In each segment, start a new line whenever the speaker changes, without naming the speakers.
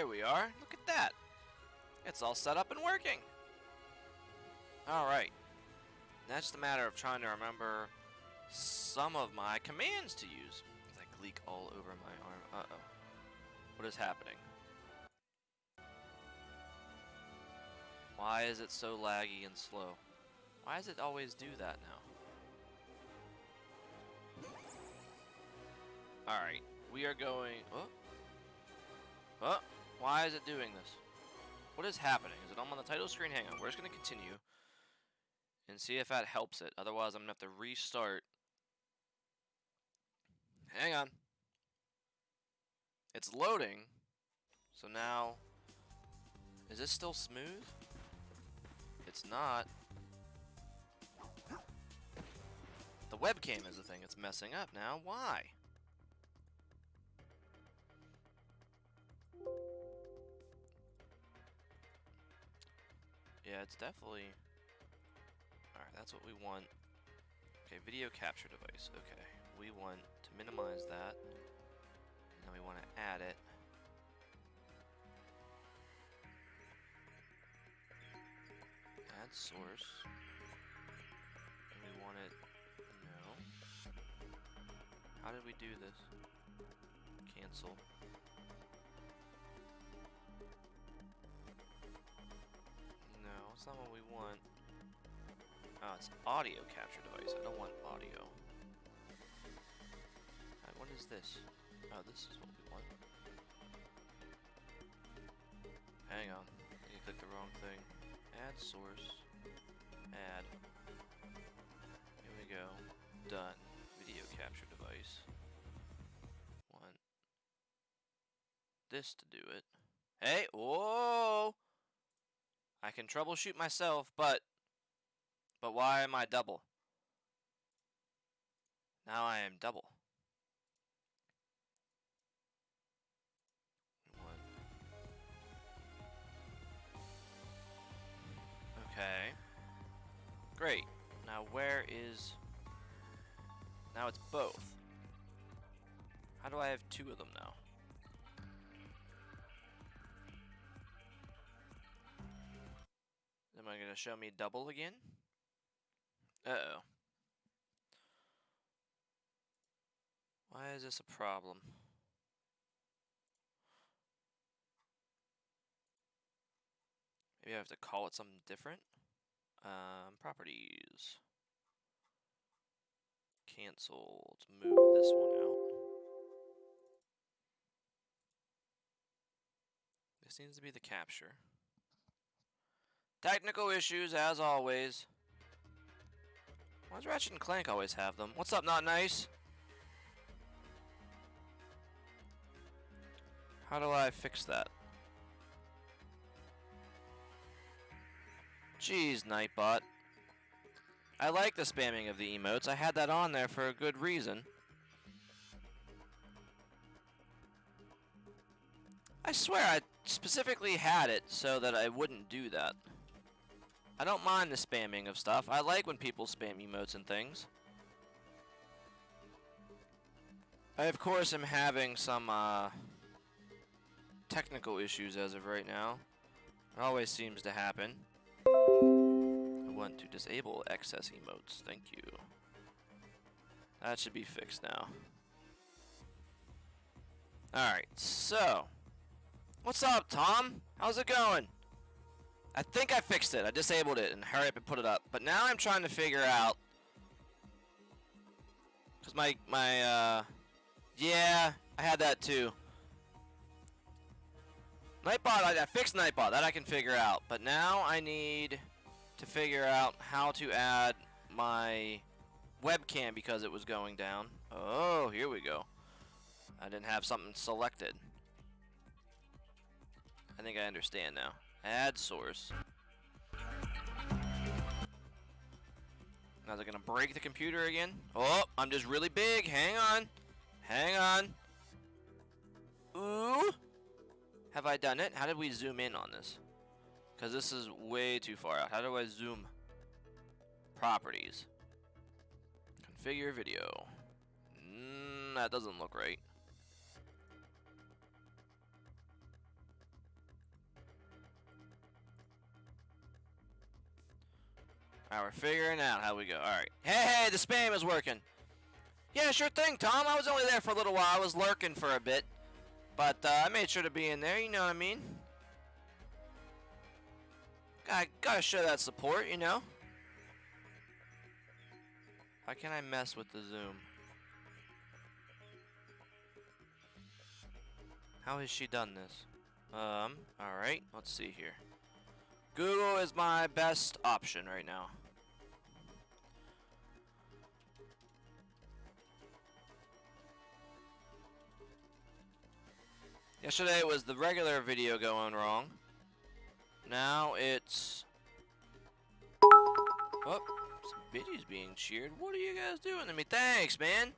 There we are. Look at that. It's all set up and working. Alright. Now it's just a matter of trying to remember some of my commands to use. It's like leak all over my arm. Uh-oh. What is happening? Why is it so laggy and slow? Why does it always do that now? Alright. We are going... Oh. Oh. Why is it doing this? What is happening? Is it on the title screen? Hang on. We're just going to continue and see if that helps it. Otherwise, I'm going to have to restart. Hang on. It's loading. So now... Is this still smooth? It's not. The webcam is the thing that's messing up now. Why? Yeah, it's definitely... Alright, that's what we want. Okay, video capture device. Okay, we want to minimize that. And then we want to add it. Add source. And we want it... No. How did we do this? Cancel. No, it's not what we want. Oh, it's audio capture device. I don't want audio. Alright, what is this? Oh, this is what we want. Hang on. You clicked the wrong thing. Add source. Add. Here we go. Done. Video capture device. Want this to do it. Hey! Whoa! I can troubleshoot myself, but why am I double? Now I am double. One. Okay. Great. Now where is... Now it's both. How do I have two of them now? Am I going to show me double again? Uh-oh. Why is this a problem? Maybe I have to call it something different? Properties. Cancel. Let's move this one out. This needs to be the capture. Technical issues, as always. Why does Ratchet and Clank always have them? What's up, not nice? How do I fix that? Jeez, Nightbot. I like the spamming of the emotes. I had that on there for a good reason. I swear I specifically had it so that I wouldn't do that. I don't mind the spamming of stuff. I like when people spam emotes and things. I, of course, am having some technical issues as of right now. It always seems to happen. I want to disable excess emotes. Thank you. That should be fixed now. Alright, so. What's up, Tom? How's it going? I think I fixed it. I disabled it and hurry up and put it up. But now I'm trying to figure out... Because yeah, I had that too. Nightbot, I fixed Nightbot. That I can figure out. But now I need to figure out how to add my webcam because it was going down. Oh, here we go. I didn't have something selected. I think I understand now. Add source. Now they're gonna break the computer again. Oh, I'm just really big. Hang on. Hang on. Ooh. Have I done it? How did we zoom in on this? Because this is way too far out. How do I zoom? Properties. Configure video. That doesn't look right. Alright, we're figuring out how we go. Alright. Hey, the spam is working. Yeah, sure thing, Tom. I was only there for a little while. I was lurking for a bit. But I made sure to be in there, you know what I mean? Gotta show that support, you know? Why can't I mess with the zoom? How has she done this? Alright, let's see here. Google is my best option right now. Yesterday it was the regular video going wrong. Now it's... Oh, some bitches being cheered. What are you guys doing to me? Thanks, man.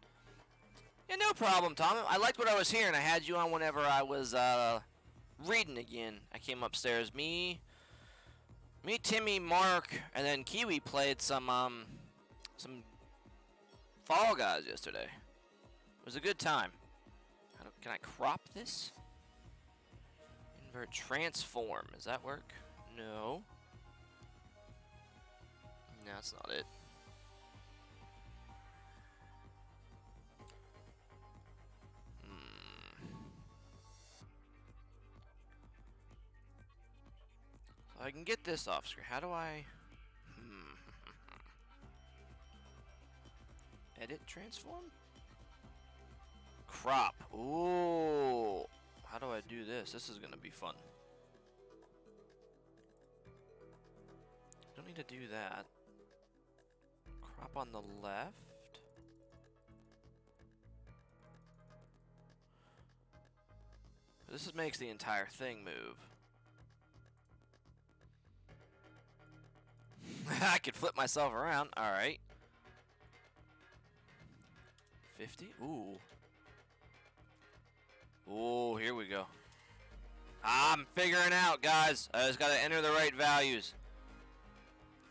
Yeah, no problem, Tom. I liked what I was hearing. I had you on whenever I was reading again. I came upstairs. Me, Timmy, Mark, and then Kiwi played some Fall Guys yesterday. It was a good time. Can I crop this? Invert transform. Does that work? No. No, that's not it. So I can get this off screen. How do I... Edit transform? Crop. Ooh. How do I do this? This is gonna be fun. Don't need to do that. Crop on the left. This makes the entire thing move. I could flip myself around. Alright. 50? Ooh. Ooh, here we go. I'm figuring out, guys. I just gotta enter the right values.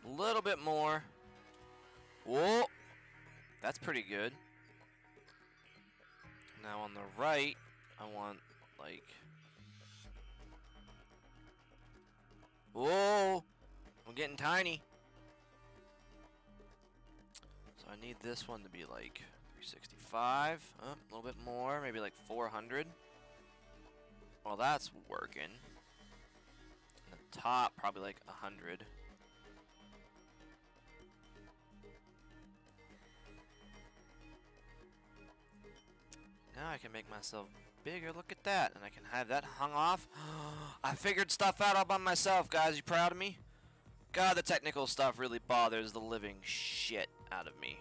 A little bit more. Whoa. That's pretty good. Now on the right, I want, like... Whoa. I'm getting tiny. So I need this one to be like 365. A little bit more, maybe like 400. Well, that's working. The top, probably like 100. Now I can make myself bigger. Look at that. And I can have that hung off. I figured stuff out all by myself, guys. You proud of me? God, the technical stuff really bothers the living shit out of me.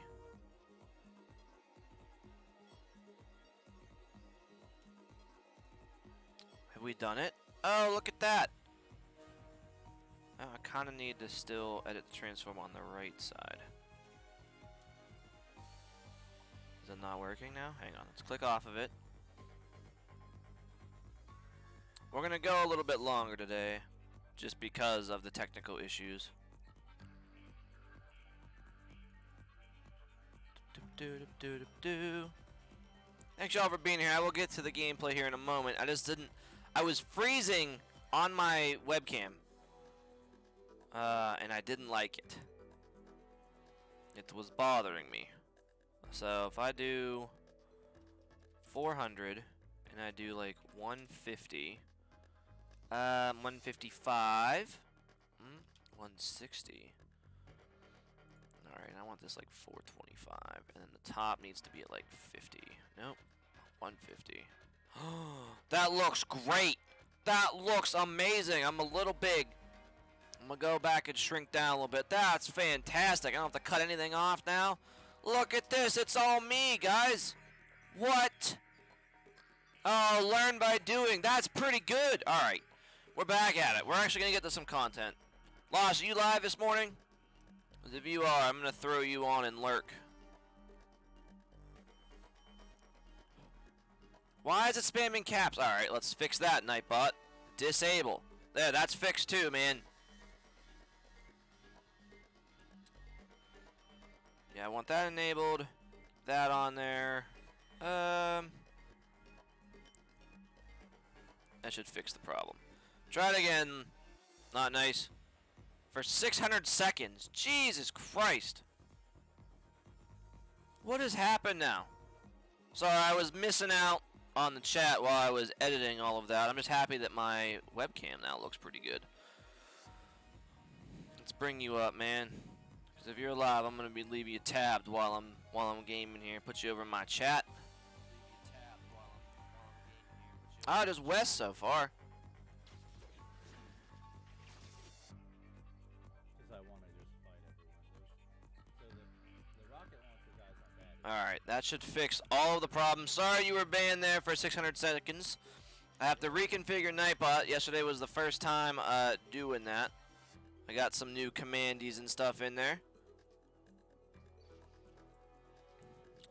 Have we done it? Oh, look at that. Oh, I kind of need to still edit the transform on the right side. Is it not working now? Hang on, let's click off of it. We're going to go a little bit longer today, just because of the technical issues. Thanks y'all for being here. I will get to the gameplay here in a moment. I was freezing on my webcam. And I didn't like it. It was bothering me. So if I do 400 and I do like 150, 155, 160. Alright, I want this like 425, and then the top needs to be at like 50. Nope, 150. That looks great. That looks amazing. I'm a little big. I'm gonna go back and shrink down a little bit. That's fantastic. I don't have to cut anything off now. Look at this. It's all me, guys. What? Oh, learn by doing. That's pretty good. All right. We're back at it. We're actually going to get to some content. Lost, are you live this morning? If you are, I'm going to throw you on and lurk. Why is it spamming caps? All right, let's fix that, Nightbot. Disable. There, that's fixed too, man. Yeah, I want that enabled. That on there. That should fix the problem. Try it again. Not nice. for 600 seconds. Jesus Christ. What has happened now? Sorry, I was missing out on the chat while I was editing all of that. I'm just happy that my webcam now looks pretty good. Let's bring you up, man. Because if you're live, I'm gonna be leaving you tabbed while I'm gaming here. Put you over in my chat. Ah, just West so far.
Because I want to just fight everyone. So the rocket launcher guy's not bad.
Alright, that should fix all of the problems. Sorry you were banned there for 600 seconds. I have to reconfigure Nightbot. Yesterday was the first time doing that. I got some new commandees and stuff in there.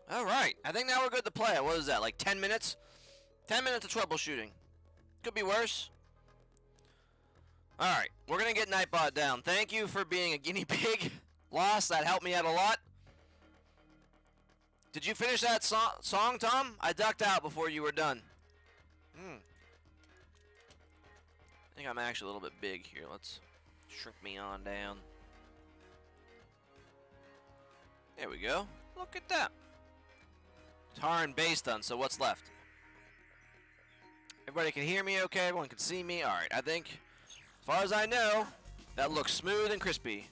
Alright, I think now we're good to play. What is that, like 10 minutes? 10 minutes of troubleshooting. Could be worse. Alright, we're going to get Nightbot down. Thank you for being a guinea pig. Lost, that helped me out a lot. Did you finish that song, Tom? I ducked out before you were done. I think I'm actually a little bit big here. Let's shrink me on down. There we go. Look at that. Guitar and bass done, so what's left? Everybody can hear me okay? Everyone can see me? Alright, I think, as far as I know, that looks smooth and crispy.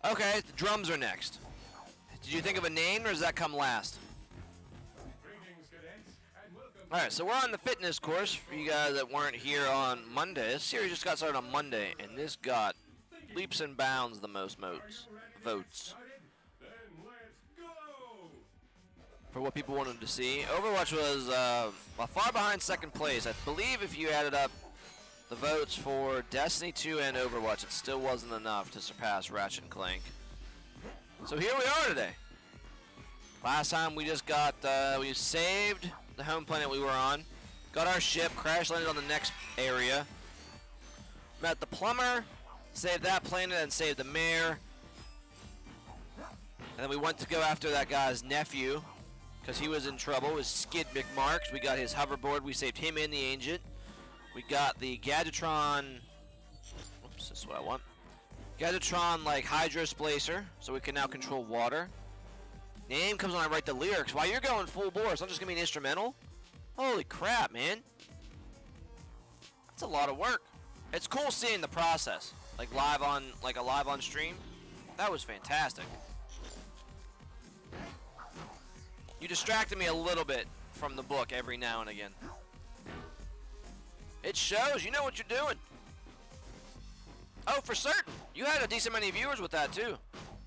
Okay, the drums are next. Did you think of a name, or does that come last? Alright, so we're on the fitness course for you guys that weren't here on Monday. This series just got started on Monday, and this got leaps and bounds the most votes. For what people wanted to see. Overwatch was far behind second place. I believe if you added up the votes for Destiny 2 and Overwatch, it still wasn't enough to surpass Ratchet Clank. So here we are today. Last time we just got, we saved the home planet we were on, got our ship, crash landed on the next area, met the plumber, saved that planet and saved the mayor, and then we went to go after that guy's nephew, because he was in trouble with Skid McMarks. We got his hoverboard. We saved him and the Ancient. We got the Gadgetron. Whoops, this is what I want. Gadgetron, like, Hydro Splacer, so we can now control water. Name comes when I write the lyrics. Wow, you're going full bore. It's not just going to be an instrumental? Holy crap, man. That's a lot of work. It's cool seeing the process. Like, live on stream. That was fantastic. You distracted me a little bit from the book every now and again. It shows. You know what you're doing. Oh, for certain. You had a decent many viewers with that, too.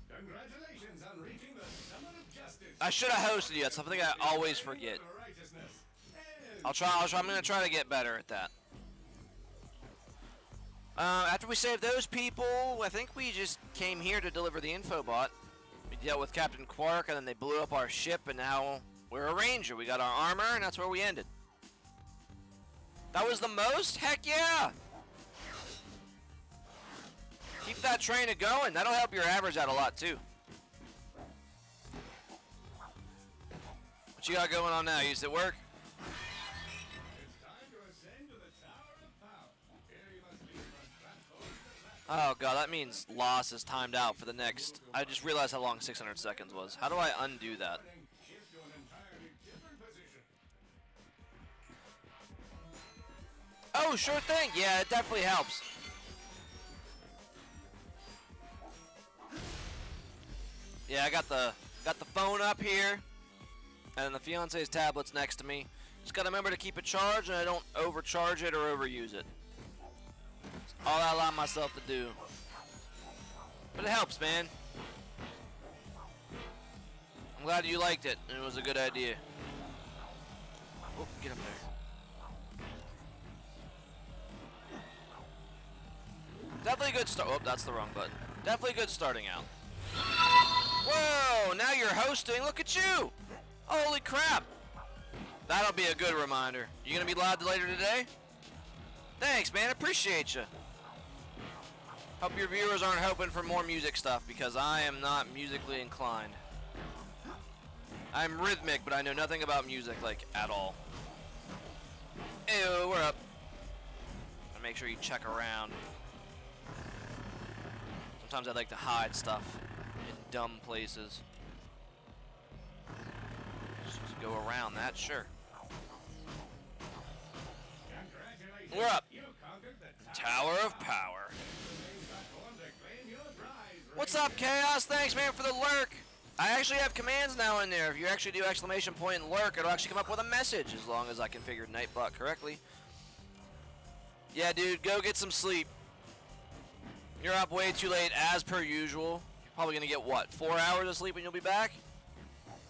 Congratulations on reaching the summit of justice.
I should have hosted you. That's something I always forget. I'll try. I'm going to try to get better at that. After we saved those people, I think we just came here to deliver the infobot. We dealt with Captain Quark, and then they blew up our ship, and now we're a ranger. We got our armor, and that's where we ended. That was the most? Heck yeah! Keep that train going. That'll help your average out a lot, too. What you got going on now? You at work?
It's time to ascend to the Tower of Power. Here you must leave from platform.
Oh god, that means loss is timed out for the next. I just realized how long 600 seconds was. How do I undo that?
Shift to an entirely different position.
Oh, sure thing. Yeah, it definitely helps. Yeah, I got the phone up here, and the fiance's tablet's next to me. Just gotta remember to keep it charged, and I don't overcharge it or overuse it. That's all I allow myself to do. But it helps, man. I'm glad you liked it, and it was a good idea. Oh, get up there. Definitely a good start. Oh, that's the wrong button. Definitely good starting out. Whoa, now you're hosting. Look at you. Holy crap. That'll be a good reminder. You gonna be live later today? Thanks, man. Appreciate you. Hope your viewers aren't hoping for more music stuff, because I am not musically inclined. I'm rhythmic, but I know nothing about music, like, at all. Ew, we're up. Make sure you check around. sometimes I like to hide stuff in dumb places. Just go around that, sure.
Congratulations.
We're up.
You conquered the
Tower of Power.
Platform to claim your prize,
What's up, Chaos? Thanks, man, for the lurk. I actually have commands now in there. If you actually do exclamation point and lurk, it'll actually come up with a message as long as I configured Nightbot correctly. Yeah, dude, go get some sleep. You're up way too late, as per usual. You're probably gonna get, what, 4 hours of sleep and you'll be back?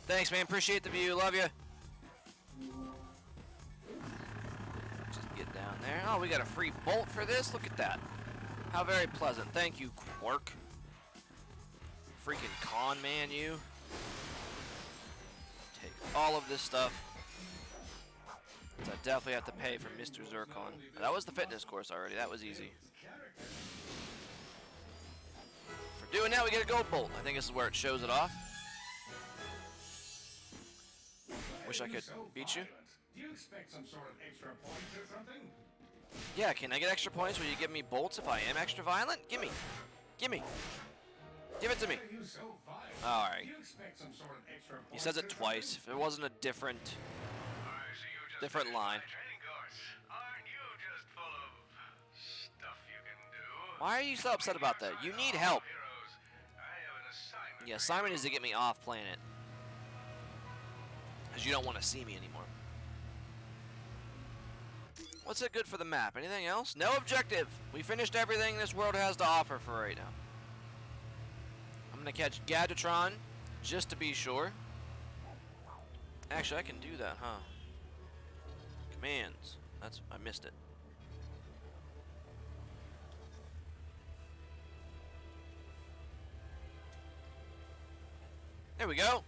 Thanks, man. Appreciate the view. Love you. Just get down there. Oh, we got a free bolt for this? Look at that. How very pleasant. Thank you, Quark. Freaking con man, you. Take all of this stuff. So I definitely have to pay for Mr. Zircon. That was the fitness course already. That was easy. For doing that, we get a gold bolt. I think this is where it shows it off. Wish I could beat you.
Do you expect some sort of extra points or something?
Yeah, can I get extra points? Will you give me bolts if I am extra violent? Gimme. Gimme. Give it to me.
Why are you so violent?
Alright.
Do you expect some sort of extra
He
points
says it
or
twice.
something?
If it wasn't a different different line. Why are you so upset about that? You need help. Yeah, Simon needs to get me off planet. Because you don't want to see me anymore. What's it good for the map? Anything else? No objective. We finished everything this world has to offer for right now. I'm going to catch Gadgetron just to be sure. Actually, I can do that, huh? Commands. I missed it. There we go.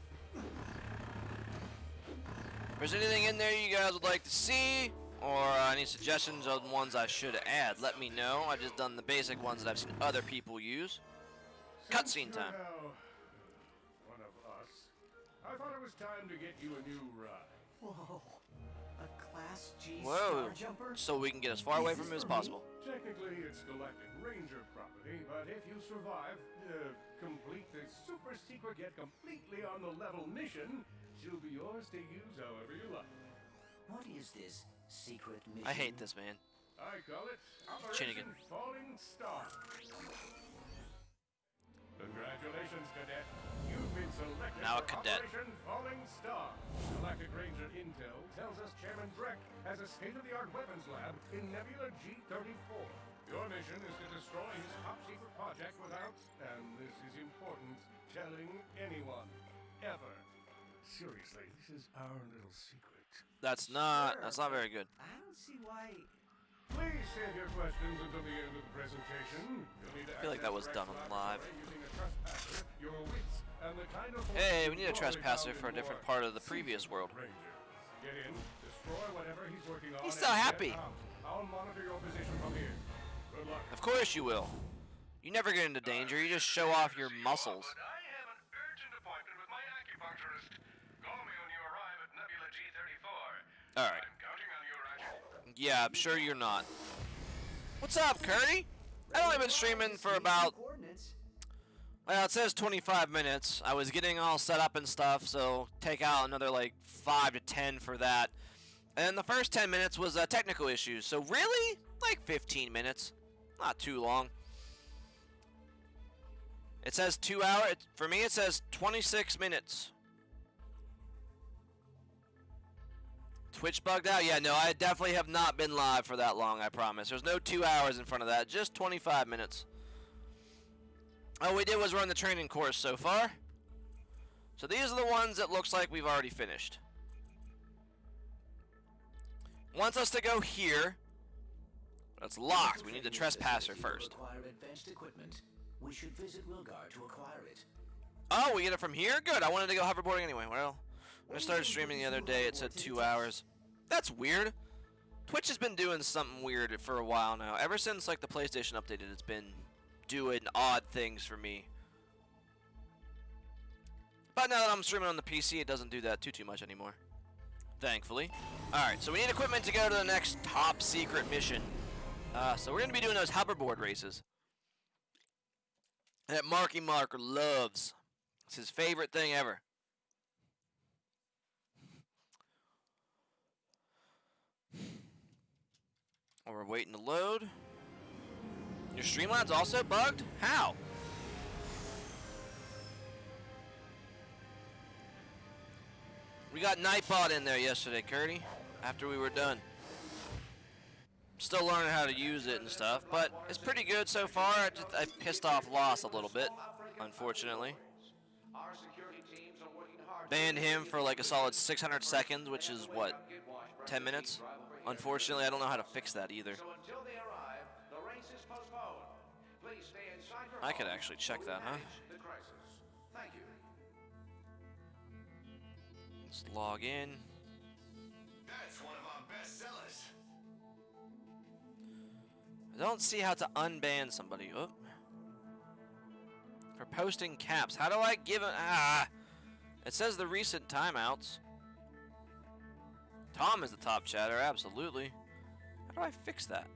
If there's anything in there you guys would like to see, or any suggestions on ones I should add, let me know. I've just done the basic ones that I've seen other people use. Cutscene time.
Now, one of us. I thought it was time to get you a new ride.
Whoa, a Class G
Whoa.
Star Jumper?
So we can get as far away from him as possible.
Technically, it's Galactic Ranger property, but if you survive, complete the super secret yet completely on the level mission, she'll be yours to use however you like.
What is this secret mission?
I hate this, man.
I call it
Chinnigan.
Operation Falling Star. Congratulations, Cadet. You've been selected
Now a
for
cadet.
Operation Falling Star. Galactic Ranger Intel tells us Chairman Drek has a state-of-the-art weapons lab in Nebula G34. Your mission is to destroy his top-secret project without, and this is important, telling anyone. Ever. Seriously, this is our little secret.
That's not very good.
I don't see why.
Please save your questions until the end of the presentation. You'll need to
I feel like that was
access
done on
Drek's
live.
laboratory using a trespasser, your wits, and the kind of
Hey, we
force
need a
you
trespasser
probably
for a
found in
different
war.
part of the previous world.
Ranger. Get in, destroy whatever he's working on.
He's
and
so
get
happy.
out. I'll monitor your position from here. Good luck.
Of course you will. You never get into danger. You just show off your muscles.
But I have an urgent appointment with my acupuncturist. Call me when you arrive at Nebula G34.
All right.
I'm counting on you, Ratchet.
Yeah, I'm sure you're not. What's up, Curdy? I've only been streaming for about,
Coordinates.
well, it says 25 minutes. I was getting all set up and stuff, so take out another like 5 to 10 for that. And the first 10 minutes was technical issues, so really, like 15 minutes. Not too long. It says 2 hours. For me, it says 26 minutes. Twitch bugged out? Yeah, no, I definitely have not been live for that long, I promise. There's no 2 hours in front of that, just 25 minutes. All we did was run the training course so far. So these are the ones that looks like we've already finished. Wants us to go here. That's locked. We need the trespasser first.
Require advanced equipment. We should visit Wilgar to acquire it.
Oh, we get it from here? Good. I wanted to go hoverboarding anyway. Well, when I started streaming the other day, it said 2 hours. That's weird. Twitch has been doing something weird for a while now. Ever since like the PlayStation updated, it's been doing odd things for me. But now that I'm streaming on the PC, it doesn't do that too much anymore. Thankfully. Alright, so we need equipment to go to the next top secret mission. So we're going to be doing those hoverboard races. that Marky Marker loves. It's his favorite thing ever. While we're waiting to load. Your Streamline's also bugged? How? We got Nightbot in there yesterday, Curdy, after we were done. Still learning how to use it and stuff, but it's pretty good so far. I pissed off Loss a little bit, unfortunately. Banned him for like a solid 600 seconds, which is what, 10 minutes? Unfortunately, I don't know how to fix that either. I could actually check that, huh? Let's log in.
That's one of our best sellers.
I don't see how to unban somebody. Oh. For posting caps. How do I give it? It says the recent timeouts. Tom is the top chatter, absolutely. How do I fix that?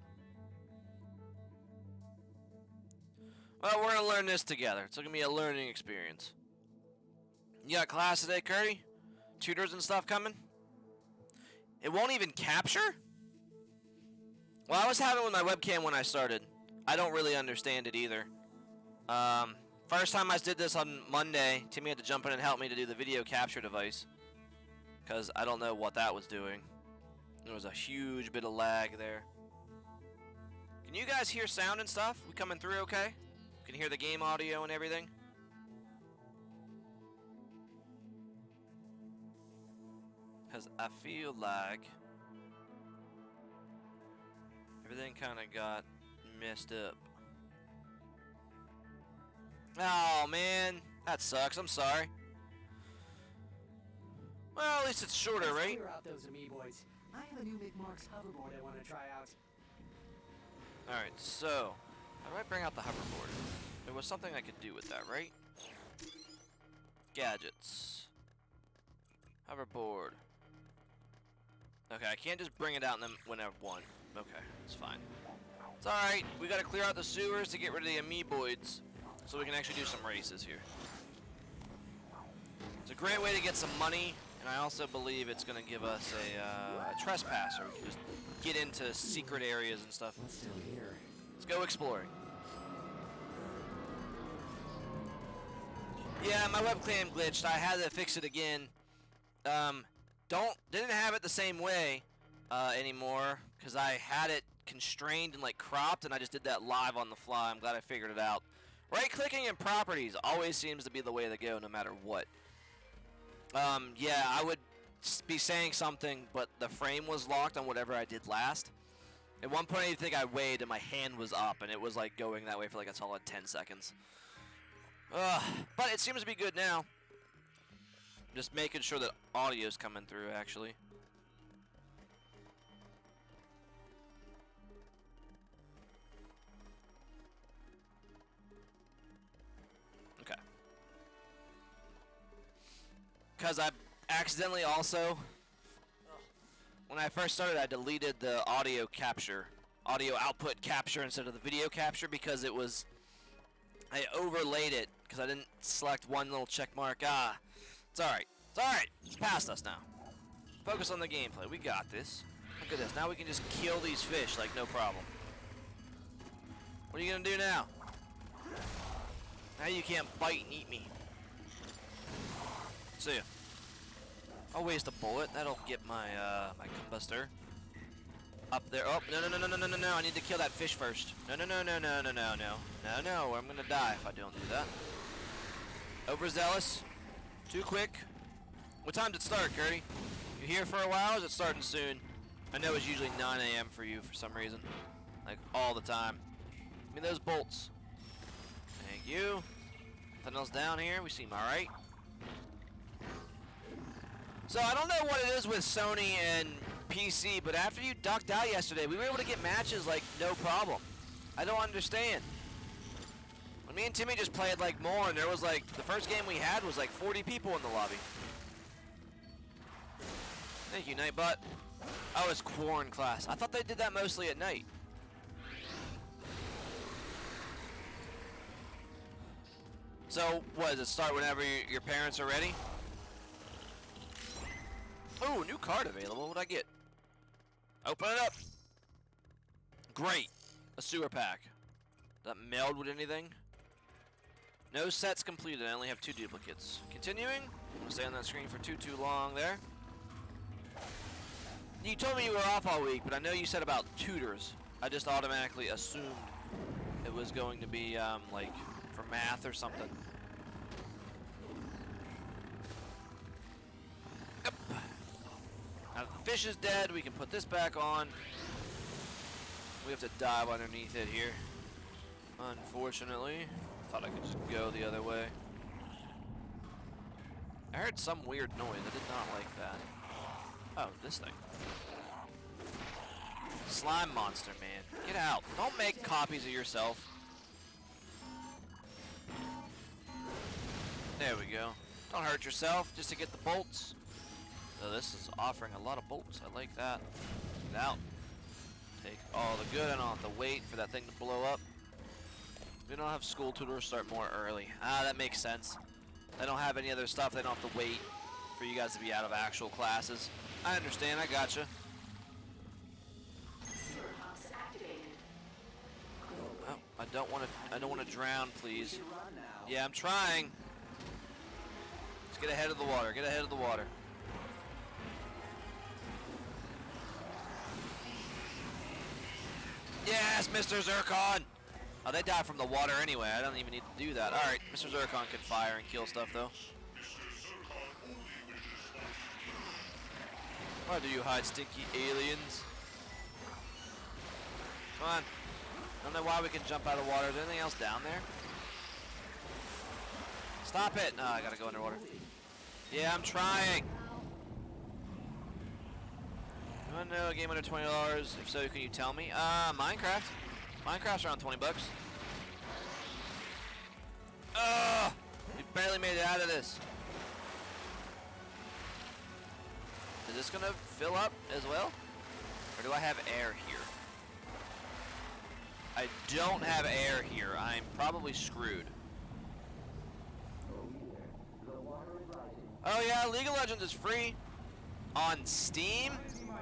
Well, we're gonna learn this together. It's gonna be a learning experience. You got class today, Curry? Tutors and stuff coming? It won't even capture? Well, I was having it with my webcam when I started. I don't really understand it either. First time I did this on Monday, Timmy had to jump in and help me to do the video capture device. Because I don't know what that was doing. There was a huge bit of lag there. Can you guys hear sound and stuff? We coming through okay? Can you hear the game audio and everything? Because I feel like everything kind of got messed up. Oh, man. That sucks. I'm sorry. Well, at least it's shorter, right?
Clear out those Amiiboids. I have a new McMarks hoverboard I want to try out.
Alright, so how do I bring out the hoverboard? There was something I could do with that, right? Gadgets. Hoverboard. Okay, I can't just bring it out and then when I have one. Okay, it's fine. It's alright. We gotta clear out the sewers to get rid of the Amiiboids so we can actually do some races here. It's a great way to get some money, and I also believe it's gonna give us a trespasser. We can just get into secret areas and stuff.
What's still here?
Let's go exploring. Yeah, my webcam glitched. I had to fix it again. Didn't have it the same way anymore because I had it constrained and like cropped, and I just did that live on the fly. I'm glad I figured it out. Right-clicking in properties always seems to be the way to go, no matter what. Yeah, I would be saying something, but the frame was locked on whatever I did last. At one point, I think I weighed and my hand was up, and it was like going that way for like a solid 10 seconds. But it seems to be good now. Just making sure that audio's coming through, actually. Okay. Because I accidentally also, when I first started, I deleted the audio output capture instead of the video capture because it was, I overlaid it because I didn't select one little check mark. It's alright. It's alright. It's past us now. Focus on the gameplay. We got this. Look at this. Now we can just kill these fish like no problem. What are you going to do now? Now you can't bite and eat me. See ya. I'll waste a bullet. That'll get my my combustor up there. Oh, no. I need to kill that fish first. No. I'm gonna die if I don't do that. Overzealous. Too quick. What time did it start, Curdy? You here for a while, or is it starting soon? I know it's usually 9 a.m. for you for some reason. Like, all the time. Give me those bolts. Thank you. Nothing else down here? We seem alright. So, I don't know what it is with Sony and PC, but after you ducked out yesterday, we were able to get matches, like, no problem. I don't understand. When me and Timmy just played, like, more, and there was, like, the first game we had was, like, 40 people in the lobby. Thank you, Nightbot. Oh, it's Quarren class. I thought they did that mostly at night. So, what, does it start whenever your parents are ready? Oh, new card available. What'd I get? Open it up. Great. A sewer pack. Does that meld with anything? No sets completed. I only have 2 duplicates. Continuing. I'm gonna stay on that screen for too long there. You told me you were off all week, but I know you said about tutors. I just automatically assumed it was going to be like for math or something. Yep. Now that the fish is dead, we can put this back on. We have to dive underneath it here. Unfortunately. Thought I could just go the other way. I heard some weird noise. I did not like that. Oh, this thing. Slime monster, man. Get out. Don't make copies of yourself. There we go. Don't hurt yourself just to get the bolts. So this is offering a lot of bolts. I like that. Get out. Take all the good. I don't have to wait for that thing to blow up. We don't have school tutors start more early. Ah, that makes sense. They don't have any other stuff. They don't have to wait for you guys to be out of actual classes. I understand. I gotcha. Oh, I don't want to drown, please. Yeah, I'm trying. Let's get ahead of the water. Get ahead of the water. Yes, Mr. Zircon. Oh, they die from the water anyway. I don't even need to do that. Alright, Mr. Zircon can fire and kill stuff, though. Why do you hide, stinky aliens? Come on. I don't know why we can jump out of water. Is there anything else down there? Stop it! No, I gotta go underwater. Yeah, I'm trying. You wanna know a game under $20? If so, can you tell me? Minecraft. Minecraft's around 20 bucks. Ugh! We barely made it out of this. Is this gonna fill up as well? Or do I have air here? I don't have air here. I'm probably screwed. Oh yeah, League of Legends is free on Steam.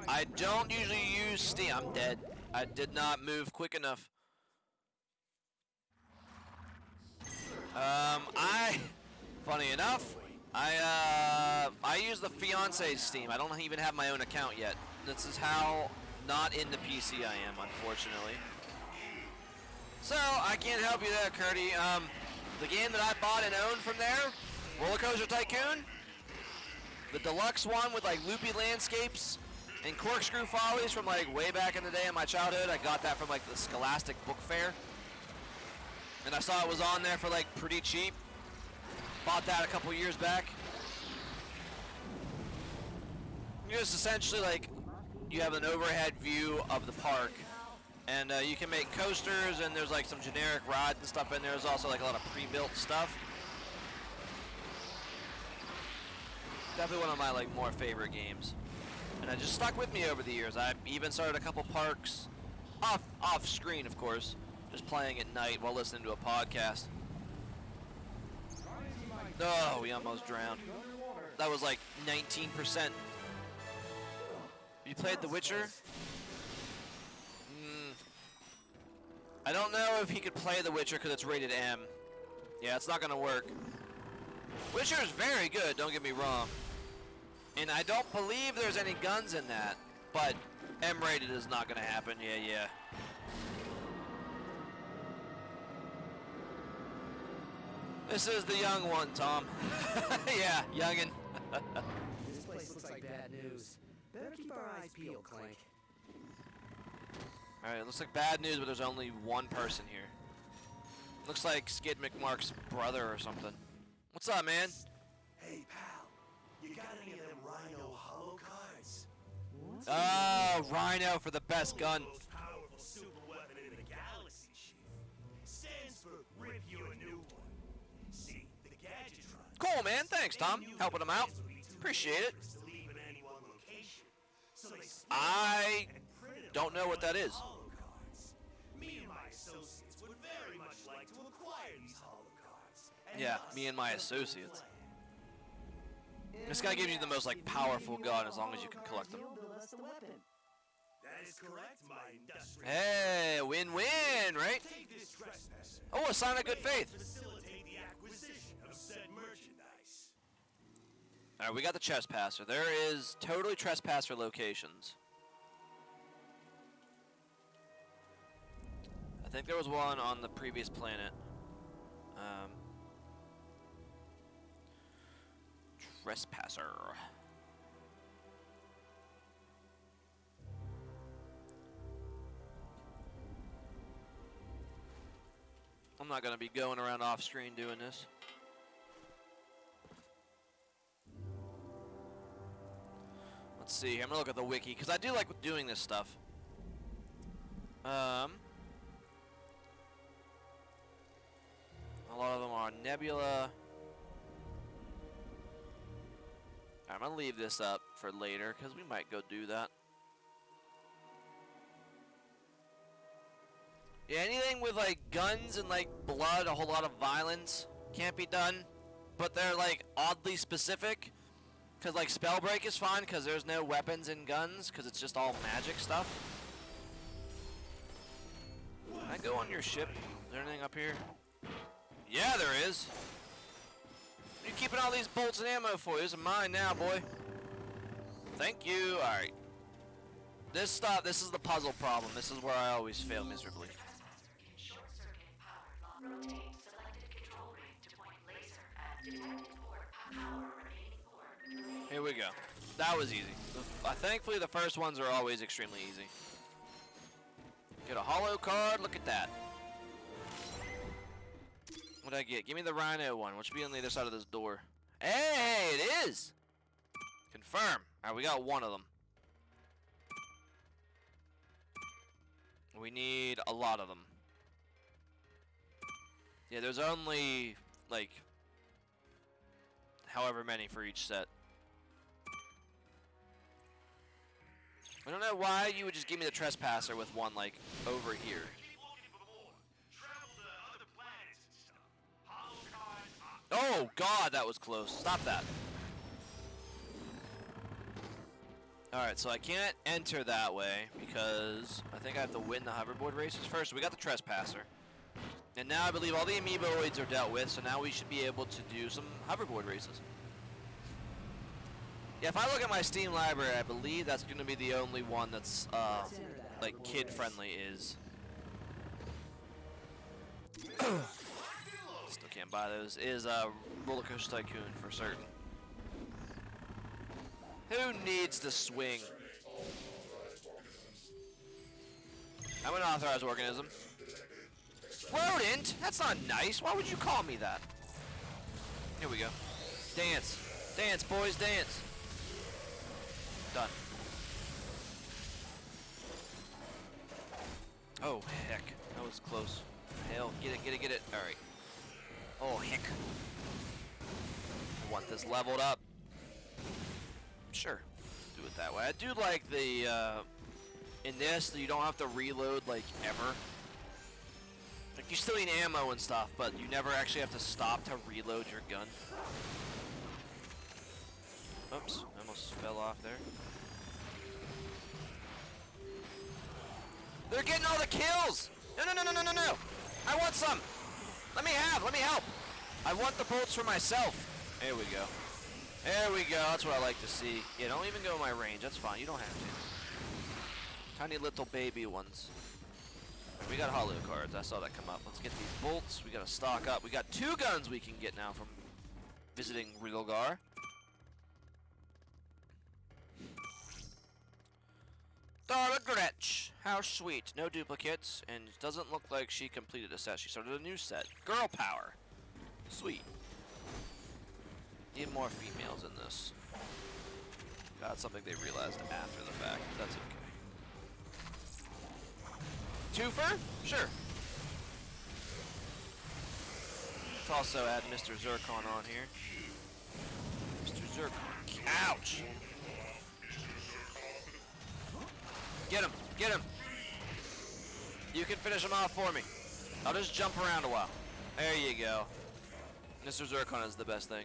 I don't usually use Steam. I'm dead. I did not move quick enough. Funny enough, I use the fiance's Steam. I don't even have my own account yet. This is how not into PC I am, unfortunately. So I can't help you there, Curdy. The game that I bought and owned from there, Roller Coaster Tycoon, the deluxe one with like loopy landscapes and corkscrew follies from like way back in the day in my childhood. I got that from like the Scholastic Book Fair. And I saw it was on there for like pretty cheap. Bought that a couple years back. Just essentially like you have an overhead view of the park. And you can make coasters and there's like some generic rides and stuff in there. There's also like a lot of pre-built stuff. Definitely one of my like more favorite games. And it just stuck with me over the years. I even started a couple parks off screen, of course, just playing at night while listening to a podcast. Oh, we almost drowned. That was like 19%. You played The Witcher? I don't know if he could play The Witcher because it's rated M. Yeah, it's not gonna work. Witcher is very good, don't get me wrong. And I don't believe there's any guns in that, but M-rated is not gonna happen. Yeah. This is the young one, Tom. Yeah, youngin'.
This place looks like bad news. Better keep our eyes peeled, Clank.
Alright, looks like bad news, but there's only one person here. Looks like Skid McMark's brother or something. What's up, man?
Hey, pal. You got any of them Rhino hollow cards?
Oh, Rhino for the best gun.
Most powerful super weapon in the galaxy, Chief. Stands for Rip You a New One. See, the Gadgetron.
Cool, man. Thanks, Tom. Helping him out. Appreciate it. I don't know what that is.
Me and my associates would very much like to acquire these hollow cards.
Yeah, me and my associates. This guy gives you the most like powerful gun as long as you can collect them.
That is correct, my industrial.
Hey, win-win, right?
Take this trespasser.
Oh, a sign of good faith.
Facilitate the acquisition of said merchandise.
All right, we got the trespasser. There is totally trespasser locations. I think there was one on the previous planet. Trespasser. I'm not gonna be going around off screen doing this. Let's see here. I'm gonna look at the wiki because I do like doing this stuff. A lot of them are Nebula. I'm gonna leave this up for later because we might go do that. Yeah, anything with like guns and like blood, a whole lot of violence can't be done, but they're like oddly specific. Cause like Spellbreak is fine because there's no weapons and guns because it's just all magic stuff. Can I go on your ship? Is there anything up here? Yeah, there is. What are you keeping all these bolts and ammo for? These are mine now, boy. Thank you. All right. This stuff. This is the puzzle problem. This is where I always fail miserably. Here we go. That was easy. Thankfully, the first ones are always extremely easy. Get a holo card. Look at that. What'd I get? Give me the Rhino one. What should be on the other side of this door? Hey, it is! Confirm. Alright, we got one of them. We need a lot of them. Yeah, there's only, like, however many for each set. I don't know why you would just give me the Trespasser with one, like, over here. Oh, God, that was close. Stop that. Alright, so I can't enter that way because I think I have to win the hoverboard races first. So we got the Trespasser. And now I believe all the Amiiboids are dealt with, so now we should be able to do some hoverboard races. Yeah, if I look at my Steam library, I believe that's going to be the only one that's, like, kid-friendly is. Still can't buy those. Is Roller Coaster Tycoon for certain. Who needs to swing? I'm an authorized organism. Rodent? That's not nice. Why would you call me that? Here we go. Dance. Dance, boys, dance. Done. Oh, heck. That was close. Hell, get it, get it, get it. Alright. Oh, heck. I want this leveled up. Sure. Do it that way. I do like the, in this, you don't have to reload, like, ever. Like, you still need ammo and stuff, but you never actually have to stop to reload your gun. Oops, I almost fell off there. They're getting all the kills! No, no, no, no, no, no, no! I want some! Let me help! I want the bolts for myself. There we go. There we go, that's what I like to see. Yeah, don't even go in my range, that's fine, you don't have to. Tiny little baby ones. We got holo cards, I saw that come up. Let's get these bolts, we gotta stock up. We got 2 guns we can get now from visiting Rilgar. Dara Gretch, how sweet. No duplicates, and it doesn't look like she completed a set. She started a new set. Girl power. Sweet. Need more females in this. Got something they realized after the fact. That's okay. Twofer? Sure. Let's also add Mr. Zircon on here. Mr. Zircon. Ouch! Get him! Get him! You can finish him off for me. I'll just jump around a while. There you go. Mr. Zircon is the best thing.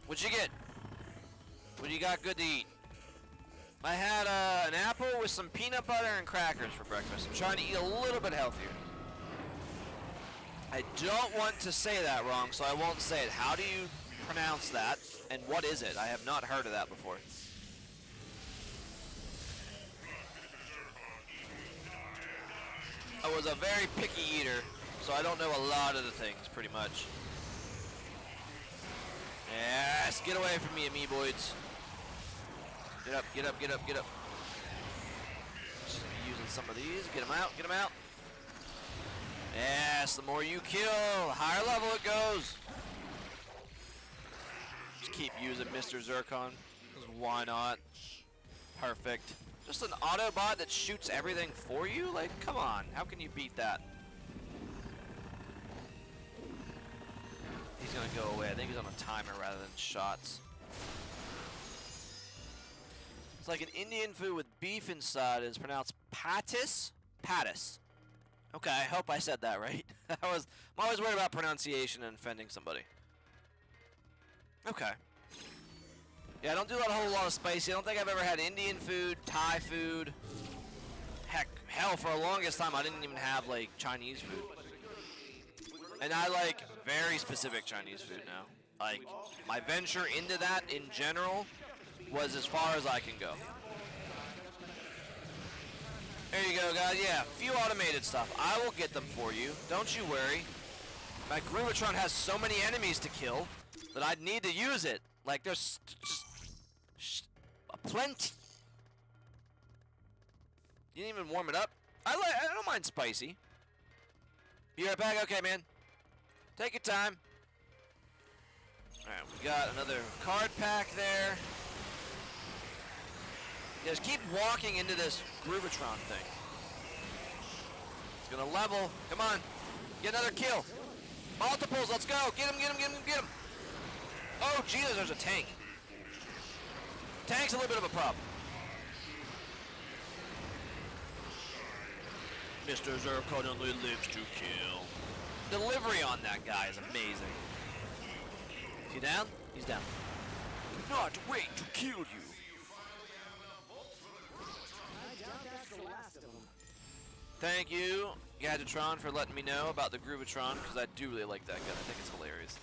What'd you get? What do you got good to eat? I had an apple with some peanut butter and crackers for breakfast. I'm trying to eat a little bit healthier. I don't want to say that wrong, so I won't say it. How do you pronounce that? And what is it? I have not heard of that before. I was a very picky eater, so I don't know a lot of the things, pretty much. Yes, get away from me, amoeboids. Get up, get up, get up, get up. Just be using some of these. Get them out, get them out. Yes, the more you kill, the higher level it goes. Just keep using Mr. Zircon, 'cause why not? Perfect. Just an Autobot that shoots everything for you? Like, come on, how can you beat that? He's gonna go away. I think he's on a timer rather than shots. It's like an Indian food with beef inside. It's pronounced patis? Patis. Okay, I hope I said that right. I'm always worried about pronunciation and offending somebody. Okay. Yeah, I don't do a whole lot of spicy. I don't think I've ever had Indian food, Thai food. Heck, hell, for the longest time, I didn't even have, like, Chinese food. And I like very specific Chinese food now. Like, my venture into that in general was as far as I can go. There you go, guys. Yeah, a few automated stuff. I will get them for you. Don't you worry. My Groovatron has so many enemies to kill that I'd need to use it. Like, there's just a plenty. You didn't even warm it up? I don't mind spicy. Be right back? Okay, man. Take your time. Alright, we got another card pack there. Just keep walking into this Groovatron thing. It's gonna level. Come on. Get another kill. Multiples, let's go. Get him, get him, get him, get him. Oh, Jesus, there's a tank. Tank's a little bit of a problem. Mr. Zircon only lives to kill. Delivery on that guy is amazing. Is he down? He's down. Do not wait to kill you. Thank you, Gadgetron, for letting me know about the Groovatron, because I do really like that gun. I think it's hilarious.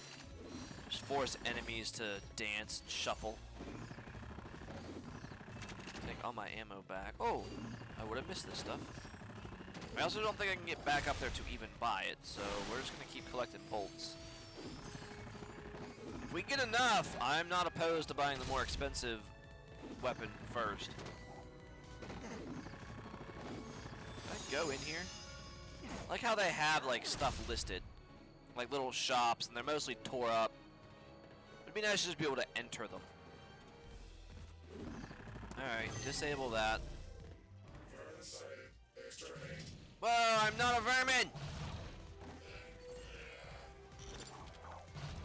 Just force enemies to dance, shuffle. Take all my ammo back. Oh, I would have missed this stuff. I also don't think I can get back up there to even buy it, so we're just going to keep collecting bolts. If we get enough, I'm not opposed to buying the more expensive weapon first. Go in here. I like how they have like stuff listed, like little shops, and they're mostly tore up. It'd be nice to just be able to enter them. Alright, disable that. Whoa, I'm not a vermin!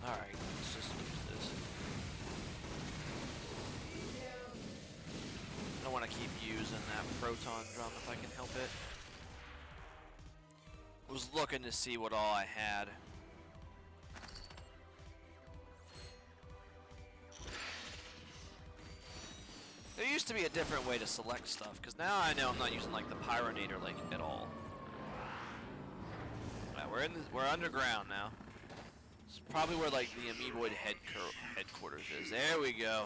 Alright, let's just use this. I don't want to keep using that proton drum if I can help it. Was looking to see what all I had. There used to be a different way to select stuff, because now I know I'm not using like the Pyronator like at all. Right, we're underground now. It's probably where like the Amoeboid headquarters is. There we go.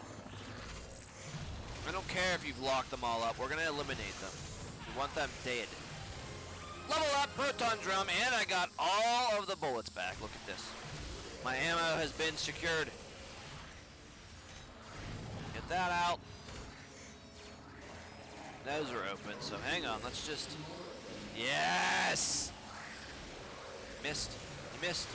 I don't care if you've locked them all up. We're gonna eliminate them. We want them dead. Level up, proton drum, and I got all of the bullets back. Look at this. My ammo has been secured. Get that out. Those are open, so hang on. Let's just... Yes! Missed. You missed.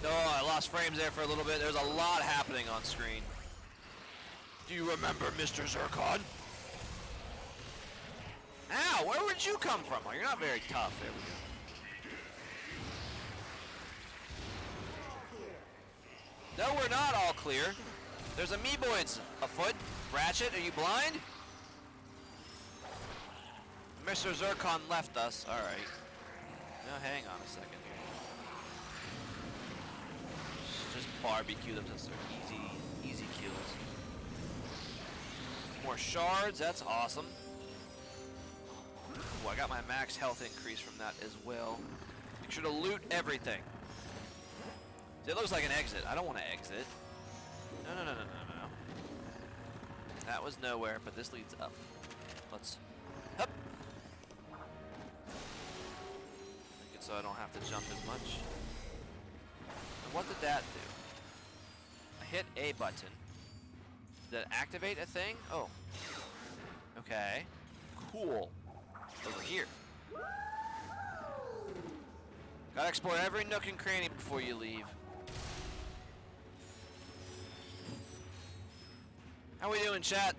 Oh, I lost frames there for a little bit. There's a lot happening on screen. Do you remember Mr. Zircon? Ow, where would you come from? Oh, you're not very tough. There we go. No, we're not all clear. There's amoeboids afoot. Ratchet, are you blind? Mr. Zircon left us. Alright. Now, hang on a second here. barbecue them since they're easy kills. More shards, that's awesome. Ooh, I got my max health increase from that as well. Make sure to loot everything. It looks like an exit. I don't want to exit. No, no, no, no, no, no. That was nowhere, but this leads up. Let's... Hup! Make it so I don't have to jump as much. And what did that do? I hit A button. Did that activate a thing? Oh. Okay. Cool. Over here. Gotta explore every nook and cranny before you leave. How we doing, chat?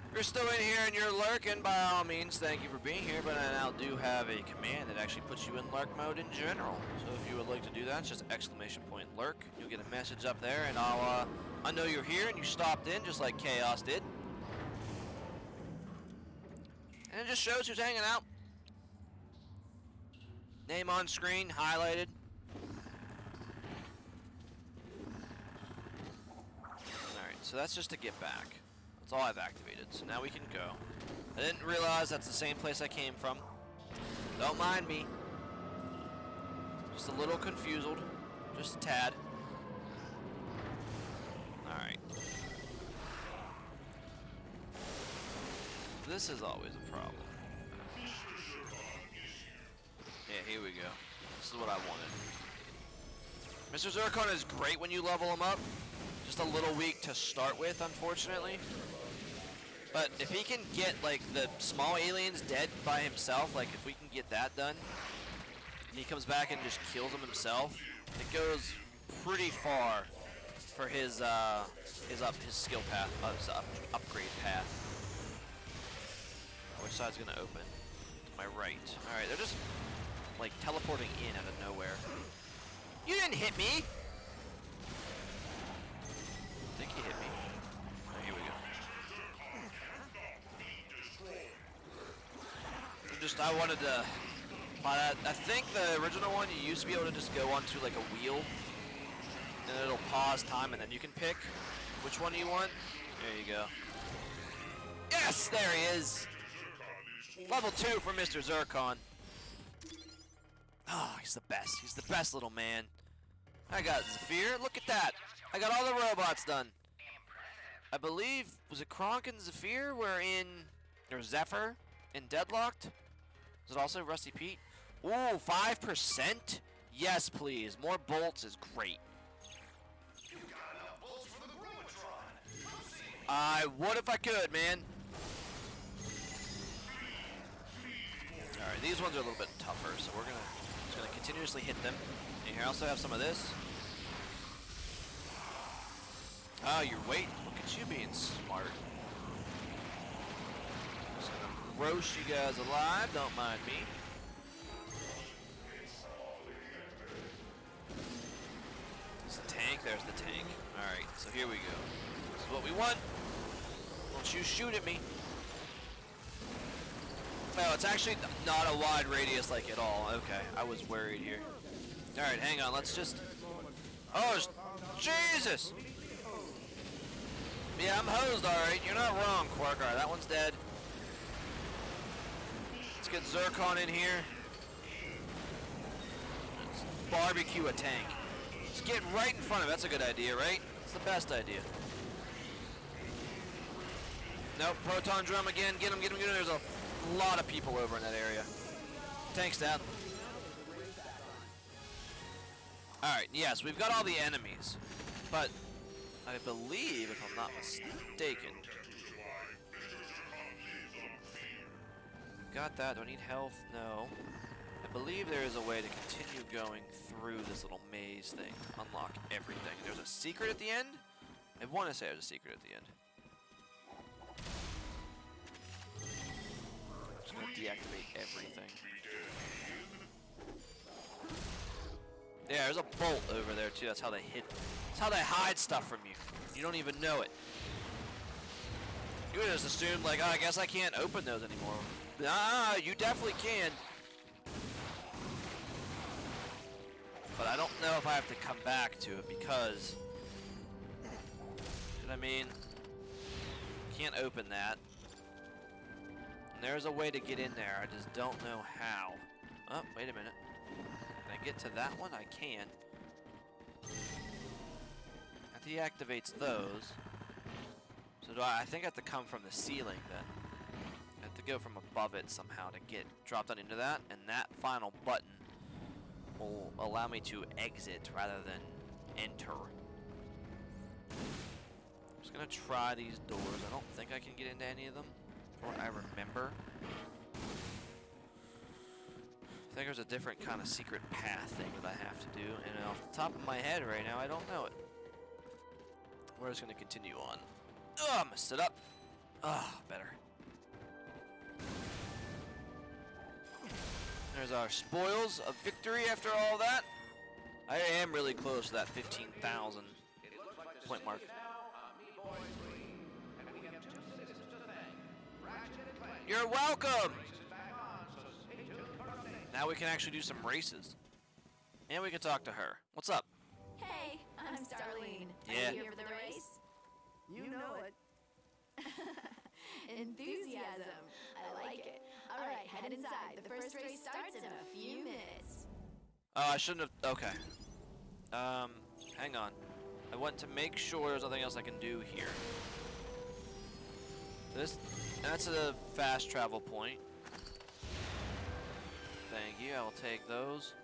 If you're still in here and you're lurking, by all means, thank you for being here, but I now do have a command that actually puts you in lurk mode in general. So if you would like to do that, it's just ! lurk. You'll get a message up there, and I know you're here and you stopped in just like Chaos did. And it just shows who's hanging out. Name on screen, highlighted. Alright, so that's just to get back. That's all I've activated, so now we can go. I didn't realize that's the same place I came from. Don't mind me. Just a little confused. Just a tad. Alright. This is always a problem. Yeah, here we go. This is what I wanted. Mr. Zircon is great when you level him up. Just a little weak to start with, unfortunately. But if he can get, like, the small aliens dead by himself, like, if we can get that done, and he comes back and just kills them himself, it goes pretty far for his skill path, his upgrade path. Which side's gonna open? To my right. Alright, they're just, like, teleporting in out of nowhere. You didn't hit me! I think he hit me. Oh, here we go. I wanted to... I think the original one, you used to be able to just go onto, like, a wheel, and it'll pause time, and then you can pick which one you want. There you go. Yes! There he is! Level 2 for Mr. Zircon. Oh, he's the best. He's the best little man. I got Zephyr. Look at that. I got all the robots done. I believe, was it Kronk and Zephyr were in, or Zephyr in Deadlocked? Was it also Rusty Pete? Ooh, 5%? Yes, please. More bolts is great. I would if I could, man. Alright, these ones are a little bit tougher, so we're just gonna continuously hit them. And here I also have some of this. Oh, you're waiting. Look at you being smart. Just gonna roast you guys alive, don't mind me. There's the tank, there's the tank. Alright, so here we go. This is what we want. Don't you shoot at me. Oh, it's actually not a wide radius like at all. Okay, I was worried here. Alright, hang on, let's just... Oh, Jesus! Yeah, I'm hosed, alright. You're not wrong, Quark. Alright, that one's dead. Let's get Zircon in here. Let's barbecue a tank. Just get right in front of it. That's a good idea, right? It's the best idea. Nope, proton drum again. Get him, get him, get him. There's a lot of people over in that area. Tank's down. Alright, yes, we've got all the enemies. But I believe, if I'm not mistaken... Got that. Do I need health? No. I believe there is a way to continue going through this little maze thing. Unlock everything. There's a secret at the end? I want to say there's a secret at the end. I'm just going to deactivate everything. Yeah, there's a bolt over there too. That's how they hid. That's how they hide stuff from you. You don't even know it. You would just assumed like, oh, I guess I can't open those anymore. Ah, you definitely can. But I don't know if I have to come back to it because, you know what I mean? Can't open that. And there's a way to get in there. I just don't know how. Oh, wait a minute. Can I get to that one? I can. That deactivates those. So do I think I have to come from the ceiling then. I have to go from above it somehow to get dropped down into that, and that final button will allow me to exit rather than enter. I'm just gonna try these doors. I don't think I can get into any of them, from what I remember. I think there's a different kind of secret path thing that I have to do, and off the top of my head right now, I don't know it. We're just gonna continue on. Oh, I'm gonna sit up. Ah, better. There's our spoils of victory after all that. I am really close to that 15,000 point mark. You're welcome! Now we can actually do some races. And we can talk to her. What's up?
Hey, I'm Starlene.
Yeah.
Are you here for the race?
You know it.
Enthusiasm. I like it. All right, head inside. The first race starts in a few minutes.
Oh, I shouldn't have. Okay. Hang on. I want to make sure there's nothing else I can do here. That's a fast travel point. Thank you. I will take those.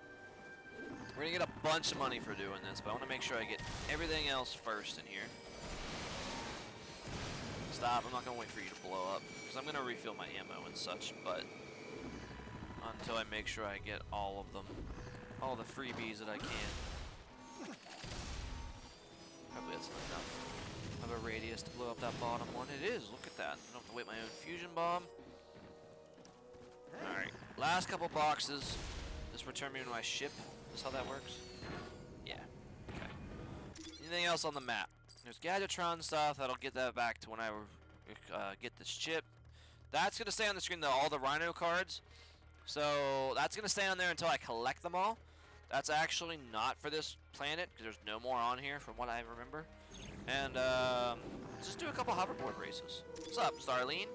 We're gonna get a bunch of money for doing this, but I want to make sure I get everything else first in here. Stop. I'm not gonna wait for you to blow up because I'm gonna refill my ammo and such, but until I make sure I get all of them, all the freebies that I can. Probably that's not enough of a radius to blow up that bottom one. It is. Look at that. I don't have to wait my own fusion bomb. All right. Last couple boxes. Just return me to my ship. Is how that works? Yeah. Okay. Anything else on the map? There's Gadgetron stuff. That'll get that back to when I get this chip. That's going to stay on the screen, though, all the Rhino cards. So that's going to stay on there until I collect them all. That's actually not for this planet, because there's no more on here from what I remember. And just do a couple hoverboard races. What's up, Starlene?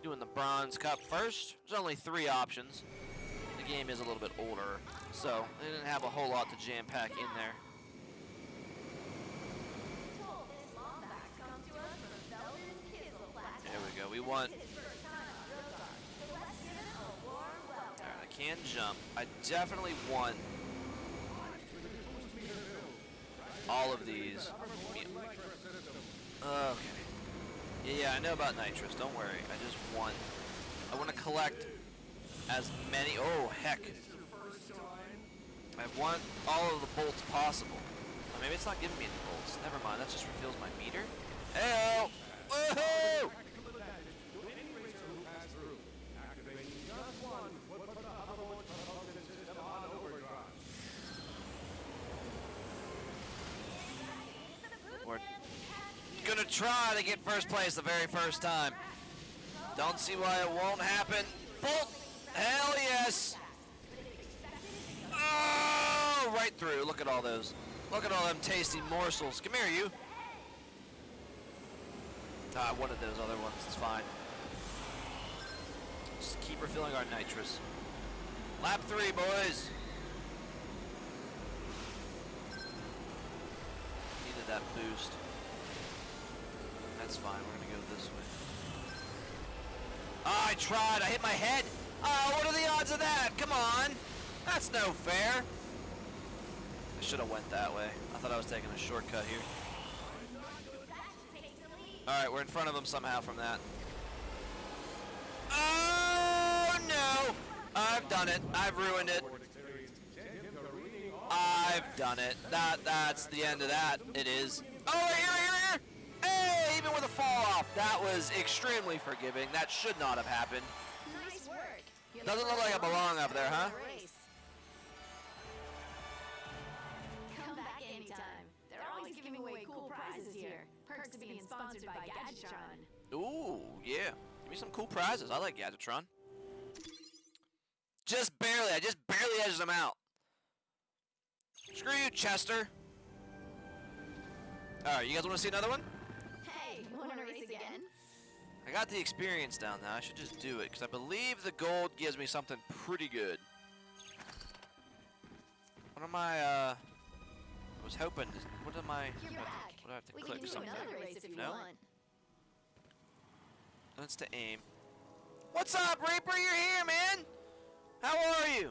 Doing the Bronze Cup first. There's only 3 options. The game is a little bit older, so they didn't have a whole lot to jam-pack in there. There we go. We want... Alright, I can jump. I definitely want all of these. Okay. Yeah, I know about nitrous. Don't worry. I want to collect as many. Oh, heck. I want all of the bolts possible. Oh, maybe it's not giving me any bolts. Never mind. That just refills my meter. Hey-oh! Woohoo! We're gonna try to get first place the very first time. Don't see why it won't happen. Bolt! Hell yes! Oh, right through. Look at all those. Look at all them tasty morsels. Come here, you. Ah, one of those other ones. It's fine. Just keep refilling our nitrous. Lap 3, boys. Needed that boost. That's fine. We're gonna go this way. Oh, I tried. I hit my head. Oh, what are the odds of that? Come on. That's no fair. I should have went that way. I thought I was taking a shortcut here. Alright, we're in front of them somehow from that. Oh, no! I've done it. I've ruined it. I've done it. That's the end of that. It is. Oh, here! Hey, even with a fall off. That was extremely forgiving. That should not have happened.
Nice work.
Doesn't look like I belong up there, huh?
Come back anytime. They're always giving away cool prizes here. Perks of being sponsored by Gadgetron.
Ooh, yeah. Give me some cool prizes. I like Gadgetron. Just barely. I just barely edged them out. Screw you, Chester. Alright, you guys want to see another one?
Hey, you wanna race again?
I got the experience down now. I should just do it, because I believe the gold gives me something pretty good. What am I, I was hoping to, what am I,
You're back.
what do I have to
We
click
can do
something?
another race if you
No?
want.
That's to aim. What's up, Reaper? You're here, man! How are you?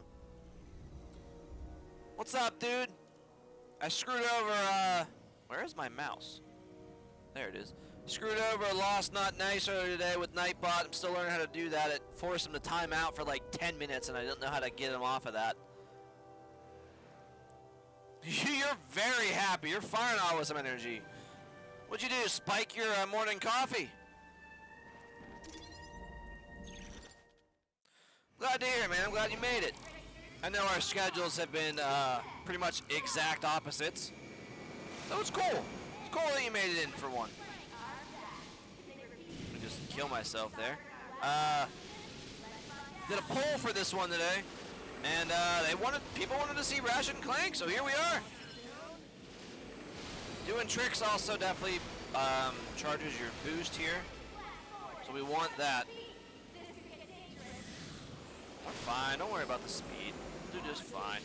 What's up, dude? I screwed over, where is my mouse? There it is. Screwed over a Lost Not Nice earlier today with Nightbot. I'm still learning how to do that. It forced him to time out for like 10 minutes, and I didn't know how to get him off of that. You're very happy. You're firing off with some energy. What'd you do? Spike your morning coffee? Glad to hear, man. I'm glad you made it. I know our schedules have been pretty much exact opposites. So it's cool. It's cool that you made it in for one. I just kill myself there. Did a poll for this one today, and people wanted to see Ratchet Clank, so here we are. Doing tricks also definitely charges your boost here, so we want that. We're fine. Don't worry about the speed. We'll do just fine.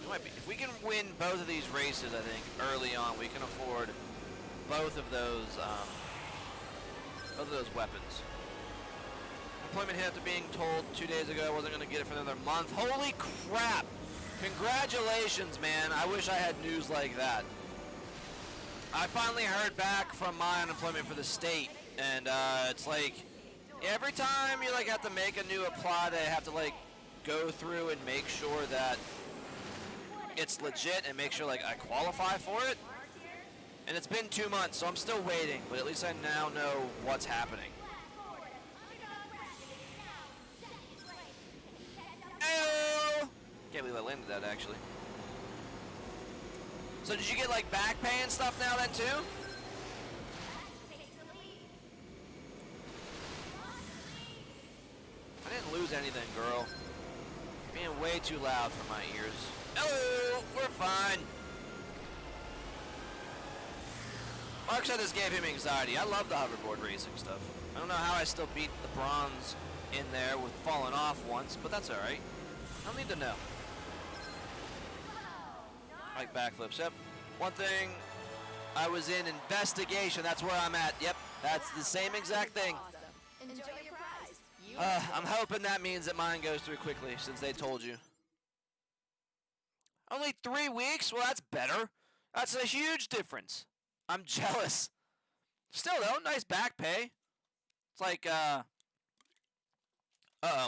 We might be, if we can win both of these races, I think early on, we can afford both of those weapons. Employment hit after being told 2 days ago I wasn't going to get it for another month. Holy crap! Congratulations, man. I wish I had news like that. I finally heard back from my unemployment for the state, and it's like every time you like have to make a new apply, they have to like go through and make sure that it's legit and make sure like I qualify for it. And it's been 2 months, so I'm still waiting, but at least I now know what's happening. Ayo! Can't believe I landed that, actually. So did you get, like, back pay and stuff now then, too? I didn't lose anything, girl. You're being way too loud for my ears. Hello! We're fine. Mark said this gave him anxiety. I love the hoverboard racing stuff. I don't know how I still beat the bronze in there with falling off once, but that's alright. I don't need to know. I like backflips. Yep. One thing, I was in investigation. That's where I'm at. Yep. That's the same exact thing.
Awesome. Enjoy your prize. You
I'm hoping that means that mine goes through quickly since they told you. Only 3 weeks? Well, that's better. That's a huge difference. I'm jealous. Still though, nice back pay. It's like, uh-oh,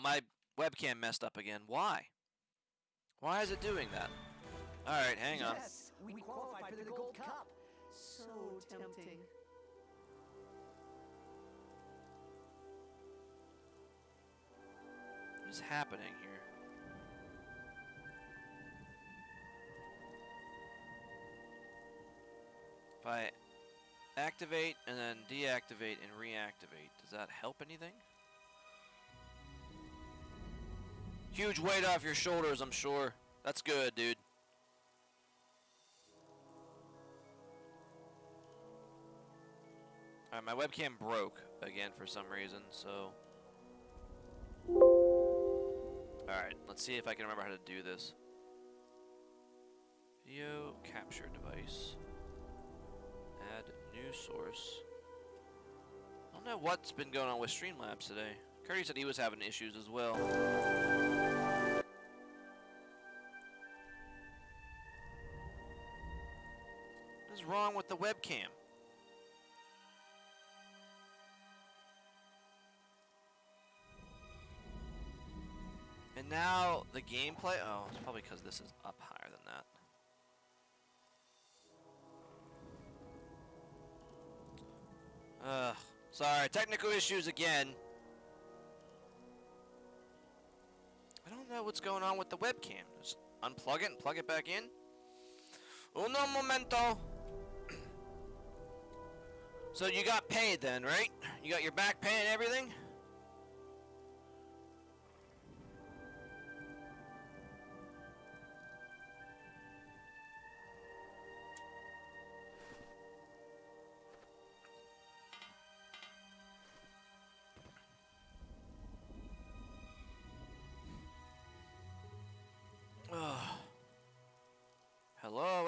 my webcam messed up again. Why? Why is it doing that? Alright, hang on.
Yes, we qualified for the Gold Cup. So tempting.
What is happening here? If I activate and then deactivate and reactivate, does that help anything? Huge weight off your shoulders, I'm sure. That's good, dude. Alright, my webcam broke again for some reason, so... Alright, let's see if I can remember how to do this. Video capture device. Add new source. I don't know what's been going on with Streamlabs today. Curdy said he was having issues as well. What is wrong with the webcam? And now the gameplay. Oh, it's probably because this is up higher than that. Sorry, technical issues again. I don't know what's going on with the webcam. Just unplug it and plug it back in. Uno momento. So you got paid then, right? You got your back pay and everything?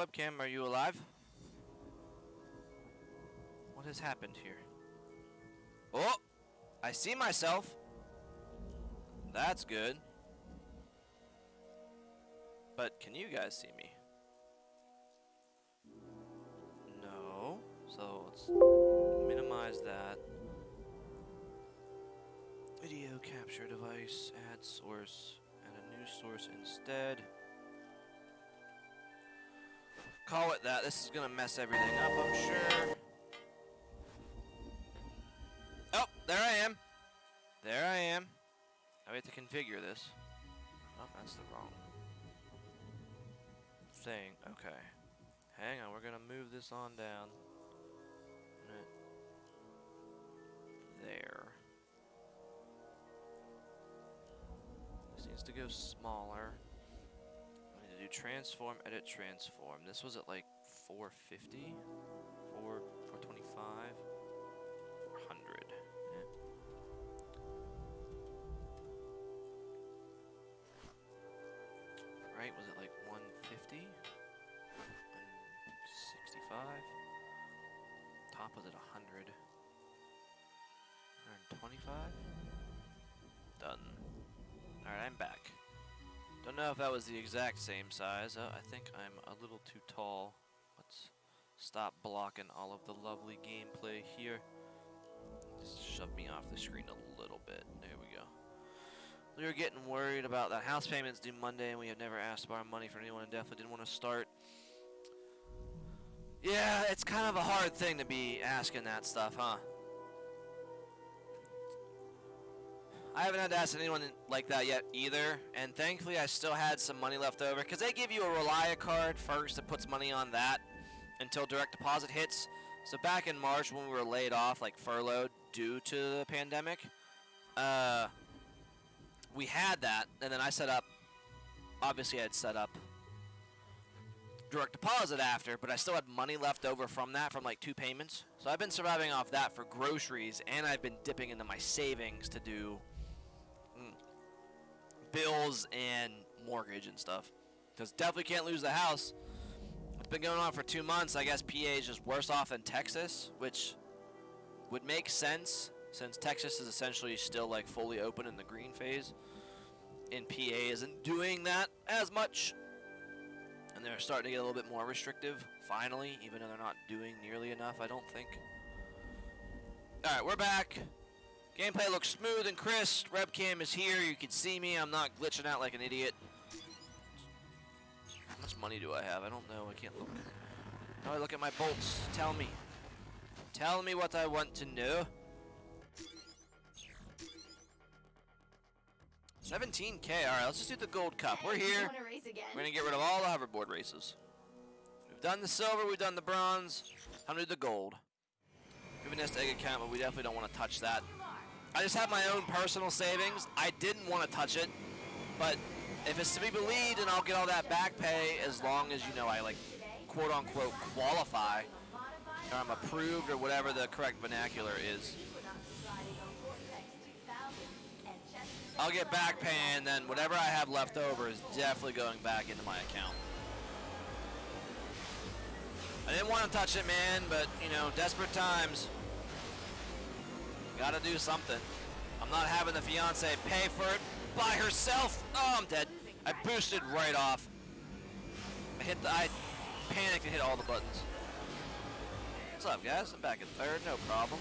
webcam, are you alive? What has happened here? Oh! I see myself. That's good. But can you guys see me? No. So let's minimize that. Video capture device, add source, and a new source instead. Call it that. This is gonna mess everything up, I'm sure. Oh, there I am. There I am. Now we have to configure this. Oh, that's the wrong thing. Okay. Hang on, we're gonna move this on down. There. This needs to go smaller. I need to do transform, edit, transform. This was at like 450, 425, 400. Yeah. Right, was it like 150? 165? Top was at 100. 125? Done. Alright, I'm back. Don't know if that was the exact same size. I think I'm a little too tall. Let's stop blocking all of the lovely gameplay here. Just shove me off the screen a little bit. There we go. We were getting worried about that house payments due Monday, and we have never asked to borrow money from anyone and definitely didn't want to start. Yeah, it's kind of a hard thing to be asking that stuff, huh? I haven't had to ask anyone like that yet either, and thankfully I still had some money left over, because they give you a Relia card first that puts money on that until direct deposit hits. So back in March when we were laid off, like furloughed due to the pandemic, we had that, and then I set up, obviously I had set up direct deposit after, but I still had money left over from that, from like 2 payments. So I've been surviving off that for groceries, and I've been dipping into my savings to do bills and mortgage and stuff. Because definitely can't lose the house. It's been going on for 2 months. I guess PA is just worse off than Texas, which would make sense since Texas is essentially still like fully open in the green phase, and PA isn't doing that as much. And they're starting to get a little bit more restrictive, finally, even though they're not doing nearly enough, I don't think. Alright, we're back. Gameplay looks smooth and crisp. Webcam is here. You can see me. I'm not glitching out like an idiot. How much money do I have? I don't know. I can't look. How do I look at my bolts? Tell me. Tell me what I want to know. 17K. Alright, let's just do the gold cup. We're here. We're going to get rid of all the hoverboard races. We've done the silver. We've done the bronze. I'm going to do the gold. We have a nest egg account, but we definitely don't want to touch that. I just have my own personal savings. I didn't want to touch it, but if it's to be believed, and I'll get all that back pay as long as, you know, I like quote-unquote qualify, or I'm approved, or whatever the correct vernacular is. I'll get back pay, and then whatever I have left over is definitely going back into my account. I didn't want to touch it, man, but, you know, desperate times. Gotta do something. I'm not having the fiance pay for it by herself. Oh, I'm dead. I boosted right off. I panicked and hit all the buttons. What's up, guys? I'm back in third, no problem.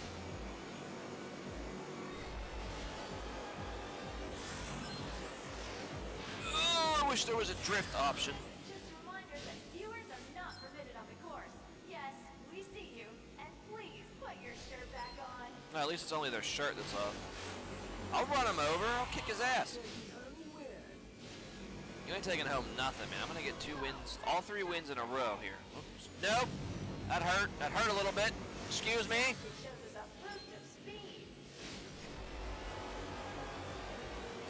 Oh, I wish there was a drift option.
Just a reminder that viewers are not permitted on the course. Yes, we see you, and please put your shirt back on.
Well, at least it's only their shirt that's off. I'll run him over. I'll kick his ass. You ain't taking home nothing, man. I'm gonna get 2 wins, all 3 wins in a row here. Oops. Nope. That hurt. That hurt a little bit. Excuse me.
It shows us a boost of speed.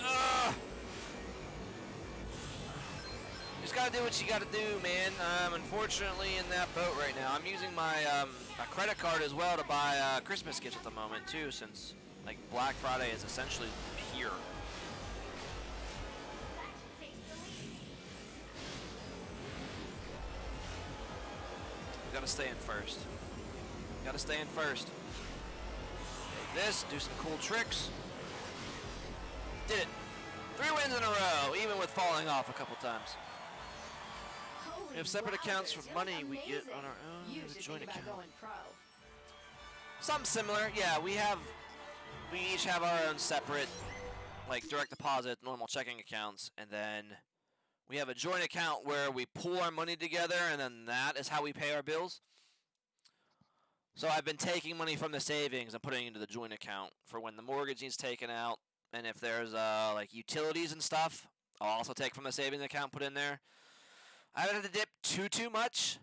Ugh. Just gotta do what you gotta do, man. I'm unfortunately in that boat right now. I'm using my credit card as well to buy Christmas gifts at the moment too, since like Black Friday is essentially here.
That should take the lead.
gotta stay in first. Gotta stay in first. Take this, do some cool tricks. Did it. 3 wins in a row, even with falling off a couple times. We have separate accounts for money we get on our own.
You
We have a
should
joint
think about
account.
going pro.
Something similar, yeah. We each have our own separate, like direct deposit, normal checking accounts, and then we have a joint account where we pool our money together, and then that is how we pay our bills. So I've been taking money from the savings and putting it into the joint account for when the mortgage needs taken out, and if there's like utilities and stuff, I'll also take from the savings account, put in there. I haven't had to dip too much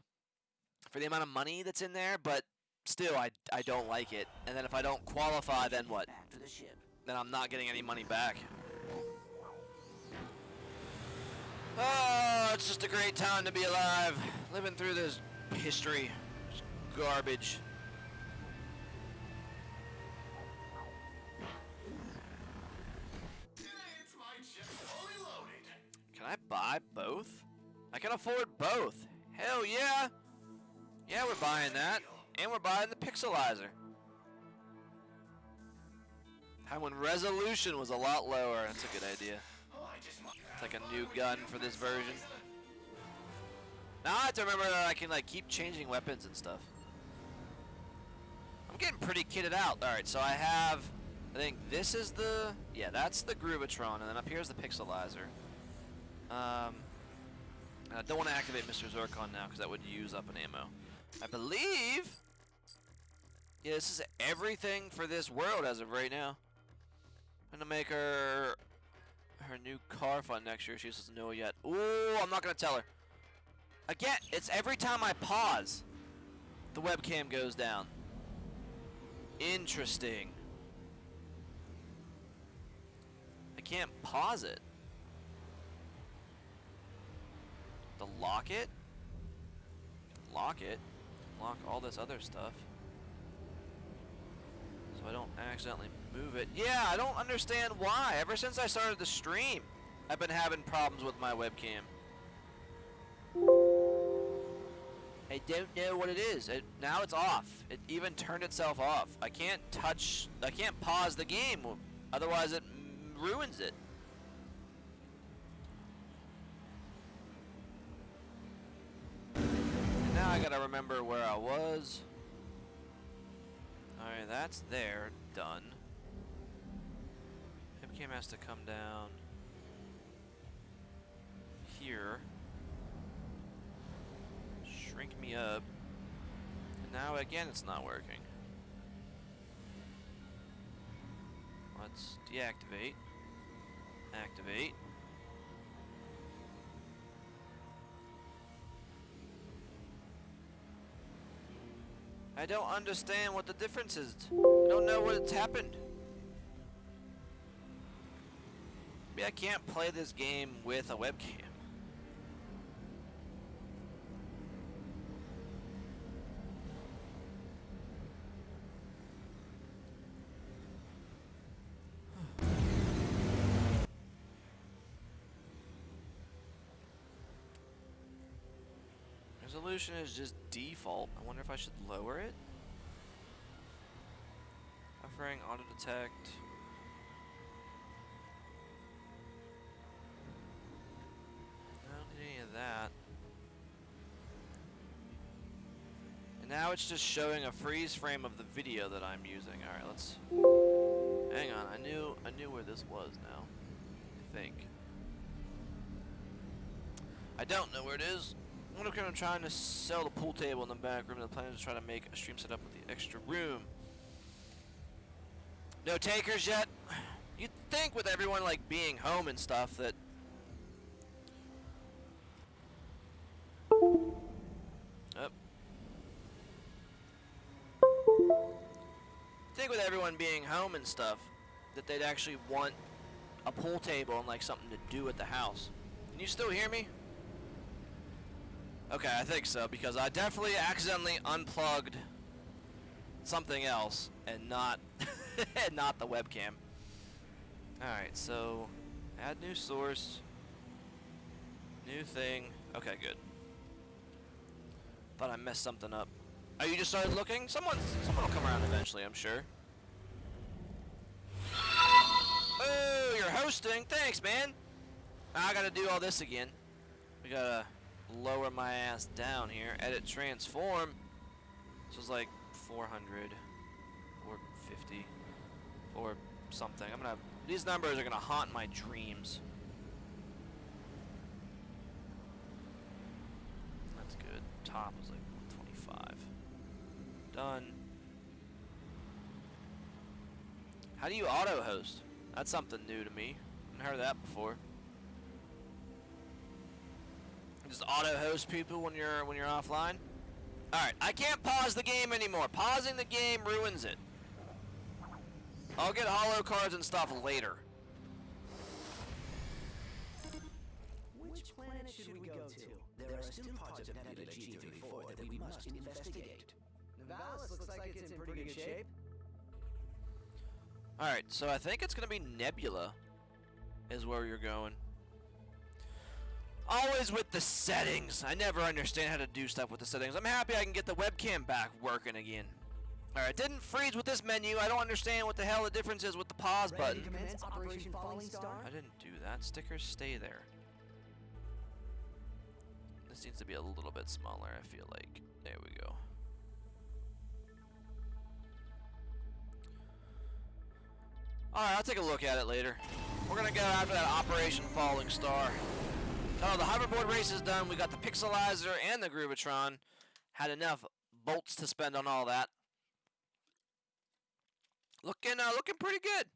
for the amount of money that's in there, but still, I don't like it. And then if I don't qualify, then what?
Back to the ship.
Then I'm not getting any money back. Oh, it's just a great time to be alive. Living through this history. It's garbage.
It's my ship fully loaded.
Can I buy both? I can afford both. Hell yeah. Yeah, we're buying that. And we're buying the pixelizer. How when resolution was a lot lower. That's a good idea.
Oh, I just
It's like a new gun for this version. Now I have to remember that I can like keep changing weapons and stuff. I'm getting pretty kitted out. Alright, so I have, I think this is the, yeah, that's the Groovatron, and then up here is the pixelizer. And I don't want to activate Mr. Zircon now because that would use up an ammo. I believe, yeah, this is everything for this world as of right now. I'm gonna make her new car fun next year. She just doesn't know it yet. Ooh, I'm not gonna tell her. Again, it's every time I pause, the webcam goes down. Interesting. I can't pause it. To lock it? Lock it. Lock all this other stuff. So I don't accidentally move it. Yeah, I don't understand why. Ever since I started the stream, I've been having problems with my webcam. I don't know what it is. Now it's off. It even turned itself off. I can't pause the game. Otherwise it ruins it. And now I gotta remember where I was. Alright, that's there. Done. Webcam has to come down here. Shrink me up. And now again it's not working. Let's deactivate. Activate. I don't understand what the difference is. I don't know what's happened. Maybe I can't play this game with a webcam. Resolution is just default. I wonder if I should lower it. Buffering, auto detect. I don't need any of that. And now it's just showing a freeze frame of the video that I'm using. All right, let's. Hang on, I knew where this was now. I think. I don't know where it is. I wonder if I'm trying to sell the pool table in the back room. The plan is to try to make a stream setup with the extra room. No takers yet? You'd think with everyone like being home and stuff that. Think with everyone being home and stuff that they'd actually want a pool table and like something to do at the house. Can you still hear me? Okay, I think so, because I definitely accidentally unplugged something else and not not the webcam. Alright, so add new source. New thing. Okay, good. Thought I messed something up. Oh, you just started looking? Someone will come around eventually, I'm sure. Oh, you're hosting. Thanks, man. Now I gotta do all this again. We gotta lower my ass down here. Edit transform. This was like 400, 450, or something. These numbers are gonna haunt my dreams. That's good. Top was like 125. Done. How do you auto host? That's something new to me. I haven't heard of that before. Just auto host people when you're offline. All right, I can't pause the game anymore. Pausing the game ruins it. I'll get holo cards and stuff later.
Which planet should we go to? There are still parts of Nebula G34 that we must investigate. Nivalis looks like it's in pretty good shape.
Alright, so I think it's going to be Nebula is where you're going. Always with the settings. I never understand how to do stuff with the settings. I'm happy I can get the webcam back working again. Alright, didn't freeze with this menu. I don't understand what the hell the difference is with the pause
Ready
button.
to commence Operation Falling Star?
I didn't do that. Stickers stay there. This needs to be a little bit smaller, I feel like. There we go. Alright, I'll take a look at it later. We're gonna go after that Operation Falling Star. Oh, the hoverboard race is done. We got the Pixelizer and the Groovatron. Had enough bolts to spend on all that. Looking pretty good.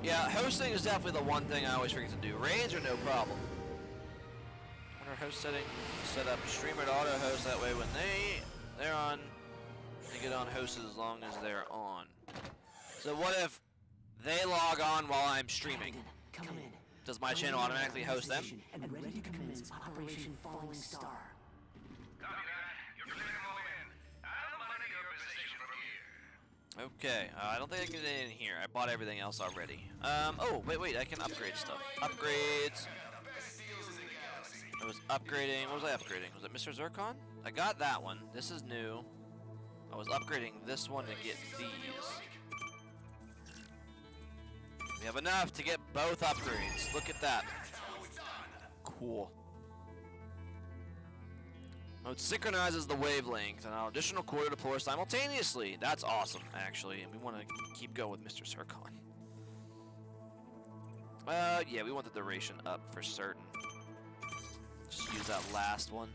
Yeah, hosting is definitely the one thing I always forget to do. Raids are no problem. Under host setting, set up streamer to auto host. That way when they're on, they get on hosted as long as they're on. So what if they log on while I'm streaming?
Come in.
Does my channel automatically host them?
And ready to commence Operation Falling Star.
Copy that. You're clear to move in. I'll monitor your position from here.
Okay, I don't think I can get in here. I bought everything else already. Oh, wait, I can upgrade stuff. Upgrades. I was upgrading, what was I upgrading? Was it Mr. Zircon? I got that one. This is new. I was upgrading this one to get these. We have enough to get both upgrades. Look at that. Cool. Oh, it synchronizes the wavelength and an additional core to deploy simultaneously. That's awesome, actually. And we want to keep going with Mr. Zircon. Yeah, we want the duration up for certain. Just use that last one.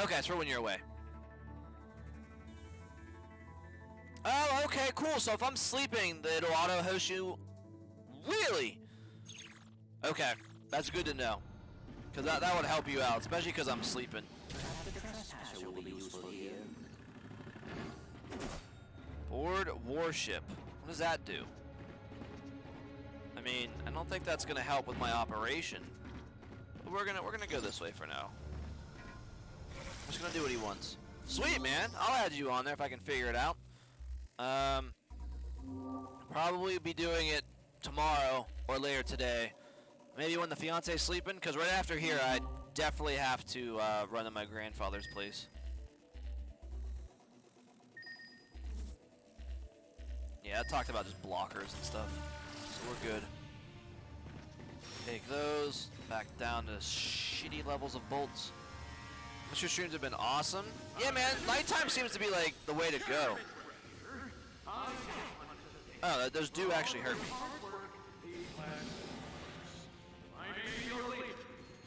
Okay, it's for when you're away. Oh, okay, cool. So if I'm sleeping, it'll auto host you. Really? Okay, that's good to know. Because that would help you out, especially because I'm sleeping.
Perhaps the trespasser will be useful here.
Board warship. What does that do? I mean, I don't think that's gonna help with my operation. But we're gonna go this way for now. I'm just gonna do what he wants. Sweet, man. I'll add you on there if I can figure it out. Probably be doing it tomorrow or later today. Maybe when the fiance's sleeping, because right after here I definitely have to run to my grandfather's place. Yeah, I talked about just blockers and stuff, so we're good. Take those back down to shitty levels of bolts. Your streams have been awesome. Yeah, man, nighttime seems to be like the way to go. Oh, those do actually hurt me.
I may be your leader,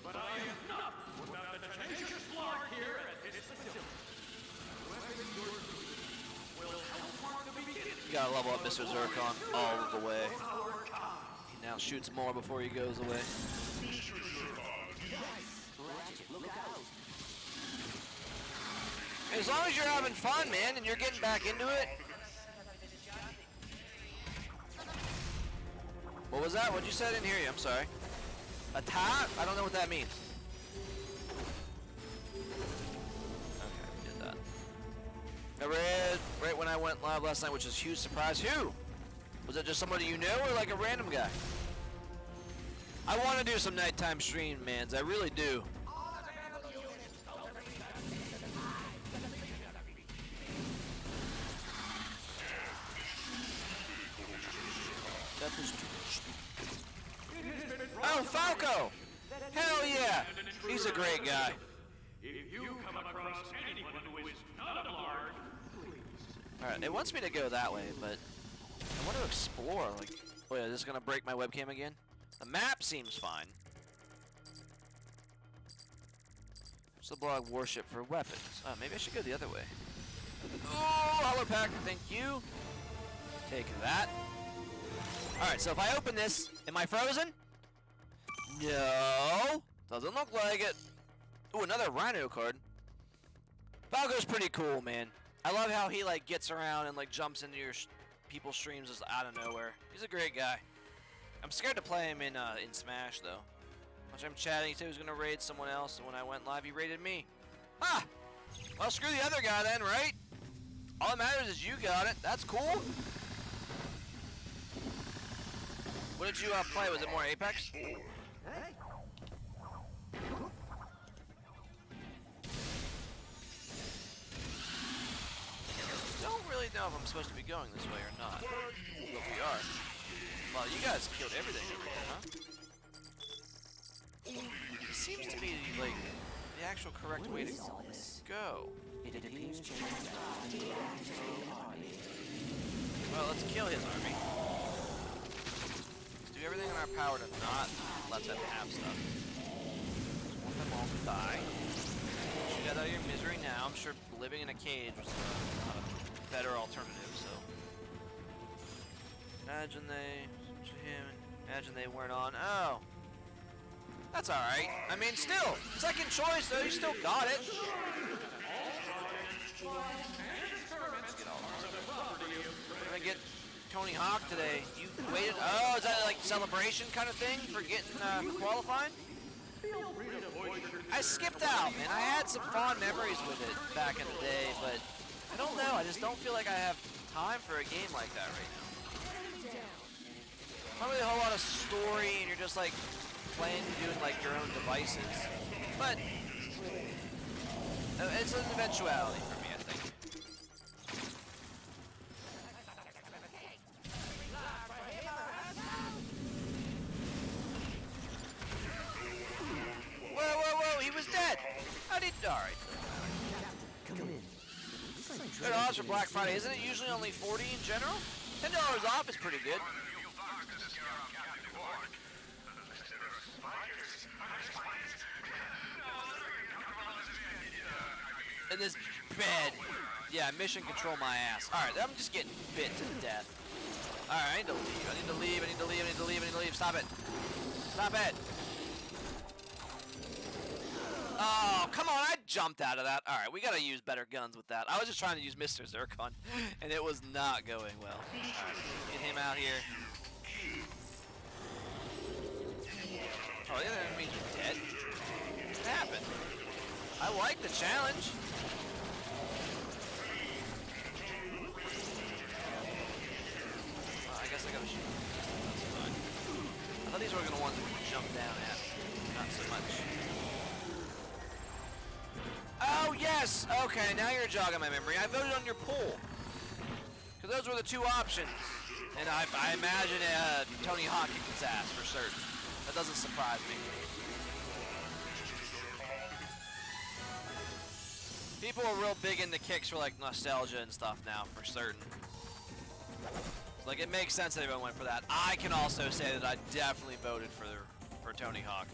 but I am not without the tenacious Blark here at this facility. Whoever you're will help mark the beginning.
You gotta level up Mr. Zircon all the way. He now shoots more before he goes away.
Ratchet, look out.
As long as you're having fun, man, and you're getting back into it. What was that? What'd you say? I didn't hear you. I'm sorry. Attack? I don't know what that means. Okay, we did that. I read right when I went live last night, which is a huge surprise. Who? Was it just somebody you know or like a random guy? I want to do some nighttime stream, mans. I really do. Oh, Falco! Hell yeah! He's a great guy.
If you come across anyone who is not a bard,
Alright, it wants me to go that way, but I want to explore. Like, wait, is this gonna break my webcam again? The map seems fine. Sublog warship for weapons. Oh, maybe I should go the other way. Oh, hollow pack, thank you. Take that. Alright, so if I open this, am I frozen? No. Doesn't look like it. Ooh, another rhino card. Falco's pretty cool, man. I love how he like gets around and like jumps into your people's streams just out of nowhere. He's a great guy. I'm scared to play him in Smash though. Which I'm chatting, he said he was gonna raid someone else, and when I went live, he raided me. Ah! Well, screw the other guy then, right? All that matters is you got it. That's cool. What did you play? Was it more Apex? Don't really know if I'm supposed to be going this way or not. But we are. Well, you guys killed everything over here, huh? It seems to be like the actual correct way to go. Well, let's kill his army. Let's do everything in our power to not let them have stuff. Just want them all to die. Get out of your misery now. I'm sure living in a cage was not a better alternative, so. Imagine they weren't on. Oh. That's alright. I mean, still, second choice though, you still got it. We're gonna get Tony Hawk today. You waited. Oh, is that like celebration kind of thing for getting qualifying? I skipped out, man. I had some fond memories with it back in the day, but I don't know. I just don't feel like I have time for a game like that right now. Not really a whole lot of story, and you're just like playing, doing like your own devices. But it's an eventuality for me, I think. Whoa, whoa, whoa! He was dead. How did? All right. Good odds for Black Friday. Isn't it usually only 40 in general? $10 off is pretty good. In this bed. Yeah, mission control my ass. Alright, I'm just getting bit to death. Alright, I need to leave. I need to leave. I need to leave. I need to leave. I need to leave. Stop it. Stop it. Oh, come on. I jumped out of that. Alright, we gotta use better guns with that. I was just trying to use Mr. Zircon, and it was not going well. Alright, get him out here. Oh, the other enemy's dead? What happened? I like the challenge. I guess I gotta shoot. That's fine. I thought these were gonna ones that would jump down at. Not so much. Oh yes! Okay, now you're jogging my memory. I voted on your poll. Because those were the two options. And I imagine Tony Hawk kicked its ass for certain. That doesn't surprise me. People are real big into kicks for like nostalgia and stuff now, for certain. So, like, it makes sense that everyone went for that. I can also say that I definitely voted for Tony Hawk.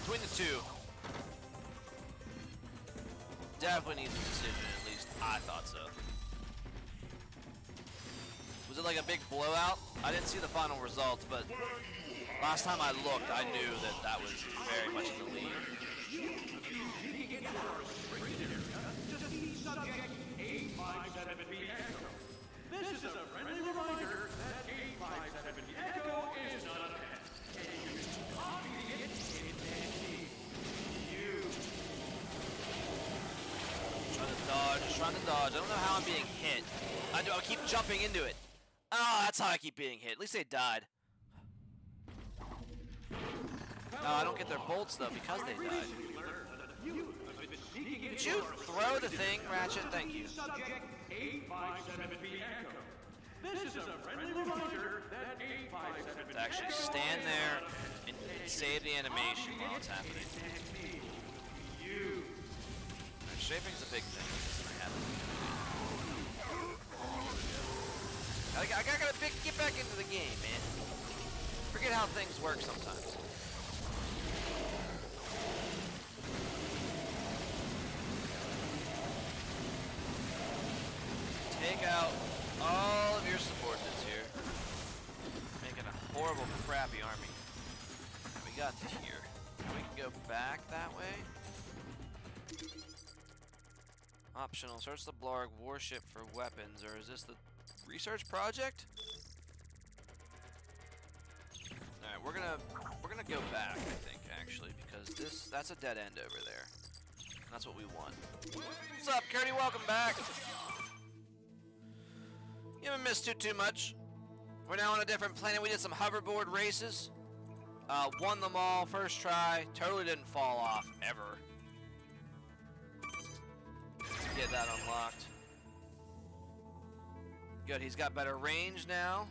Between the two, definitely needs a decision. At least I thought so. Was it like a big blowout? I didn't see the final results, but last time I looked, I knew that that was very much in the lead.
This is a friendly reminder that 857 Echo is not a pet. And you can copy it in any you.
Trying to dodge. I don't know how I'm being hit. I keep jumping into it. Oh, that's how I keep being hit. At least they died. No, I don't get their bolts though because they died. Did you throw the thing, Ratchet? Thank you.
Subject 857 Echo. This is a friendly reminder that game fights have been
To actually stand there and save the animation while it's happening. Shaping's a big thing. I gotta get back into the game, man. Forget how things work sometimes. Take out all of your subordinates here. Making a horrible, crappy army. And we got to here. We can go back that way. Optional. Search the Blarg warship for weapons, or is this the research project? All right, we're gonna go back, I think, actually, because that's a dead end over there. That's what we want. What's up, Curdy? Welcome back. You haven't missed too much. We're now on a different planet. We did some hoverboard races. Won them all first try. Totally didn't fall off ever. Get that unlocked. Good, he's got better range now.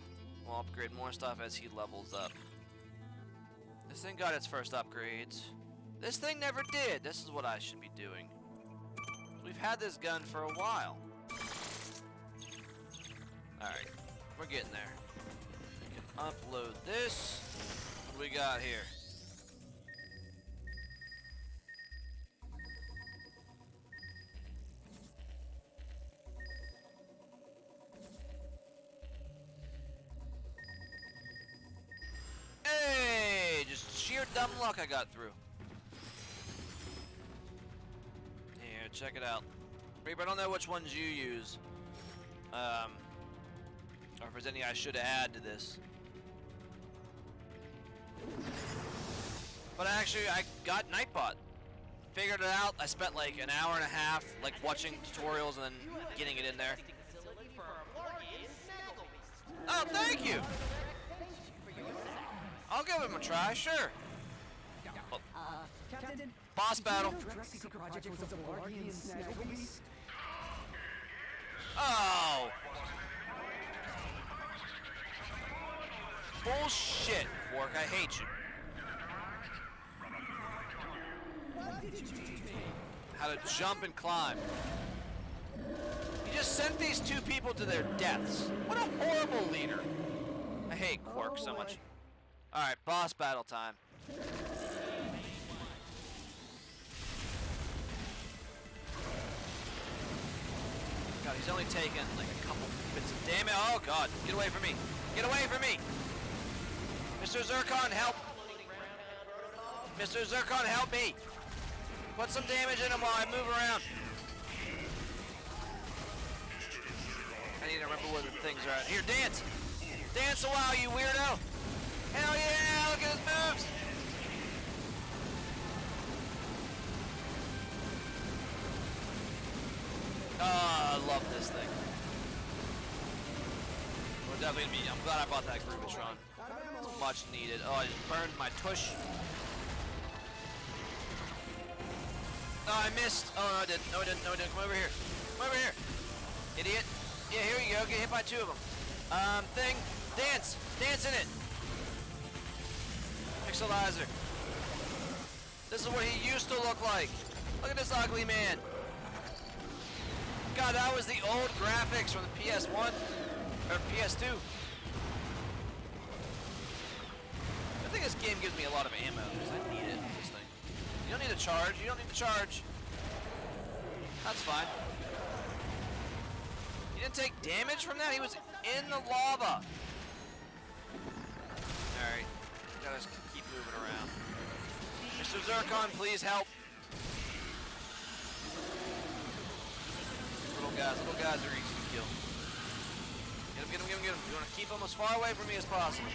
We'll upgrade more stuff as he levels up. This thing got its first upgrades. This thing never did. This is what I should be doing. We've had this gun for a while. Alright, we're getting there. We can upload this. What do we got here? Hey, just sheer dumb luck I got through. Here, check it out. Reaper, I don't know which ones you use. Or if there's any I should add to this. But actually, I got Nightbot. Figured it out. I spent like an hour and a half like watching tutorials and then getting it in there. Oh, thank you! I'll give him a try, sure. Oh.
Captain,
Boss battle. Oh! Bullshit, Quark, I hate you. How to jump and climb. You just sent these two people to their deaths. What a horrible leader. I hate Quark so much. Alright, boss battle time. God, he's only taken like a couple bits of damage. Oh god, get away from me. Get away from me! Mr. Zircon, help! Mr. Zircon, help me! Put some damage in him while I move around. I need to remember where the things are at. Here, dance! Dance a while, you weirdo! Hell yeah! Look at his moves! Oh, I love this thing. We're definitely gonna be. I'm glad I bought that Groovatron. It's much needed. Oh, I just burned my tush. Oh, I missed. Oh, no, I didn't. No, I didn't. No, I didn't. Come over here. Come over here. Idiot. Yeah, here you go. Get hit by two of them. Thing. Dance. Dance in it. Pixelizer. This is what he used to look like. Look at this ugly man. God, that was the old graphics from the PS1 or PS2. I think this game gives me a lot of ammo because I need it. This thing. You don't need to charge. You don't need to charge. That's fine. He didn't take damage from that. He was in the lava. All right. Gotta keep moving around. Mr. Zircon, please help. Little guys are easy to kill. Get him, get him, get him, get him. You want to keep him as far away from me as possible.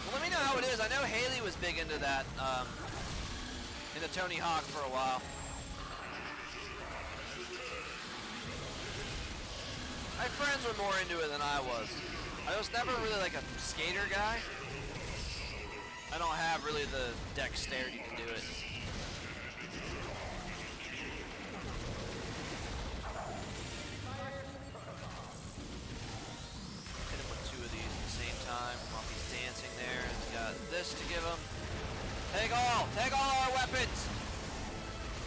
Well, let me know how it is. I know Haley was big into that, into Tony Hawk for a while. My friends were more into it than I was. I was never really like a skater guy. I don't have really the dexterity to do it.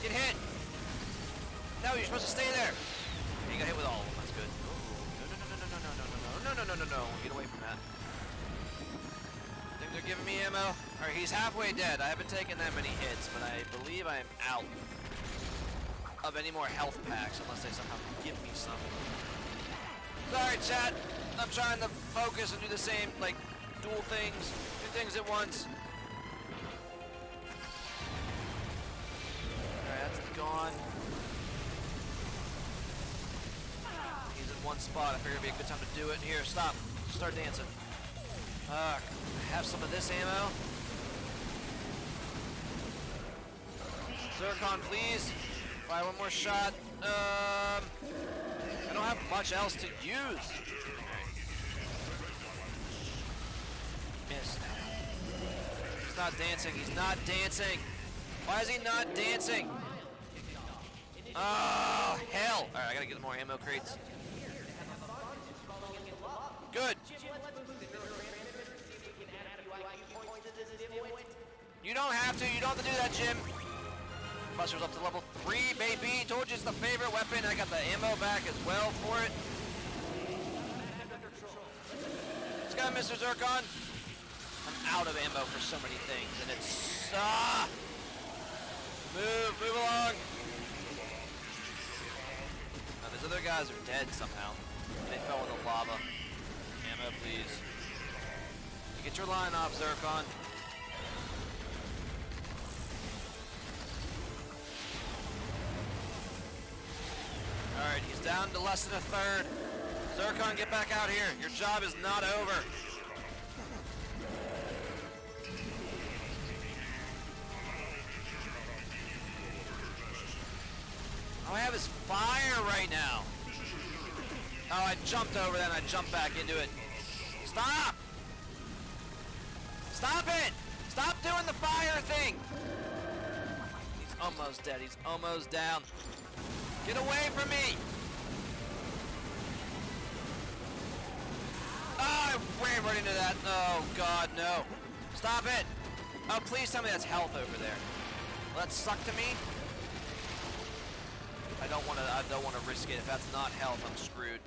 Get hit! No, you're supposed to stay there! You got hit with all of them, that's good. No. Get away from that. Think they're giving me ammo? Alright, he's halfway dead. I haven't taken that many hits, but I believe I'm out of any more health packs unless they somehow give me some. Sorry, chat. I'm trying to focus and do the same, like, dual things. Do things at once. Alright, that's gone. He's in one spot. I figured it'd be a good time to do it. Here, stop. Start dancing. Have some of this ammo. Zircon, please. Fire one more shot. I don't have much else to use. Missed. He's not dancing. He's not dancing. Why is he not dancing? Oh, hell. Alright, I gotta get more ammo crates. Good. You don't have to. You don't have to do that, Jim. Buster's up to level 3, baby. Told you it's the favorite weapon. I got the ammo back as well for it. Let's go, Mr. Zircon. I'm out of ammo for so many things, and it's... Move along. Now, these other guys are dead somehow. They fell in the lava. Ammo, please. Get your line off, Zircon. Alright, he's down to less than a third. Zircon, get back out here. Your job is not over. All I have is fire right now. Oh, I jumped over that and I jumped back into it. Stop! Stop it! Stop doing the fire thing! He's almost dead. He's almost down. Get away from me! Oh, I ran right into that. Oh, God, no. Stop it! Oh, please tell me that's health over there. Will that suck to me? I don't want to risk it. If that's not health, I'm screwed.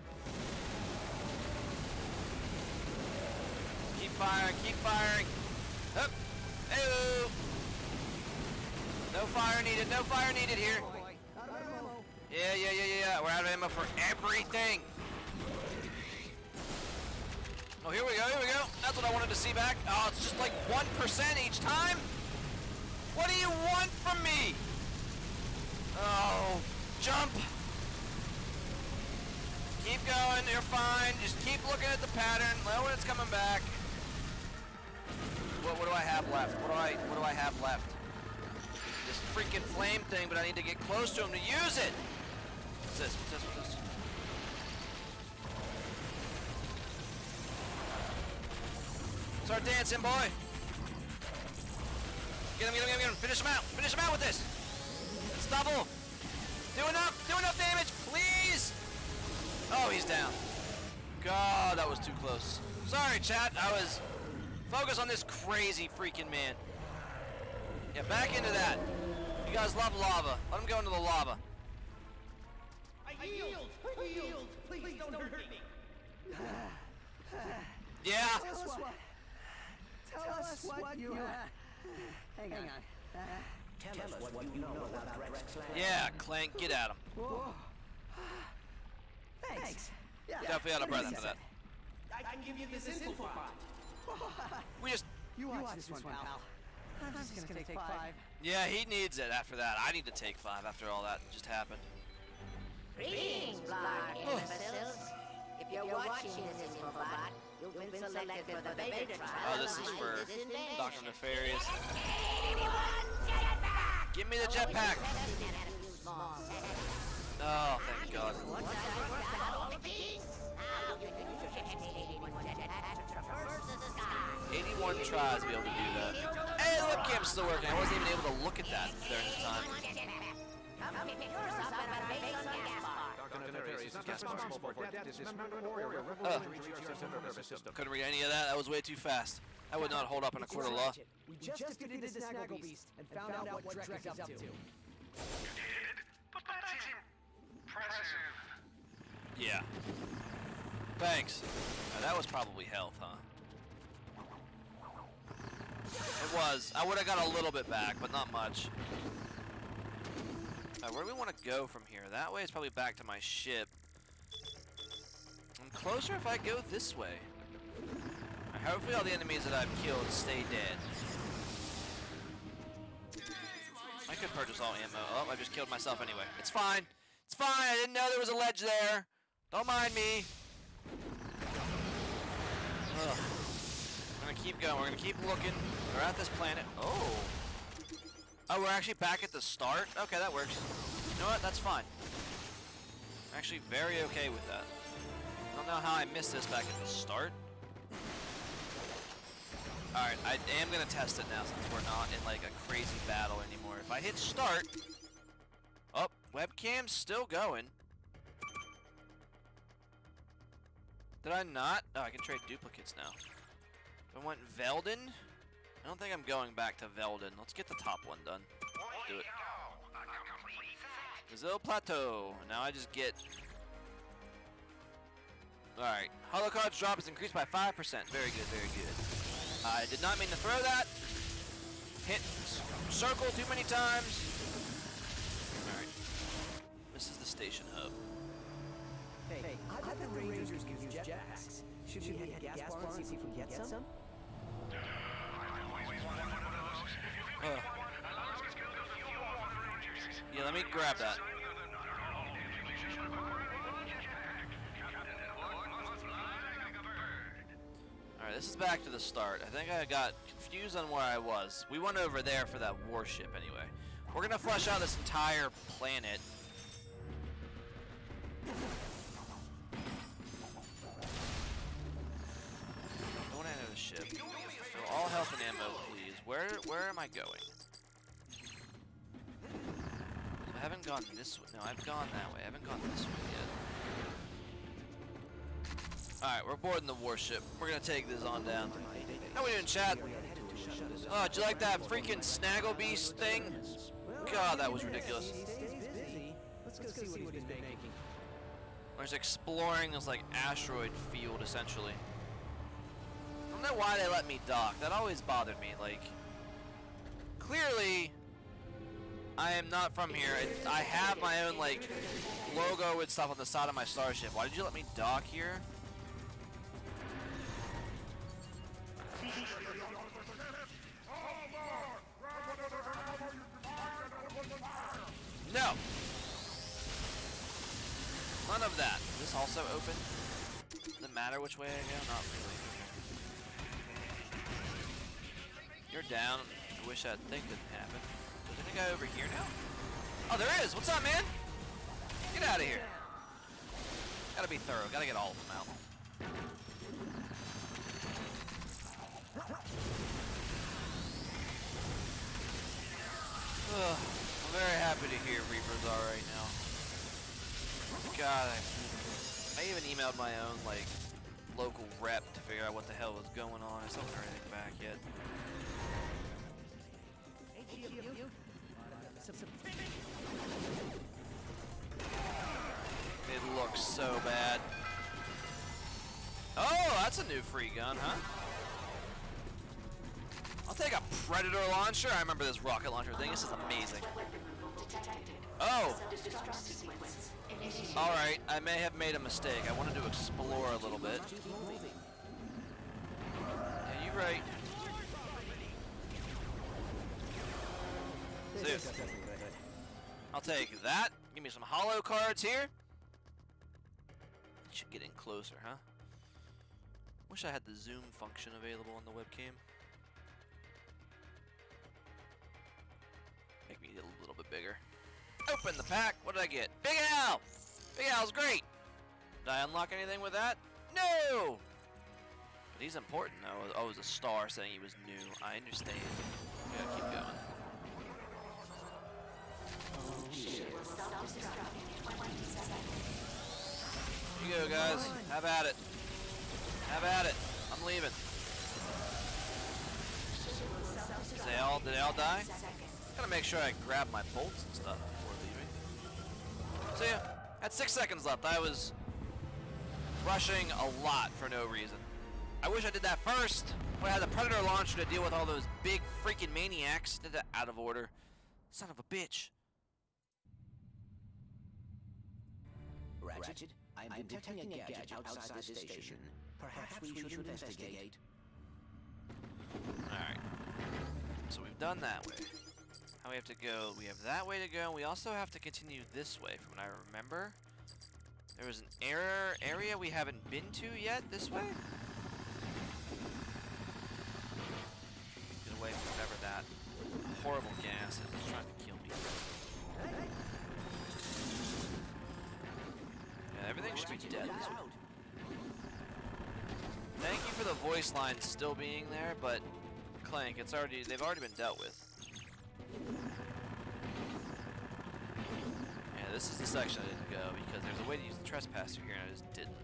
Keep firing, keep firing. Up. Hey-oo. No fire needed, no fire needed here. Yeah. We're out of ammo for everything. Oh, here we go. That's what I wanted to see back. Oh, it's just like 1% each time? What do you want from me? Oh, jump. Keep going, you're fine. Just keep looking at the pattern. Know when it's coming back. What do I have left? What do I have left? This freaking flame thing, but I need to get close to him to use it. What's this? Start dancing, boy. Get him. Finish him out with this. It's double. Do enough damage, please. Oh, he's down. God, that was too close. Sorry, chat. I was focused on this crazy freaking man. Yeah, back into that. You guys love lava. Let him go into the lava.
I yield. Please don't hurt me.
Yeah.
Tell us what you... Hang on. Tell us what you know about Ratchet Clank.
Yeah, Clank, get at him.
Thanks.
Definitely out of breath after that.
I can give you this info pod.
You
watch this one, pal. I'm just gonna take 5.
Yeah, he needs it after that. I need to take 5 after all that just happened.
Greetings, blind imbeciles. If you're watching this infobot, you've been selected for the beta trial.
Oh, this is for Dr. Nefarious.
Anyone, jetpack!
Give me the jetpack! Oh, thank God. 81 tries to be able to do that. Hey, the webcam's still working. I wasn't even able to look at that during the time. Couldn't read any of that. That was way too fast. That would not hold up in a court of law.
We just defeated the Snaggle Beast and found out what Drek is up to.
But that's impressive.
Yeah. Thanks. Now, that was probably health, huh? It was. I would have got a little bit back, but not much. Where do we want to go from here? That way is probably back to my ship. I'm closer if I go this way. Hopefully all the enemies that I've killed stay dead. I could purchase all ammo. Oh, I just killed myself anyway. It's fine. It's fine. I didn't know there was a ledge there. Don't mind me. Ugh. We're going to keep going. We're going to keep looking. We're at this planet. Oh. Oh, we're actually back at the start? Okay, that works. You know what? That's fine. I'm actually very okay with that. I don't know how I missed this back at the start. Alright, I am going to test it now since we're not in like a crazy battle anymore. If I hit start... Oh, webcam's still going. Did I not? Oh, I can trade duplicates now. Do I want Velden? I don't think I'm going back to Velden. Let's get the top one done. Do it. Brazil Plateau. Now I just get... Alright. Holo cards drop is increased by 5%. Very good, very good. I did not mean to throw that. Hit circle too many times. Alright. This is the station hub.
Hey, I bet the Rangers can use jetpacks. Should we hit a gas bar and see if we can get some?
Yeah, let me grab that. Alright, this is back to the start. I think I got confused on where I was. We went over there for that warship anyway. We're gonna flush out this entire planet. Don't want to enter the ship. So all health and ammo, please. Where am I going? I haven't gone this way. No, I've gone that way. I haven't gone this way yet. Alright, we're boarding the warship. We're gonna take this on down. How we doing, chat? Oh, did you like that freaking snaggle beast thing? God, that was ridiculous.
Let's go see what he's been making.
We're just exploring this like asteroid field essentially. I don't know why they let me dock. That always bothered me. Like, clearly, I am not from here. I have my own like logo and stuff on the side of my starship. Why did you let me dock here? No! None of that. Is this also open? Does it matter which way I go? Not really. You're down. I wish that thing didn't happen. Is there any guy over here now? Oh, there is! What's up, man? Get out of here. Gotta be thorough. Gotta get all of them out. Ugh. I'm very happy to hear Reapers are right now. God, I even emailed my own, like, local rep to figure out what the hell was going on. I still haven't heard anything back yet. It looks so bad. Oh, that's a new free gun, huh? I'll take a Predator launcher. I remember this rocket launcher thing. This is amazing. Oh! Alright, I may have made a mistake. I wanted to explore a little bit. Yeah, you're right. Zeus. I'll take that. Give me some holo cards here. Should get in closer, huh? Wish I had the zoom function available on the webcam. Make me a little bit bigger. Open the pack. What did I get? Big Al! Big Al's great. Did I unlock anything with that? No! But he's important though. Oh, it was a star saying he was new. I understand. We gotta keep going. Here you go, guys. Have at it. Have at it. I'm leaving. Did they all die? Gotta make sure I grab my bolts and stuff before leaving. So yeah, at 6 seconds left, I was rushing a lot for no reason. I wish I did that first. When I had the Predator launcher to deal with all those big freaking maniacs. Did that out of order. Son of a bitch.
Ratchet, I'm detecting a gadget outside this station. Perhaps we should investigate.
Alright. So we've done that way. Now we have to go, we have that way to go, and we also have to continue this way from what I remember. There was an area we haven't been to yet this way? Get away from whatever that horrible gas is that's trying to kill me. Yeah, everything should be dead this way. Thank you for the voice line still being there, but Clank, they've already been dealt with. Yeah, this is the section I didn't go because there's a way to use the trespasser here and I just didn't.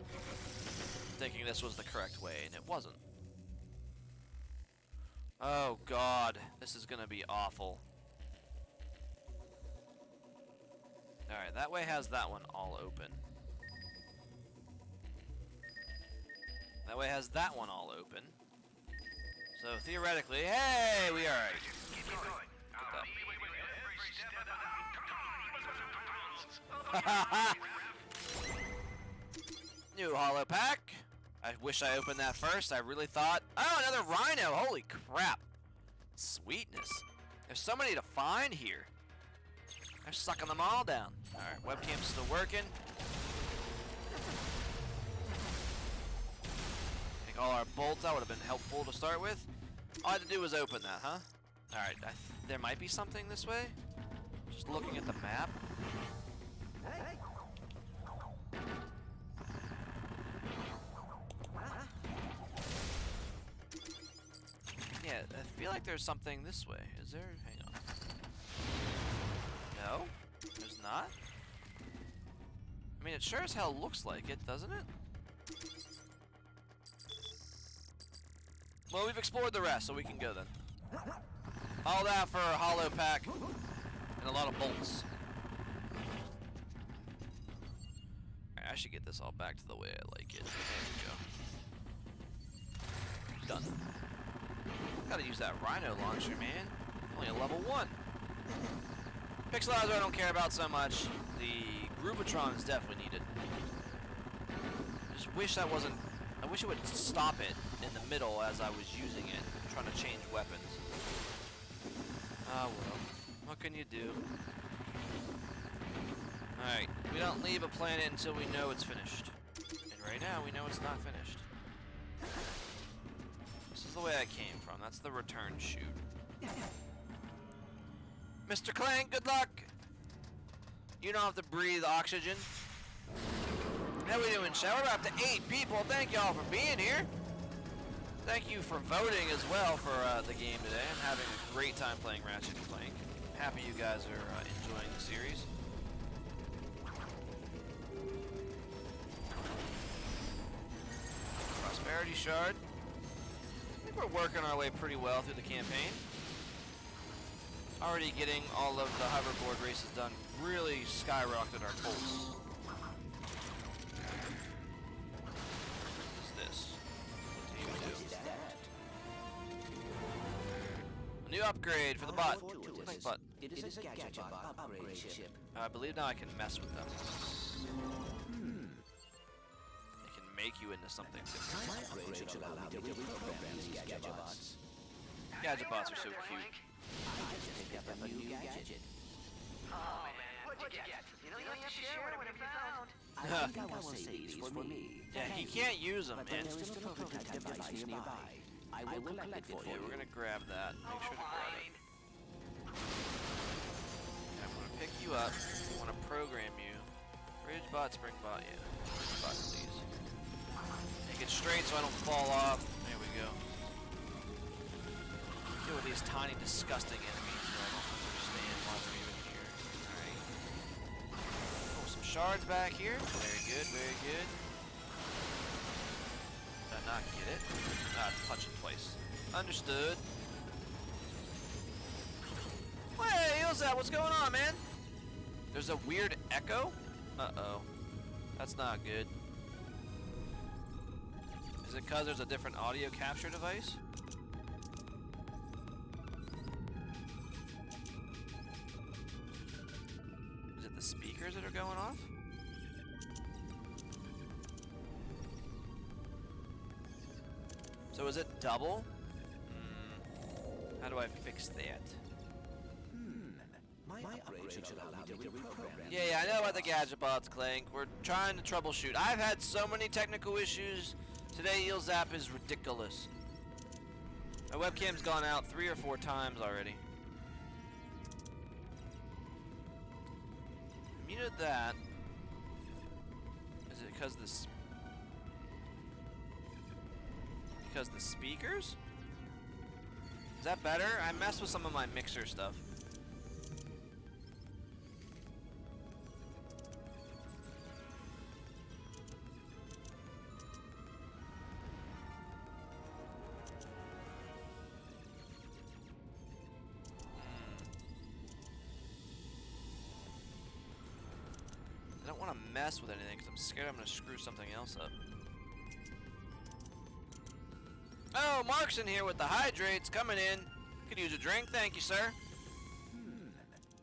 Thinking this was the correct way and it wasn't. Oh god, this is gonna be awful. Alright, that way has that one all open. That way has that one all open. So theoretically, hey, we alright. New holo pack. I wish I opened that first. I really thought, oh, another rhino. Holy crap. Sweetness. There's so many to find here. They're sucking them all down. Alright, webcam's still working. Take all our bolts out would have been helpful to start with. All I had to do was open that, huh? Alright, there might be something this way. Just looking at the map. Yeah, I feel like there's something this way. Is there? Hang on. No? There's not? I mean, it sure as hell looks like it, doesn't it? Well, we've explored the rest, so we can go then. All that for a holo pack and a lot of bolts. Alright, I should get this all back to the way I like it. There we go. Done. Gotta use that rhino launcher, man. Only a level 1. Pixelizer I don't care about so much. The Grubitron is definitely needed. Just wish that wasn't... I wish it would stop it in the middle as I was using it, trying to change weapons. Ah, well. What can you do? Alright, we don't leave a planet until we know it's finished. And right now, we know it's not finished. This is the way I came from. That's the return chute. Mr. Clank, good luck! You don't have to breathe oxygen. How we doing, Shell? We're up to 8 people. Thank y'all for being here. Thank you for voting as well for the game today. I'm having a great time playing Ratchet Clank. Happy you guys are enjoying the series. Prosperity Shard. I think we're working our way pretty well through the campaign. Already getting all of the hoverboard races done. Really skyrocketed our pulse. What is this? What do you do? A new upgrade for the bot. But
It is a gadget bot upgrade ship.
I believe now I can mess with them. They can make you into something different.
My upgrade should allow me to reprogram these gadget bots.
Gadget bots are so cute.
I just picked up a new gadget.
Oh man, what'd you get? You know you have to share whatever you found.
I think I will save these for me.
Yeah, he can't use them,
But
man.
there is still a prototype device nearby. I will collect it for
Yeah,
you.
we're gonna grab that. Make sure to grab it. Yeah, I'm gonna pick you up. I wanna program you. Bridge bot, spring bot, yeah. Bridge bot, please. Make it straight so I don't fall off. There we go. Deal with these tiny, disgusting enemies that I don't understand why they're even here. Alright. Oh, some shards back here. Very good, very good. Did I not get it? Ah, punch it twice. Understood. Well, Yozat, what's going on, man? There's a weird echo? Uh-oh. That's not good. Is it because there's a different audio capture device? Is it the speakers that are going off? So is it double? How do I fix that?
My upgrade should allow me to reprogram.
Yeah, I know about the gadget bots, Clank. We're trying to troubleshoot. I've had so many technical issues. Today, Eelzap is ridiculous. My webcam's gone out 3 or 4 times already. I muted that. Is it because the speakers? Is that better? I messed with some of my mixer stuff. I don't want to mess with anything because I'm scared I'm going to screw something else up. Oh, Mark's in here with the hydrates coming in. Could use a drink, thank you, sir.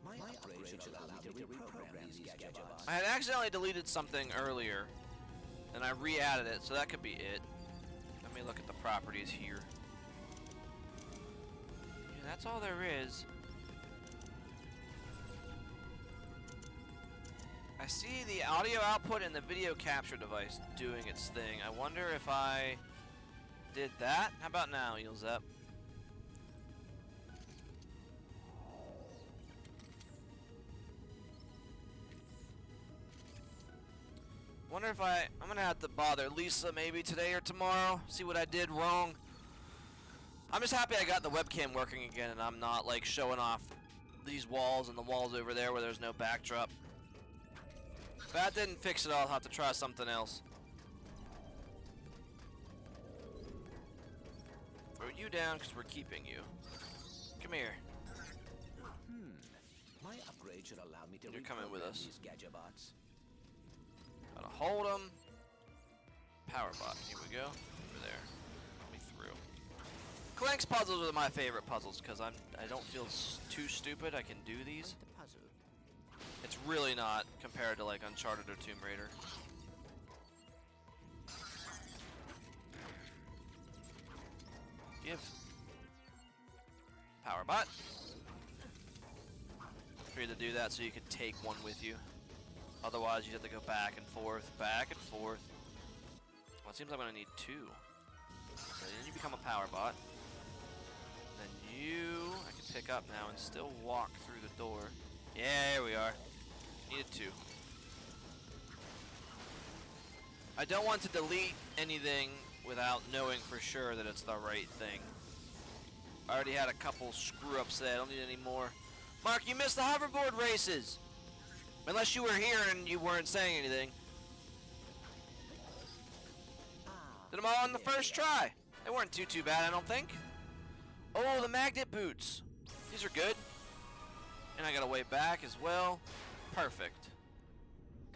My upgrade should allow me to reprogram these gadget bots.
I had accidentally deleted something earlier, and I re-added it, so that could be it. Let me look at the properties here. Yeah, that's all there is. I see the audio output and the video capture device doing its thing. I wonder if I did that. How about now, Eelzap? Wonder if I'm gonna have to bother Lisa maybe today or tomorrow, see what I did wrong. I'm just happy I got the webcam working again and I'm not like showing off these walls and the walls over there where there's no backdrop. If that didn't fix it, I'll have to try something else. Throw you down because we're keeping you. Come here.
My upgrade should allow me to
You're coming with
reprogram
us.
these gadget bots.
Gotta hold them. Power bot. Here we go. Over there. Let me through. Clank's puzzles are my favorite puzzles because I don't feel too stupid. I can do these.
The puzzle.
It's really not compared to like Uncharted or Tomb Raider. Give. Power bot. Free to do that so you could take one with you. Otherwise, you have to go back and forth, back and forth. Well, it seems I'm gonna need 2. So then you become a power bot. Then you, I can pick up now and still walk through the door. Yeah, here we are. Needed 2. I don't want to delete anything without knowing for sure that it's the right thing. I already had a couple screw-ups today. I don't need any more. Mark, you missed the hoverboard races! Unless you were here and you weren't saying anything. Did them all on the first try. They weren't too bad, I don't think. Oh, the magnet boots. These are good. And I got a way back as well. Perfect.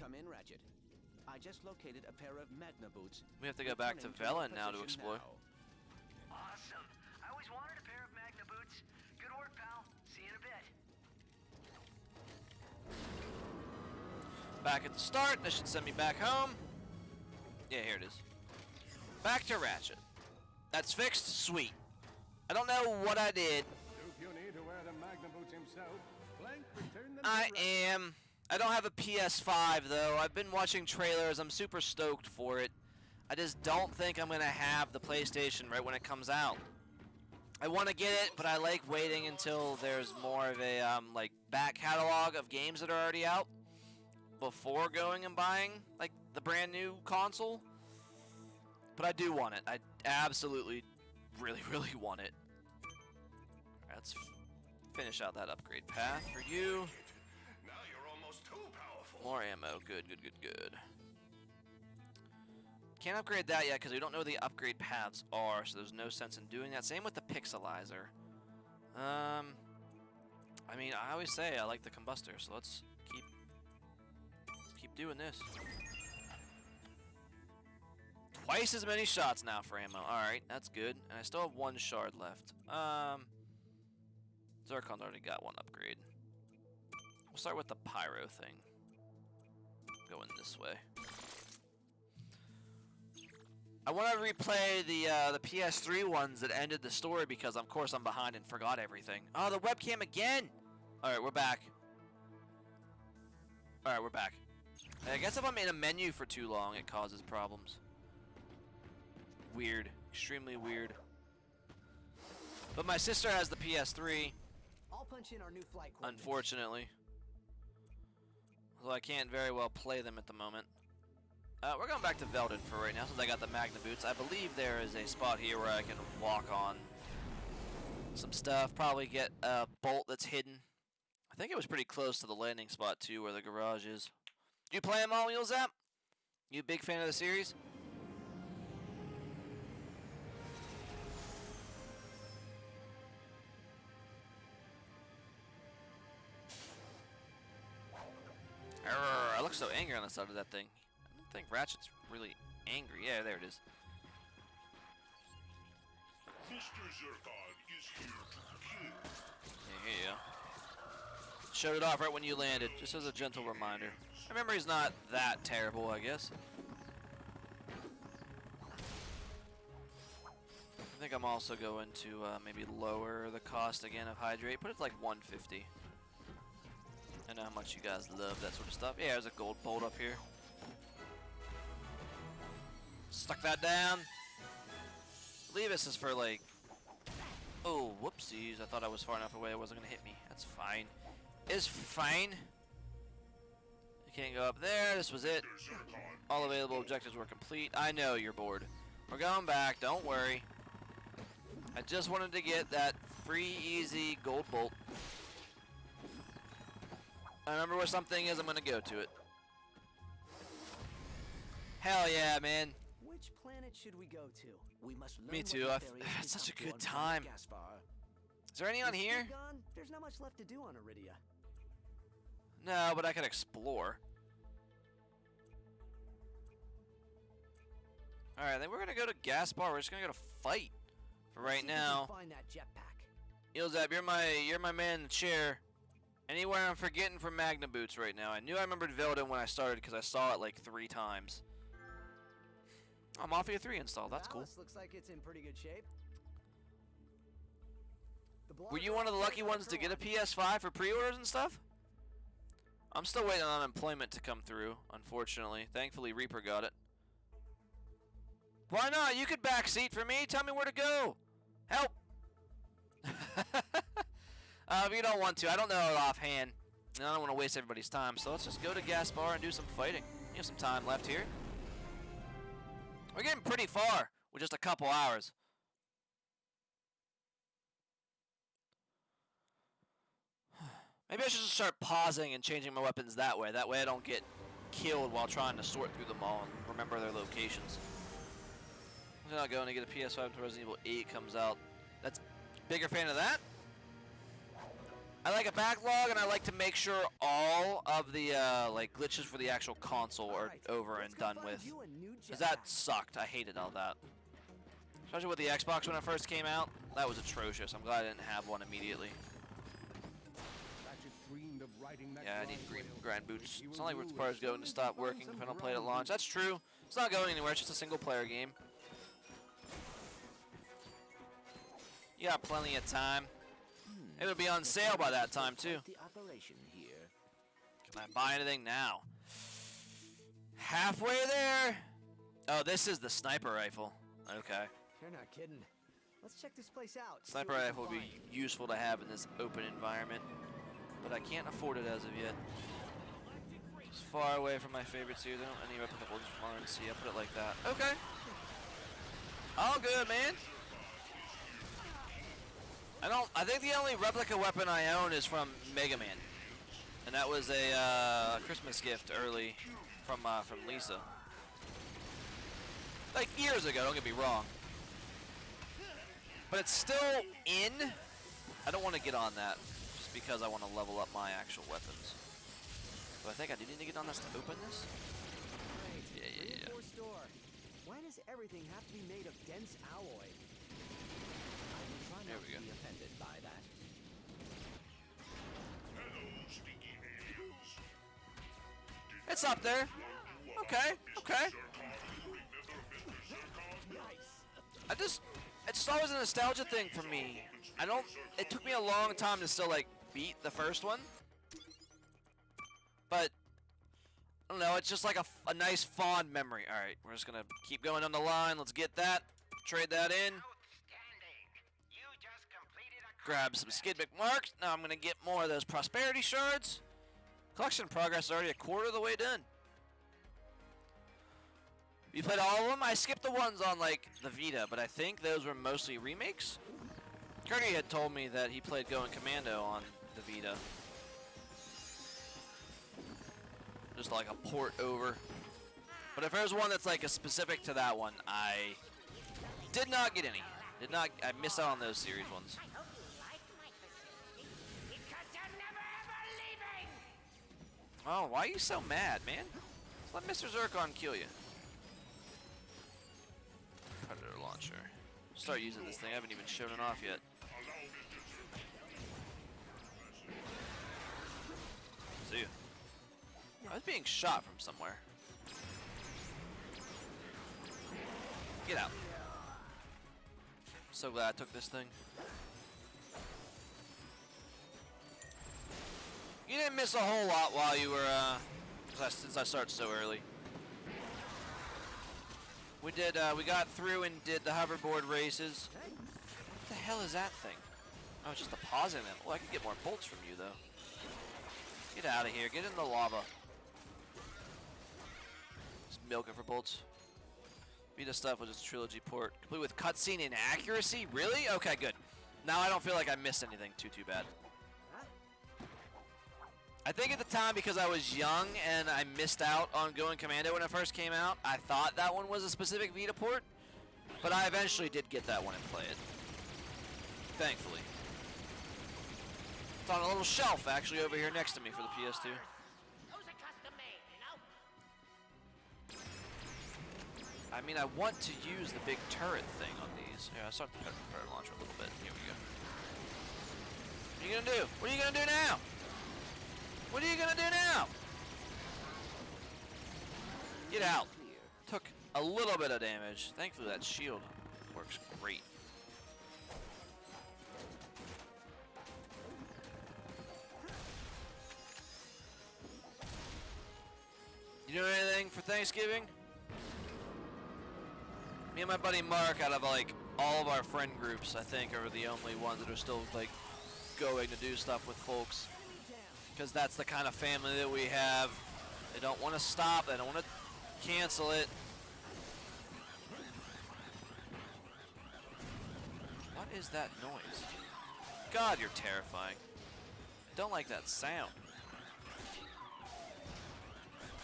Come in, Ratchet. I just located a pair of Magna boots.
We have to go back to
Returning
Velen now to
your
explore.
position now.
Awesome. I always wanted a pair of Magna boots. Good work, pal. See you in a bit.
Back at the start. This should send me back home. Yeah, here it is. Back to Ratchet. That's fixed. Sweet. I don't know what I did.
Too puny to wear the Magna boots himself. Clank returned them
I
to Ratchet.
am. I don't have a PS5 though. I've been watching trailers. I'm super stoked for it. I just don't think I'm gonna have the PlayStation right when it comes out. I want to get it, but I like waiting until there's more of a like back catalog of games that are already out before going and buying like the brand new console. But I do want it. I absolutely, really want it. Let's finish out that upgrade path for you.
Now you're almost too powerful.
More ammo. Good. Can't upgrade that yet because we don't know the upgrade paths are, so there's no sense in doing that. Same with the pixelizer. I mean, I always say I like the combustor, so let's keep doing this. Twice as many shots now for ammo. Alright, that's good. And I still have 1 shard left. Zircon's already got 1 upgrade. We'll start with the pyro thing. Going this way. I want to replay the PS3 ones that ended the story because, of course, I'm behind and forgot everything. Oh, the webcam again! Alright, we're back. Alright, we're back. I guess if I'm in a menu for too long, it causes problems. Weird. Extremely weird. But my sister has the PS3.
I'll punch in our new flight coordinates.
Unfortunately. Although I can't very well play them at the moment. We're going back to Veldin for right now since I got the Magna Boots. I believe there is a spot here where I can walk on some stuff. Probably get a bolt that's hidden. I think it was pretty close to the landing spot too where the garage is. Do you play them all, Wheels App? You a big fan of the series? I look so angry on the side of that thing. I don't think Ratchet's really angry. Yeah, there it is.
Mr. Zircon is here to kill.
Yeah, here you go. Showed it off right when you landed, just as a gentle reminder. My memory's not that terrible, I guess. I think I'm also going to maybe lower the cost again of Hydrate. Put it to like 150. I know how much you guys love that sort of stuff. Yeah, there's a gold bolt up here. Stuck that down. I believe this is for like... Oh, whoopsies. I thought I was far enough away it wasn't going to hit me. That's fine. It's fine. You can't go up there. This was it. All available objectives were complete. I know you're bored. We're going back. Don't worry. I just wanted to get that free, easy gold bolt. I remember where something is, I'm gonna go to it. Hell yeah, man.
Which planet should we go to? We must learn
Me too.
what
I've
there is
had
to
such a
talk to
good
on
time.
Gaspar.
Is there any on
With
here?
Steve gone, there's not much left to do on Iridia.
No, but I could explore. Alright, then we're gonna go to Gaspar. We're just gonna go to fight. For right
See if we can
now.
Find that jetpack.
Ilzab, you're my man in the chair. Anywhere I'm forgetting from Magna Boots right now. I knew I remembered Veldin when I started because I saw it like 3 times. Oh, Mafia 3 installed. That's cool.
Dallas looks like it's in pretty good shape.
Were you one of the lucky ones to get a PS5 for pre-orders and stuff? I'm still waiting on unemployment to come through, unfortunately. Thankfully, Reaper got it. Why not? You could backseat for me. Tell me where to go. Help. If you don't want to, I don't know it offhand. And I don't want to waste everybody's time, so let's just go to Gaspar and do some fighting. We have some time left here. We're getting pretty far with just a couple hours. Maybe I should just start pausing and changing my weapons that way. That way I don't get killed while trying to sort through them all and remember their locations. I'm not going to get a PS5 until Resident Evil 8 comes out. That's bigger fan of that. I like a backlog, and I like to make sure all of the like glitches for the actual console are over and done with. Cause that sucked. I hated all that. Especially with the Xbox when it first came out. That was atrocious. I'm glad I didn't have one immediately. Yeah, I need grind boots. It's not like the party's going to stop working if I don't play it at launch. That's true. It's not going anywhere. It's just a single player game. You got plenty of time. It'll be on sale by that time too.
The operation here.
Can I buy anything now? Halfway there. Oh, this is the sniper rifle. Okay.
You're not kidding. Let's check this place out. see
Sniper
what we
rifle would
can
be
find.
useful to have in this open environment, but I can't afford it as of yet. It's far away from my favorites here. They don't any replicable ones. See, I put it like that. Okay. All good, man. I think the only replica weapon I own is from Mega Man, and that was a Christmas gift early from Lisa. Like years ago. Don't get me wrong. But it's still in. I don't want to get on that. Just because I want to level up my actual weapons. But I think I do need to get on this to open this.
Great.
Yeah.
Reinforced door. Why does everything have to be made of dense alloy? I will try
There
not
we
to
go.
be offended by that.
It's up there. Okay. It's always a nostalgia thing for me. It took me a long time to still, like, beat the first one. But, I don't know, it's just like a nice, fond memory. Alright, we're just gonna keep going on the line. Let's get that. Trade that in. Grab some skid McMarks. Now I'm gonna get more of those prosperity shards. Collection progress is already a quarter of the way done. You played all of them? I skipped the ones on, like, the Vita, but I think those were mostly remakes. Curdy had told me that he played Going Commando on the Vita. Just like a port over. But if there's one that's like a specific to that one, I did not get any. I missed out on those series ones. Oh, why are you so mad, man? Let Mr. Zircon kill you. Predator launcher. Start using this thing. I haven't even shown it off yet. See you. I was being shot from somewhere. Get out. So glad I took this thing. You didn't miss a whole lot while you were, since I started so early. We got through and did the hoverboard races. What the hell is that thing? Oh, it's just a pause in it. Oh, I could get more bolts from you, though. Get out of here. Get in the lava. Just milk it for bolts. Vita stuff was just a trilogy port. Complete with cutscene inaccuracy? Really? Okay, good. Now I don't feel like I missed anything too bad. I think at the time, because I was young and I missed out on Going Commando when it first came out, I thought that one was a specific Vita port, but I eventually did get that one and play it. Thankfully. It's on a little shelf, actually, over here next to me for the PS2. I mean, I want to use the big turret thing on these. Yeah, I start the predator launcher a little bit. Here we go. What are you gonna do? What are you gonna do now? What are you gonna do now? Get out. Took a little bit of damage. Thankfully that shield works great. You doing anything for Thanksgiving? Me and my buddy Mark, out of like all of our friend groups, I think are the only ones that are still like going to do stuff with folks. Because that's the kind of family that we have. They don't want to stop. They don't want to cancel it. What is that noise? God, you're terrifying. I don't like that sound.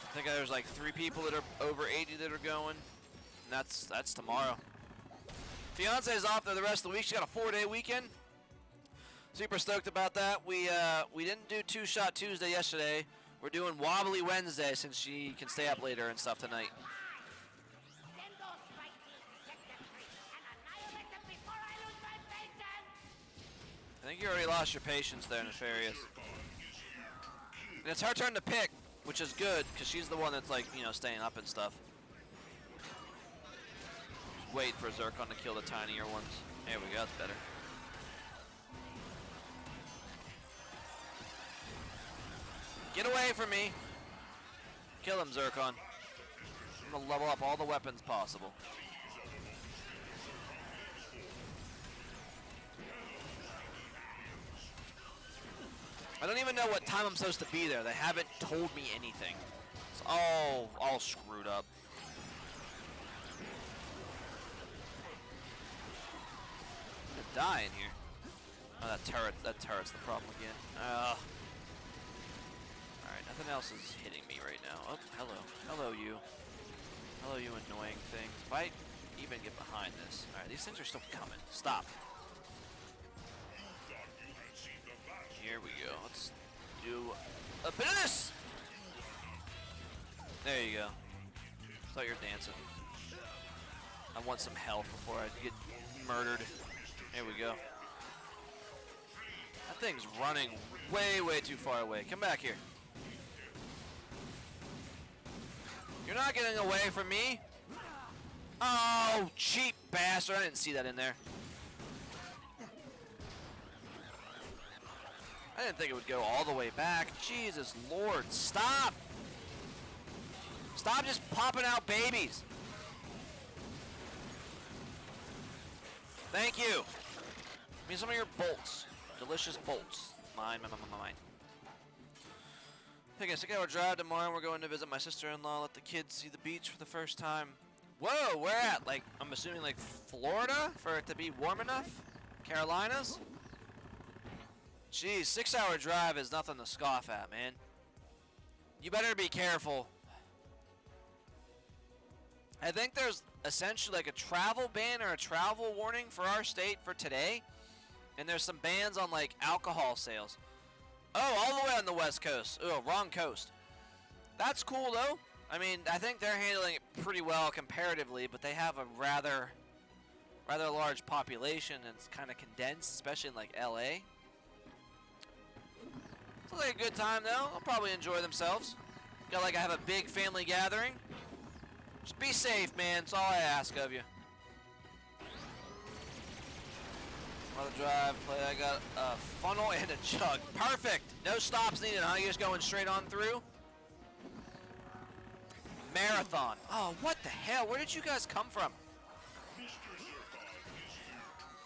I think there's like 3 people that are over 80 that are going. And that's tomorrow. Fiance's off there the rest of the week. She got a 4-day weekend. Super stoked about that. We didn't do 2-Shot Tuesday yesterday. We're doing Wobbly Wednesday since she can stay up later and stuff tonight. I think you already lost your patience there, Nefarious. And it's her turn to pick, which is good, because she's the one that's like, you know, staying up and stuff. Just wait for Zircon to kill the tinier ones. There we go, that's better. Get away from me. Kill him, Zircon. I'm gonna level up all the weapons possible. I don't even know what time I'm supposed to be there. They haven't told me anything. It's all screwed up. I'm gonna die in here. Oh, that turret's the problem again. Alright, nothing else is hitting me right now. Oh, hello. Hello, you. Hello, you annoying things. If I even get behind this. Alright, these things are still coming. Stop. Here Here we go. Let's do a bit of this. There you go. Thought you were dancing. I want some health before I get murdered. Here we go. That thing's running way, way too far away. Come back here. You're not getting away from me. Oh, cheap bastard. I didn't see that in there. I didn't think it would go all the way back. Jesus Lord, stop. Stop just popping out babies. Thank you. Give me some of your bolts. Delicious bolts. Mine. Taking a 6-hour drive tomorrow. We're going to visit my sister-in-law. Let the kids see the beach for the first time. Whoa, where at? Like, I'm assuming like Florida for it to be warm enough? Carolinas? Jeez, 6-hour drive is nothing to scoff at, man. You better be careful. I think there's essentially like a travel ban or a travel warning for our state for today. And there's some bans on like alcohol sales. Oh, all the way on the West Coast. Oh, wrong coast. That's cool though. I mean, I think they're handling it pretty well comparatively, but they have a rather large population and it's kind of condensed, especially in like LA. It's like a good time though. They'll probably enjoy themselves. Got like I have a big family gathering. Just be safe, man. That's all I ask of you. Another drive play. I got a funnel and a jug. Perfect. No stops needed, huh? You just going straight on through? Marathon. Oh, what the hell? Where did you guys come from?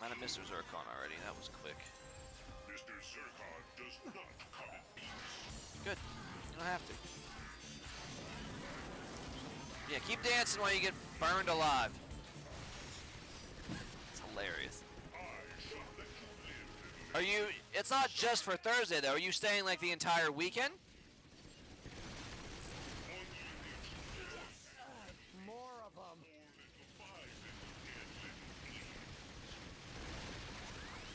Might have Mr. Zircon already. That was quick.
Mr. Zircon does not come in peace.
Good. You don't have to. Yeah, keep dancing while you get burned alive. It's hilarious. Are you, it's not just for Thursday though, are you staying like the entire weekend?
More of them.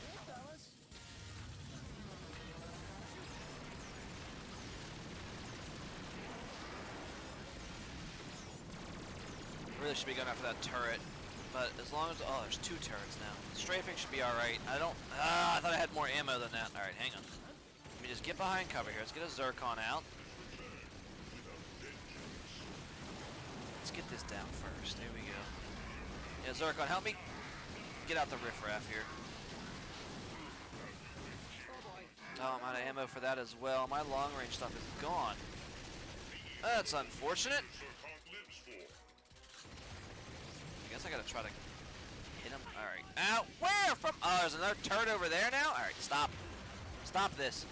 Hey, fellas.
Really should be going after that turret, but as long as, oh, there's 2 turrets now. Strafing should be alright. I thought I had more ammo than that. Alright, hang on. Let me just get behind cover here. Let's get a Zircon out. Let's get this down first. There we go. Yeah, Zircon, help me get out the riffraff here. Oh, I'm out of ammo for that as well. My long range stuff is gone. That's unfortunate. I guess I gotta try to hit him. Alright. Ow! Where from? Oh, there's another turret over there now? Alright, stop. Stop this.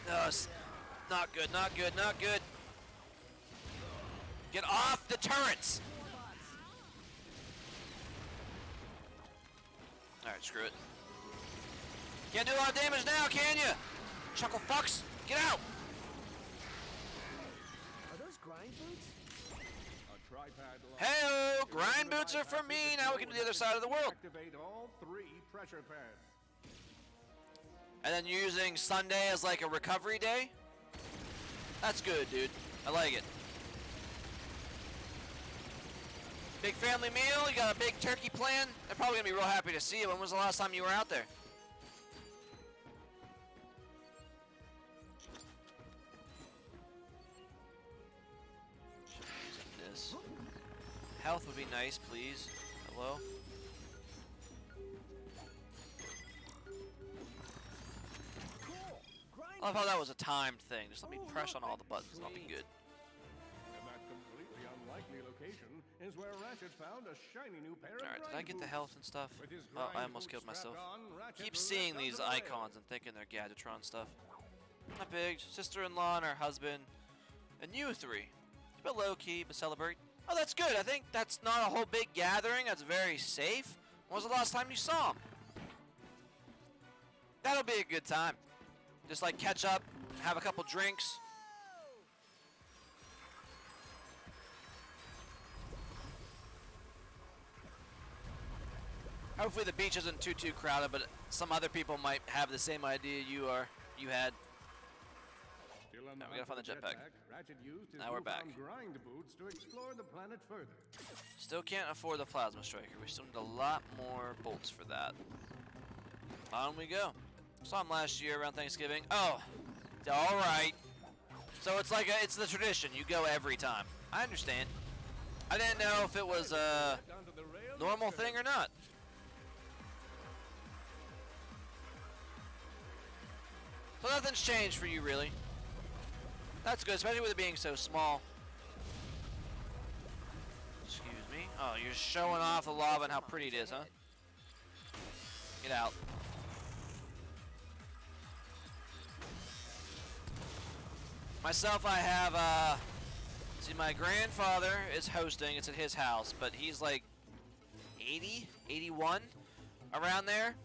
No, not good, not good, not good. Get off the turrets! Alright, screw it. Can't do a lot of damage now, can you? Chuckle fucks! Get out!
Are those grind boots?
Hey-o! Grind boots are for me! Now we can do the other side of the world!
Activate all 3 pressure pads.
And then using Sunday as like a recovery day? That's good, dude. I like it. Big family meal, you got a big turkey plan? They're probably gonna be real happy to see you. When was the last time you were out there? This. Health would be nice, please. Hello? I love how that was a timed thing. Just let me press on all the buttons and I'll be good.
In that completely unlikely location is where Ratchet found a shiny new pair of
Alright, did I
grind
get the
boots.
health and stuff?
With his
Oh, I
grind
almost
boots
killed myself.
strapped on, Ratchet
Keep
leapt
seeing
onto
these
the rail.
icons and thinking they're Gadgetron stuff. Not big. Sister-in-law and her husband. And you 3. Keep it low-key, but celebrate. Oh, that's good. I think that's not a whole big gathering. That's very safe. When was the last time you saw him? That'll be a good time. Just like catch up, have a couple drinks. Hopefully the beach isn't too crowded, but some other people might have the same idea you had.
Still on
Now we
hunt
gotta find
for
the jetpack.
Ratchet used his
Now we're back.
newfound grind boots to explore the planet further.
Still can't afford the plasma striker. We still need a lot more bolts for that. On we go. Saw him last year around Thanksgiving. Oh, all right. So it's like it's the tradition. You go every time. I understand. I didn't know if it was a
Onto the rail.
normal thing or not. So nothing's changed for you, really. That's good, especially with it being so small. Excuse me. Oh, you're showing off the lava and how pretty it is, huh? Get out. Myself, I have, see, my grandfather is hosting. It's at his house, but he's like 80, 81, around there.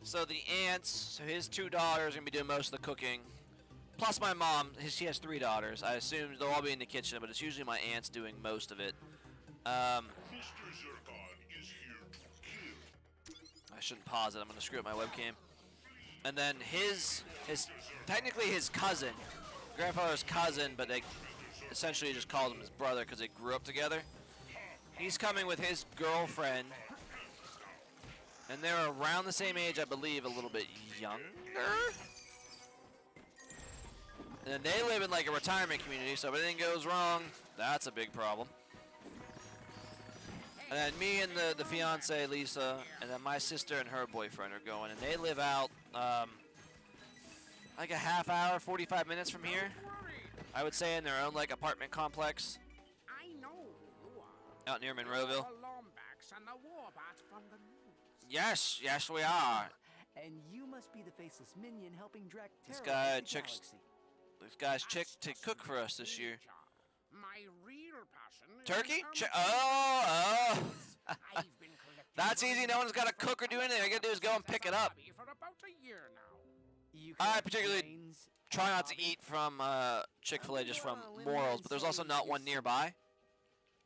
So the aunts, so his 2 daughters are going to be doing most of the cooking. Plus my mom, she has 3 daughters. I assume they'll all be in the kitchen, but it's usually my aunts doing most of it. I shouldn't pause it. I'm going to screw up my webcam. And then technically his cousin, grandfather's cousin, but they essentially just called him his brother because they grew up together. He's coming with his girlfriend. And they're around the same age, I believe, a little bit younger. And they live in like a retirement community, so if anything goes wrong, that's a big problem. And then me and the fiance, Lisa, and then my sister and her boyfriend are going, and they live out like a half hour, 45 minutes from here. I would say in their own like apartment complex.
I know who you are.
Out near Monroeville.
Lombax and the Warbats from the news.
Yes, yes we are.
And you must be the faceless minion helping Drek
This
terrorize
guy
the
checks.
galaxy.
This guy's chicked to cook for us this year.
My real passion is
Turkey?
an
Oh.
I've been collecting
That's easy. No one's got to cook or do anything. All you got to do is go and pick it up.
for about a year now.
You
I
collect
particularly
brains,
try not to
hobby.
eat from Chick-fil-A just from morals, but there's also not one nearby.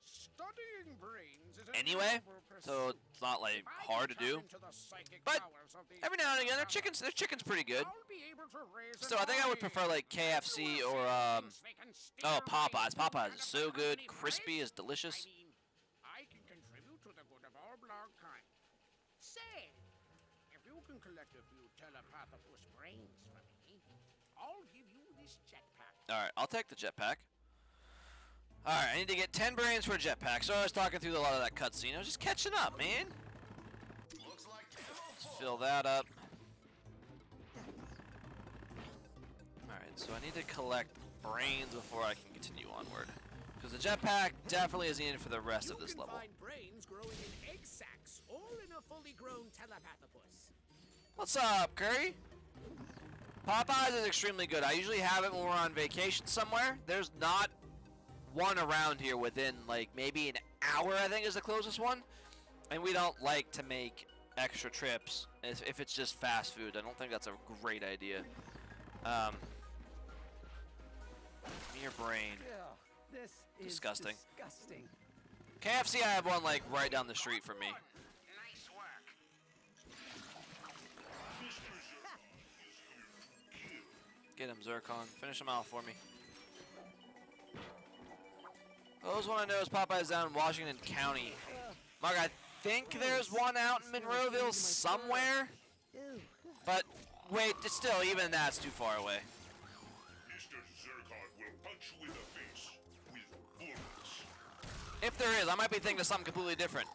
Studying brains is a
Anyway,
noble
so
pursuit.
it's not like
If I
hard to
can
do.
tap into the psychic
But
powers of these
every now and again, their
creatures,
chicken's pretty good.
I'll be able to raise
So I think I would prefer like KFC or oh, Popeyes. Popeyes is so good, crispy, is delicious.
I mean, I can contribute to the good of our blog kind. Say, if you can collect a few telepathopus brains for me, I'll give you this jetpack.
All right, I'll take the jetpack. All right, I need to get 10 brains for a jetpack. So I was talking through a lot of that cutscene. I was just catching up, man. Let's fill that up. All right, so I need to collect brains before I can continue onward. Because the jetpack definitely is needed for the rest of this level.
You can find brains growing in egg sacs, all in a fully grown telepathopus.
What's up, Curry? Popeyes is extremely good. I usually have it when we're on vacation somewhere. There's not one around here within like maybe an hour, I think is the closest one. And we don't like to make extra trips if it's just fast food. I don't think that's a great idea. Give me your brain.
Ugh, this is
Disgusting.
disgusting.
KFC, I have one like right down the street from me.
Nice work.
Get him, Zircon. Finish him off for me. Those one I know is Popeyes down in Washington County. Mark, I think there's one out in Monroeville somewhere. But wait, it's still, even that's too far away.
Mr. Zircon will punch you in the face with bullets.
If there is, I might be thinking of something completely different.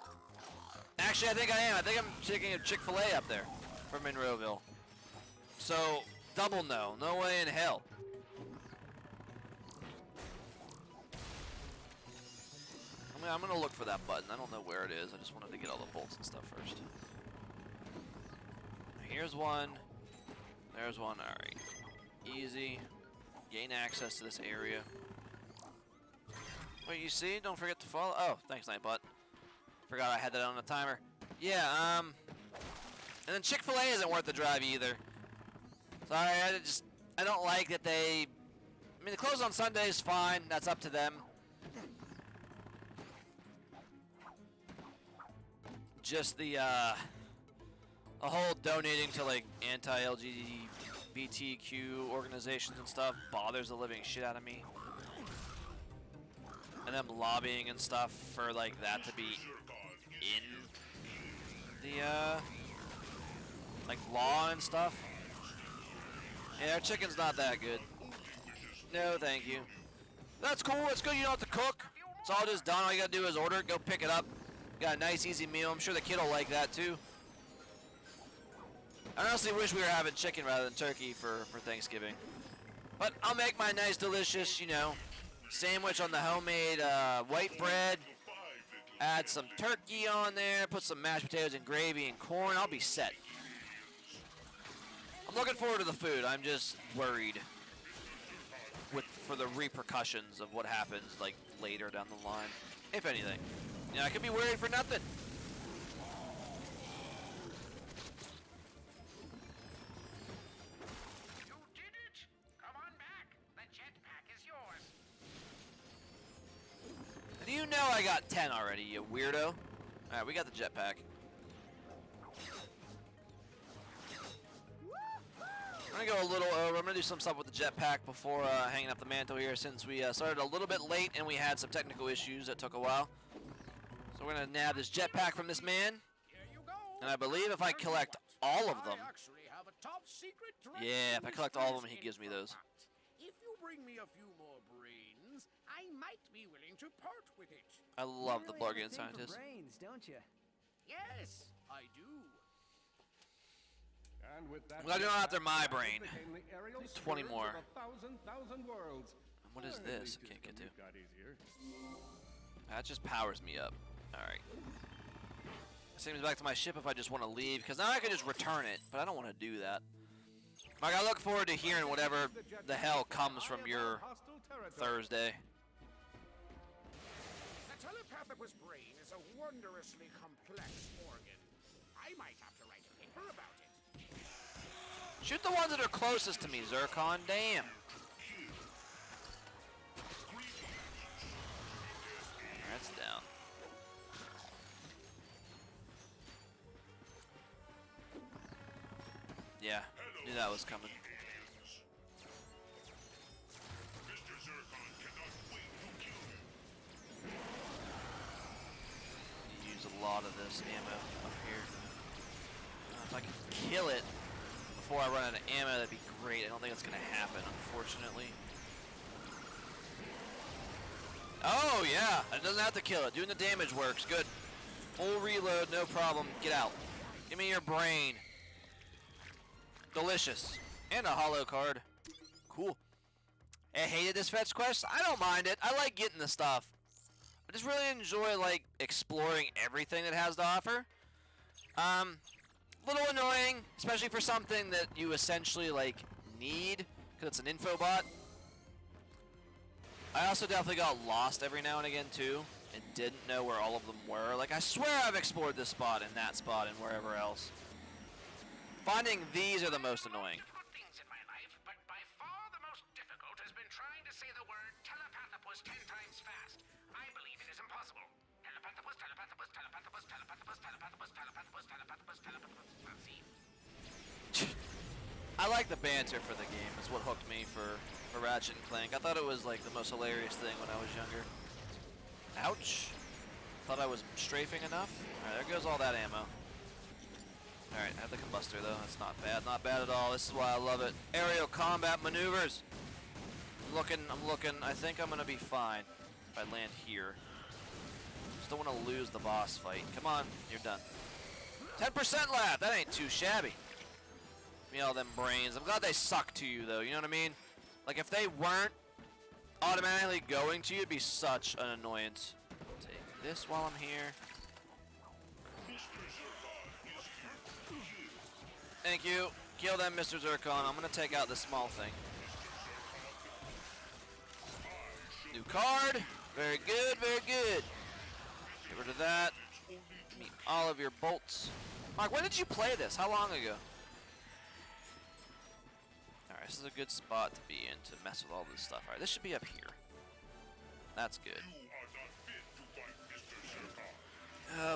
Actually, I think I am. I think I'm thinking of Chick-fil-A up there from Monroeville. So, double no. No way in hell. I'm going to look for that button. I don't know where it is. I just wanted to get all the bolts and stuff first. Here's one. There's one. All right. Easy. Gain access to this area. Wait, you see? Don't forget to follow. Oh, thanks, Nightbot. Forgot I had that on the timer. Yeah, and then Chick-fil-A isn't worth the drive either. Sorry, I don't like that they... I mean, the close on Sunday is fine. That's up to them. just the whole donating to like anti-LGBTQ organizations and stuff bothers the living shit out of me. And them lobbying and stuff for like that to be in the like law and stuff. Yeah, our chicken's not that good. No, thank you. That's cool. It's good you don't have to cook. It's all just done. All you gotta do is order it, go pick it up. Got a nice, easy meal. I'm sure the kid will like that too. I honestly wish we were having chicken rather than turkey for Thanksgiving. But I'll make my nice, delicious, you know, sandwich on the homemade white bread. Add some turkey on there. Put some mashed potatoes and gravy and corn. I'll be set. I'm looking forward to the food. I'm just worried for the repercussions of what happens like later down the line, if anything. Yeah, I could be worried for nothing.
You did it! Come on back. The jetpack is yours.
Do you know I got 10 already, you weirdo? Alright, we got the jetpack. I'm gonna go a little over. I'm gonna do some stuff with the jetpack before hanging up the mantle here, since we started a little bit late and we had some technical issues that took a while. So we're gonna nab this jetpack from this man,
Here you go.
and I believe if I collect all of them,
I actually have a top secret
yeah, if I collect all of them, he gives me those.
If you bring me a few more brains, I might be willing to part with it.
I love the
You really
bargain
have a thing for
scientist.
brains, don't you?
Yes, I do.
And with that,
Well, I don't have to my
jetpack
brain.
became the aerial
Need 20
scourge
more.
of 1,000 worlds.
What is
Or at
this?
least
I can't
it's
get to.
got easier.
That just powers me up. Alright. Sends me back to my ship if I just want to leave, because now I can just return it, but I don't want to do that. Like, I look forward to hearing whatever the hell comes from your
Hostile territory.
Thursday.
The telepathopus brain is a wondrously complex organ. I might have to write a paper about it.
Shoot the ones that are closest to me, Zircon. Damn. That's down. Yeah, knew that was coming. You use a lot of this ammo up here. If I could kill it before I run out of ammo, that'd be great. I don't think it's gonna happen, unfortunately. Oh yeah, it doesn't have to kill it. Doing the damage works. Good. Full reload, no problem. Get out. Give me your brain. Delicious. And a hollow card. Cool. I hated this fetch quest. I don't mind it. I like getting the stuff. I just really enjoy like exploring everything it has to offer. Little annoying, especially for something that you essentially like need, because it's an info bot. I also definitely got lost every now and again too, and didn't know where all of them were. Like, I swear I've explored this spot and that spot and wherever else. Finding these are the most annoying.
Good things in my life, but by far the most difficult has been trying to say the word telepathopus 10 times fast. I believe it is impossible. Telepathopus, telepathopus, telepathopus, telepathopus, telepathopus, telepathopus, telepathopus, telepathopus. See?
I like the banter for the game. Is what hooked me for Ratchet and Clank. I thought it was like the most hilarious thing when I was younger. Ouch. Thought I was strafing enough. Alright, there goes all that ammo. Alright, I have the combustor though. That's not bad. Not bad at all. This is why I love it. Aerial combat maneuvers. I'm looking. I think I'm going to be fine if I land here. Just don't want to lose the boss fight. Come on. You're done. 10% left. That ain't too shabby. Give me all them brains. I'm glad they suck to you though. You know what I mean? Like, if they weren't automatically going to you, it'd be such an annoyance. Take this while I'm here. Thank you. Kill them, Mr. Zircon. I'm going to take out this small thing. New card. Very good, very good. Get rid of that. Give me all of your bolts. Mark, when did you play this? How long ago? Alright, this is a good spot to be in to mess with all this stuff. Alright, this should be up here. That's good.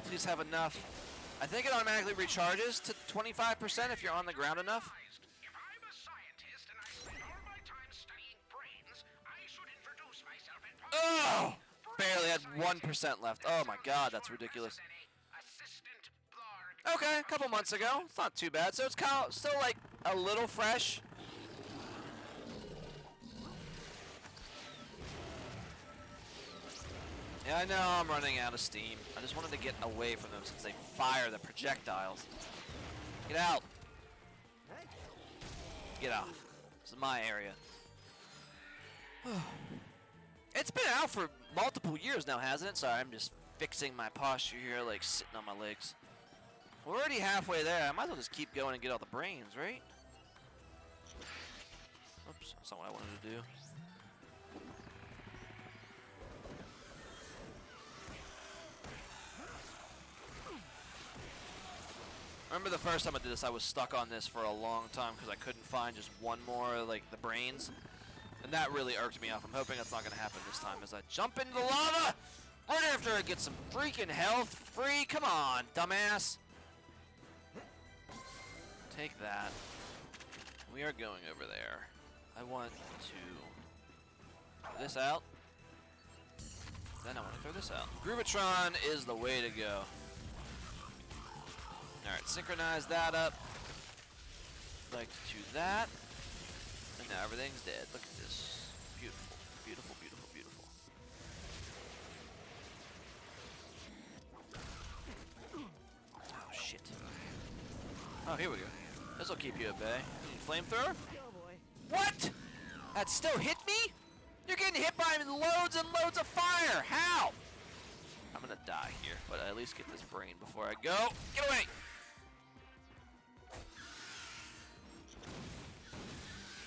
Please have enough I think it automatically recharges to 25% if you're on the ground enough.
If I'm a scientist and I spend all my time studying brains, I should introduce myself in
Oh! Barely had 1% left. Oh my god, that's ridiculous.
Assistant Blarg.
Okay, a couple months ago. It's not too bad. So it's kind of still like a little fresh. Yeah, I know I'm running out of steam. I just wanted to get away from them since they fire the projectiles. Get out. Get off. This is my area. It's been out for multiple years now, hasn't it? Sorry, I'm just fixing my posture here, like sitting on my legs. We're already halfway there. I might as well just keep going and get all the brains, right? Oops, that's not what I wanted to do. Remember the first time I did this, I was stuck on this for a long time because I couldn't find just one more, like, the brains. And that really irked me off. I'm hoping that's not going to happen this time as I jump into the lava right after I get some freaking health free. Come on, dumbass. Take that. We are going over there. I want to throw this out. Then I want to throw this out. Groovatron is the way to go. Alright, synchronize that up. Like to that. And now everything's dead. Look at this. Beautiful, beautiful, beautiful, beautiful. Oh, shit. Oh, here we go. This'll keep you at bay. You need flamethrower? What? That still hit me? You're getting hit by loads and loads of fire. How? I'm gonna die here, but I at least get this brain before I go. Get away!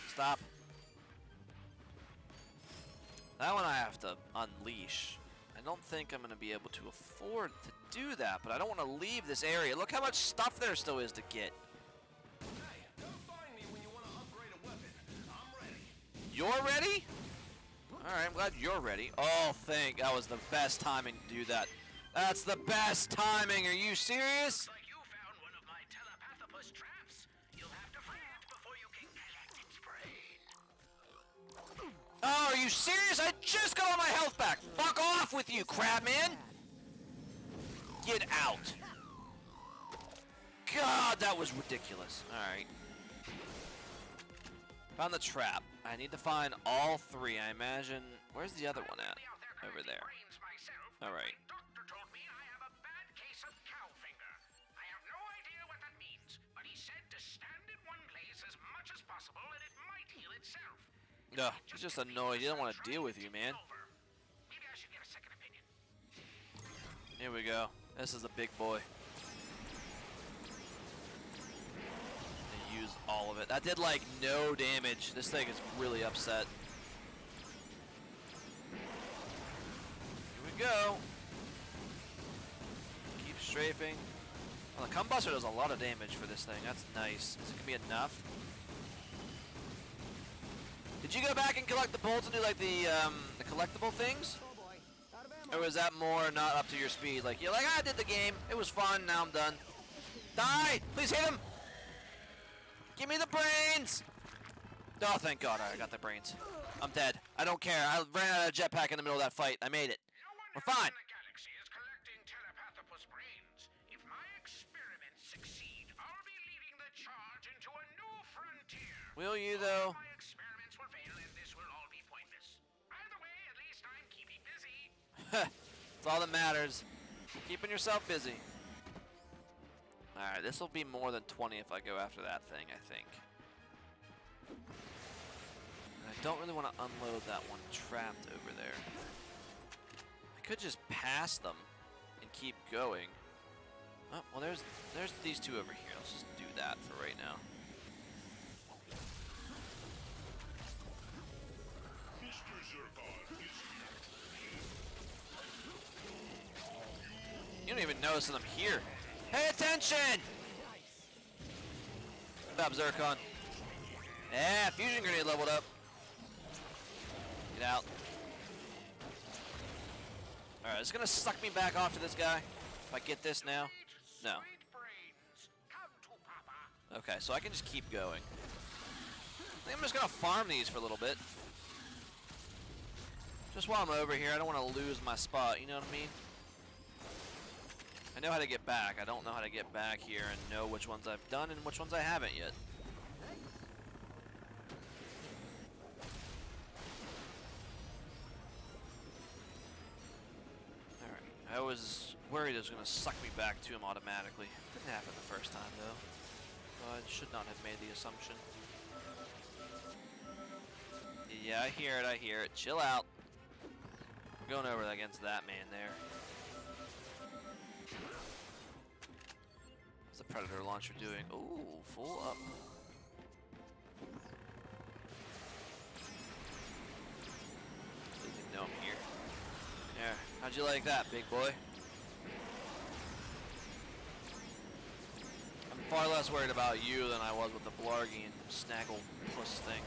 Stop. That one I have to unleash. I don't think I'm going to be able to afford to do that, but I don't want to leave this area. Look how much stuff there still is to get.
Hey, come find me when you want to upgrade a weapon. I'm ready.
You're ready? Alright, I'm glad you're ready. Oh, that was the best timing to do that. That's the best timing. Are you serious?
Like you found one of my telepathopus traps. You'll have to free it before you can collect its brain.
Oh, are you serious? I just got all my health back. Fuck off with you, Crabman. Get out. God, that was ridiculous. Alright. Found the trap. I need to find all three. I imagine. Where's the other one at? Over there. Alright.
Doctor told me I have a bad case of cow finger. I have no idea what that means, but he said to stand in one place as much as possible and it might heal itself.
Ugh, he's just annoyed. He doesn't want to deal with you, man.
Maybe I should get a second opinion.
Here we go. This is a big boy. Use all of it. That did like no damage. This thing is really upset. Here we go. Keep strafing. Well, the combustor does a lot of damage for this thing. That's nice. Is it gonna be enough? Did you go back and collect the bolts and do like the collectible things? Or was that more not up to your speed? Like you're like, I did the game. It was fun. Now I'm done. Die! Please hit him! Give me the brains! Oh, thank God. Alright, I got the brains. I'm dead. I don't care. I ran out of jetpack in the middle of that fight. I made it. We're fine.
The galaxy is collecting telepathopus brains. If my experiments succeed, I'll be leading the charge into a new frontier.
Will you, though?
My experiments will fail and this will all be pointless. Either way, at least I'm keeping busy.
That's all that matters. Keeping yourself busy. Alright, this will be more than 20 if I go after that thing, I think. I don't really want to unload that one trapped over there. I could just pass them and keep going. Oh, well, there's these two over here. Let's just do that for right now. You don't even notice that I'm here. Pay attention! Good job, Zircon. Yeah, fusion grenade leveled up. Get out. Alright, it's gonna suck me back off to this guy. If I get this now. No. Okay, so I can just keep going. I think I'm just gonna farm these for a little bit. Just while I'm over here, I don't want to lose my spot, you know what I mean? I know how to get back. I don't know how to get back here and know which ones I've done and which ones I haven't yet. Alright, I was worried it was going to suck me back to him automatically. Didn't happen the first time though. So I should not have made the assumption. Yeah, I hear it. Chill out. We're going over against that man there. What's the Predator launcher doing? Ooh, full up. Didn't know I'm here. Yeah, how'd you like that, big boy? I'm far less worried about you than I was with the Blargian snaggle puss thing.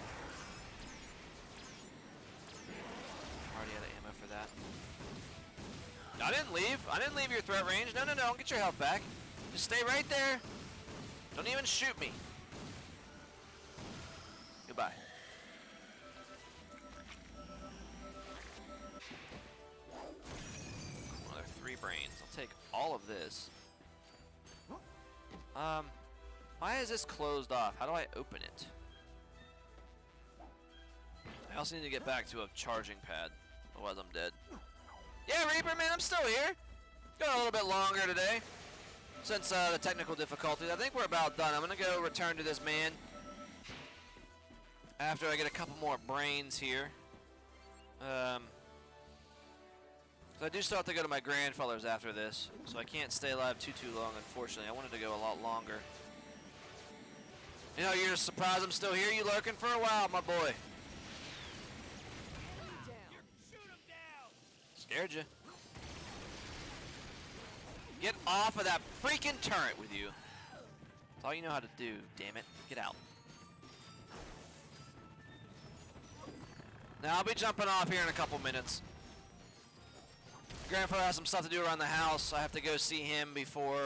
Already out of ammo for that. I didn't leave. I didn't leave your threat range. No, don't get your health back. Just stay right there. Don't even shoot me. Goodbye. Another 3 brains. I'll take all of this. Why is this closed off? How do I open it? I also need to get back to a charging pad. Otherwise I'm dead. Yeah, Reaper, man, I'm still here. Going a little bit longer today. Since the technical difficulties. I think we're about done. I'm going to go return to this man. After I get a couple more brains here. So I do still have to go to my grandfather's after this. So I can't stay alive too long, unfortunately. I wanted to go a lot longer. You know, you're just surprised I'm still here. You lurking for a while, my boy. Scared you. Get off of that freaking turret with you. That's all you know how to do, damn it. Get out. Now I'll be jumping off here in a couple minutes. Grandfather has some stuff to do around the house. I have to go see him before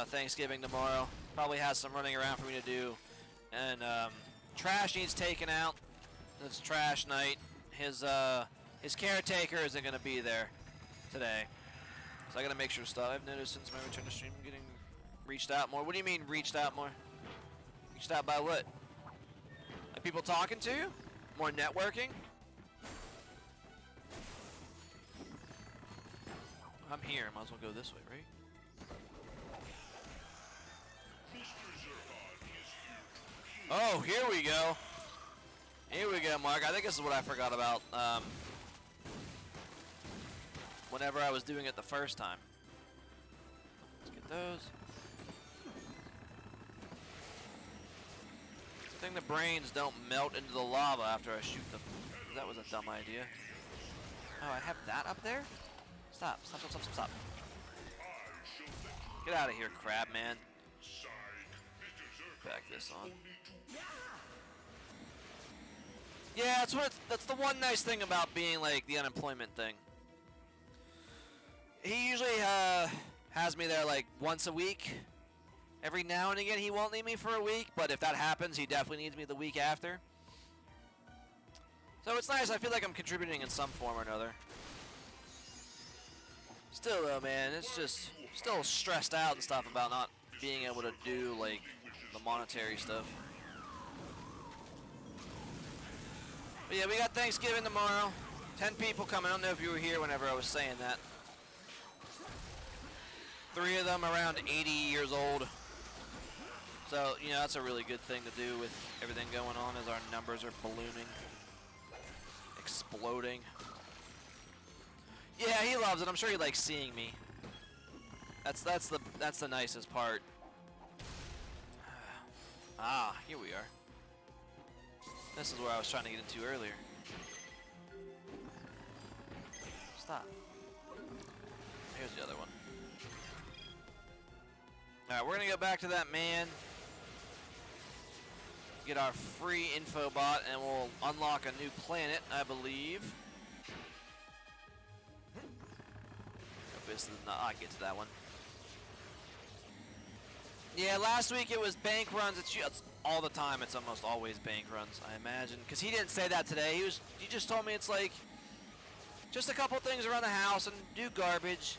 Thanksgiving tomorrow. Probably has some running around for me to do. And trash needs taken out. It's trash night. His caretaker isn't going to be there today. So I got to make sure stuff. I've noticed since my return to stream I'm getting reached out more. What do you mean reached out more? Reached out by what? Like people talking to you? More networking? I'm here. Might as well go this way, right? Oh, here we go. Here we go, Mark. I think this is what I forgot about whenever I was doing it the first time. Let's get those. Good thing the brains don't melt into the lava after I shoot them. That was a dumb idea. Oh, I have that up there? Stop. Get out of here, crab man. Back this on. Yeah, that's the one nice thing about being like the unemployment thing. He usually has me there like once a week. Every now and again he won't need me for a week, but if that happens, he definitely needs me the week after. So it's nice. I feel like I'm contributing in some form or another. Still though, man, it's just still stressed out and stuff about not being able to do like the monetary stuff. But yeah, we got Thanksgiving tomorrow. 10 people coming. I don't know if you were here whenever I was saying that. 3 of them around 80 years old. So, you know, that's a really good thing to do with everything going on as our numbers are ballooning. Exploding. Yeah, he loves it. I'm sure he likes seeing me. That's the nicest part. Ah, here we are. This is where I was trying to get into earlier. Stop. Here's the other one. Alright, we're gonna go back to that man. Get our free info bot and we'll unlock a new planet, I believe. Hope this is not. I get to that one. Yeah, last week it was bank runs. It's all the time. It's almost always bank runs, I imagine. Because he didn't say that today. He just told me it's like just a couple things around the house and do garbage.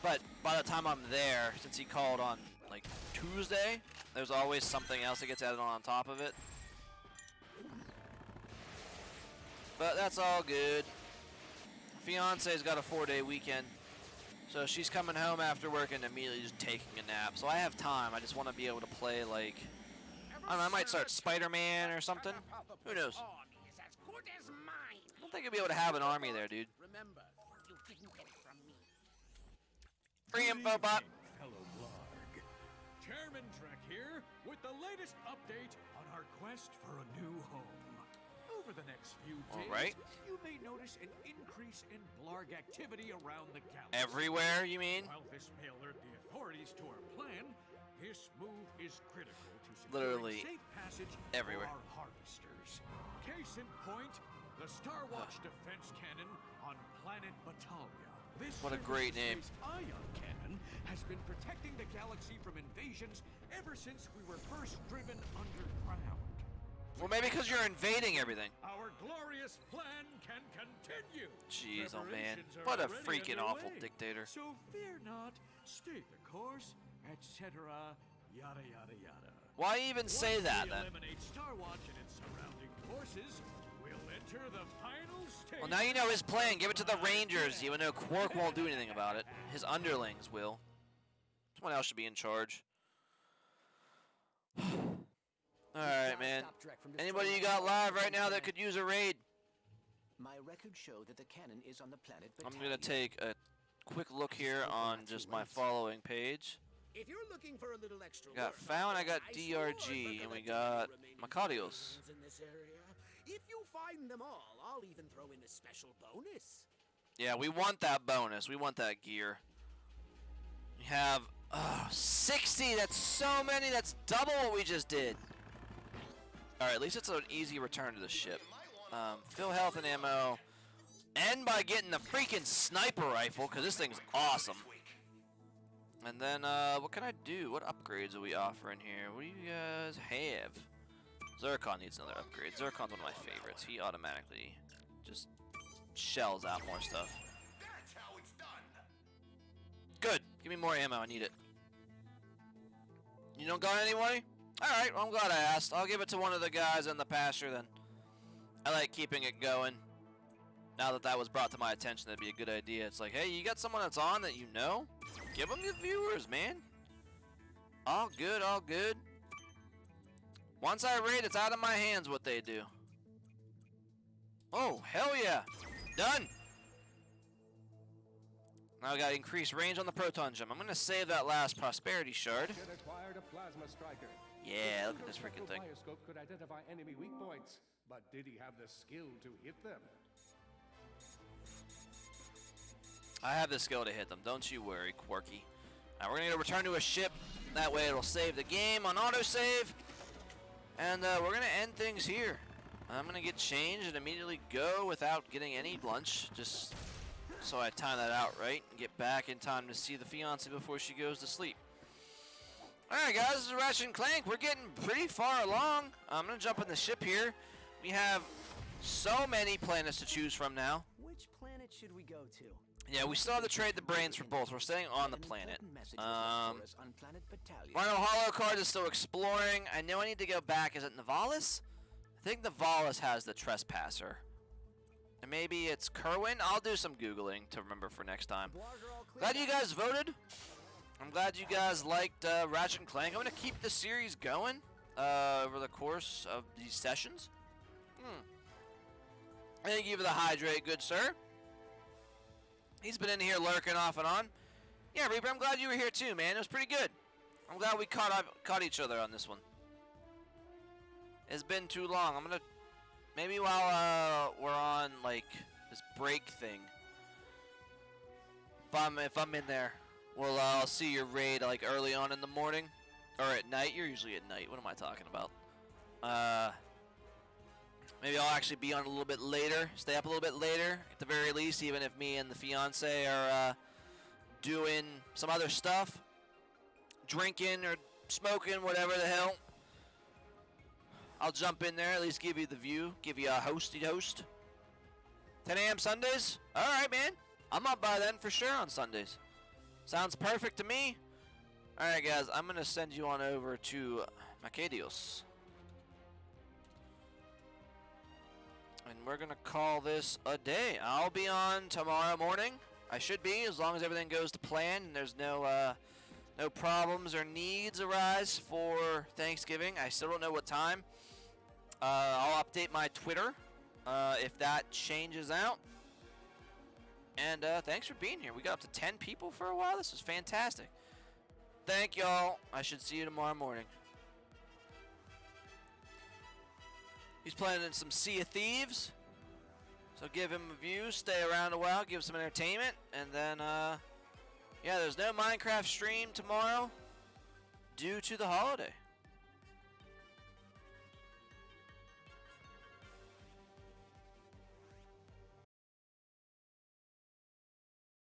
But by the time I'm there, since he called on like Tuesday, there's always something else that gets added on top of it. But that's all good. Fiance's got a 4-day weekend. So she's coming home after work and immediately just taking a nap. So I have time. I just want to be able to play, like, I don't know, I might start Spider-Man or something. Who knows? I don't think you'll be able to have an army there, dude.
Remember, you didn't get it from me.
Free info bot.
Fellow Blarg. Chairman Drek here with the latest update on our quest for a new home. Over the next few days,
Alright.
you may notice an increase in Blarg activity around the galaxy.
Everywhere, you mean?
While this may alert the authorities to our plan, this move is critical to
Literally
securing safe passage
everywhere.
for our harvesters. Case in point, the Star Watch defense cannon on planet Batalia. This
What a great name.
surface-to-space ion cannon has been protecting the galaxy from invasions ever since we were first driven underground.
Well, maybe because you're invading everything.
Our glorious plan can continue.
Jeez, oh man.
Preparations are
What a
already
freaking awful
underway.
dictator.
So fear not, stay the course, etc. Yada yada yada.
Why even say
Once
that
we
then?
eliminate Star Watch and its surrounding forces, we'll enter the final stage.
Well, now you know his plan. Give it to the Rangers, even though Quark won't do anything about it. His underlings will. Someone else should be in charge. Alright, man. Anybody you got live right now that could use a raid?
My records show that the cannon is on the planet
I'm
Battalion.
gonna take a quick look here on just my following page.
If you're looking for a little extra
Got
work,
Found, I got
ice
DRG,
or
and we
the
got
remaining
Macarios.
in this area, if you find them all, I'll even throw in a special bonus.
Yeah, we want that bonus. We want that gear. We have 60. That's so many. That's double what we just did. Alright, at least it's an easy return to the ship. Fill health and ammo. End by getting the freaking sniper rifle, because this thing's awesome. And then, what can I do? What upgrades are we offering here? What do you guys have? Zircon needs another upgrade. Zircon's one of my favorites. He automatically just shells out more stuff.
That's how it's done.
Good. Give me more ammo. I need it. You don't got any way? Alright, well, I'm glad I asked. I'll give it to one of the guys in the pasture then. I like keeping it going. Now that that was brought to my attention, that'd be a good idea. It's like, hey, you got someone that's on that you know? Give them the viewers, man. All good, all good. Once I raid, it's out of my hands what they do. Oh, hell yeah. Done. Now I got increased range on the proton gem. I'm going to save that last prosperity shard.
Ratchet acquired a plasma striker.
Yeah, look at
The
this freaking thing.
bioscope could identify enemy weak points, but did he have the skill to hit them?
I have the skill to hit them. Don't you worry, Quirky. Now we're going to return to a ship. That way it'll save the game on autosave. And we're going to end things here. I'm going to get changed and immediately go without getting any lunch. Just so I time that out right and get back in time to see the fiance before she goes to sleep. Alright guys, this is Ratchet Clank. We're getting pretty far along. I'm going to jump in the ship here. We have so many planets to choose from now.
Which planet should we go to?
Yeah, we still have to trade the brains for both. We're staying on the planet. Rhino Hollow Card is still exploring. I know I need to go back. Is it Nivalis? I think Nivalis has the Trespasser. And maybe it's Kerwin? I'll do some Googling to remember for next time. Glad you guys voted. I'm glad you guys liked Ratchet Clank. I'm going to keep the series going over the course of these sessions. Thank you for the hydrate, good sir. He's been in here lurking off and on. Yeah, Reaper, I'm glad you were here too, man. It was pretty good. I'm glad we caught each other on this one. It's been too long. I'm gonna maybe while we're on like this break thing. If I'm in there, I'll see your raid like early on in the morning or at night. You're usually at night. What am I talking about? Maybe I'll actually be on a little bit later, stay up a little bit later, at the very least, even if me and the fiance are doing some other stuff, drinking or smoking, whatever the hell. I'll jump in there, at least give you the view, give you a hosty host. 10 a.m. Sundays? Alright, man. I'm up by then for sure on Sundays. Sounds perfect to me. Alright, guys, I'm going to send you on over to Macadios. And we're going to call this a day. I'll be on tomorrow morning. I should be, as long as everything goes to plan and there's no problems or needs arise for Thanksgiving. I still don't know what time. I'll update my Twitter if that changes out. And thanks for being here. We got up to 10 people for a while. This is fantastic. Thank y'all. I should see you tomorrow morning. He's playing in some Sea of Thieves. So give him a view, stay around a while, give some entertainment, and then, yeah, there's no Minecraft stream tomorrow due to the holiday.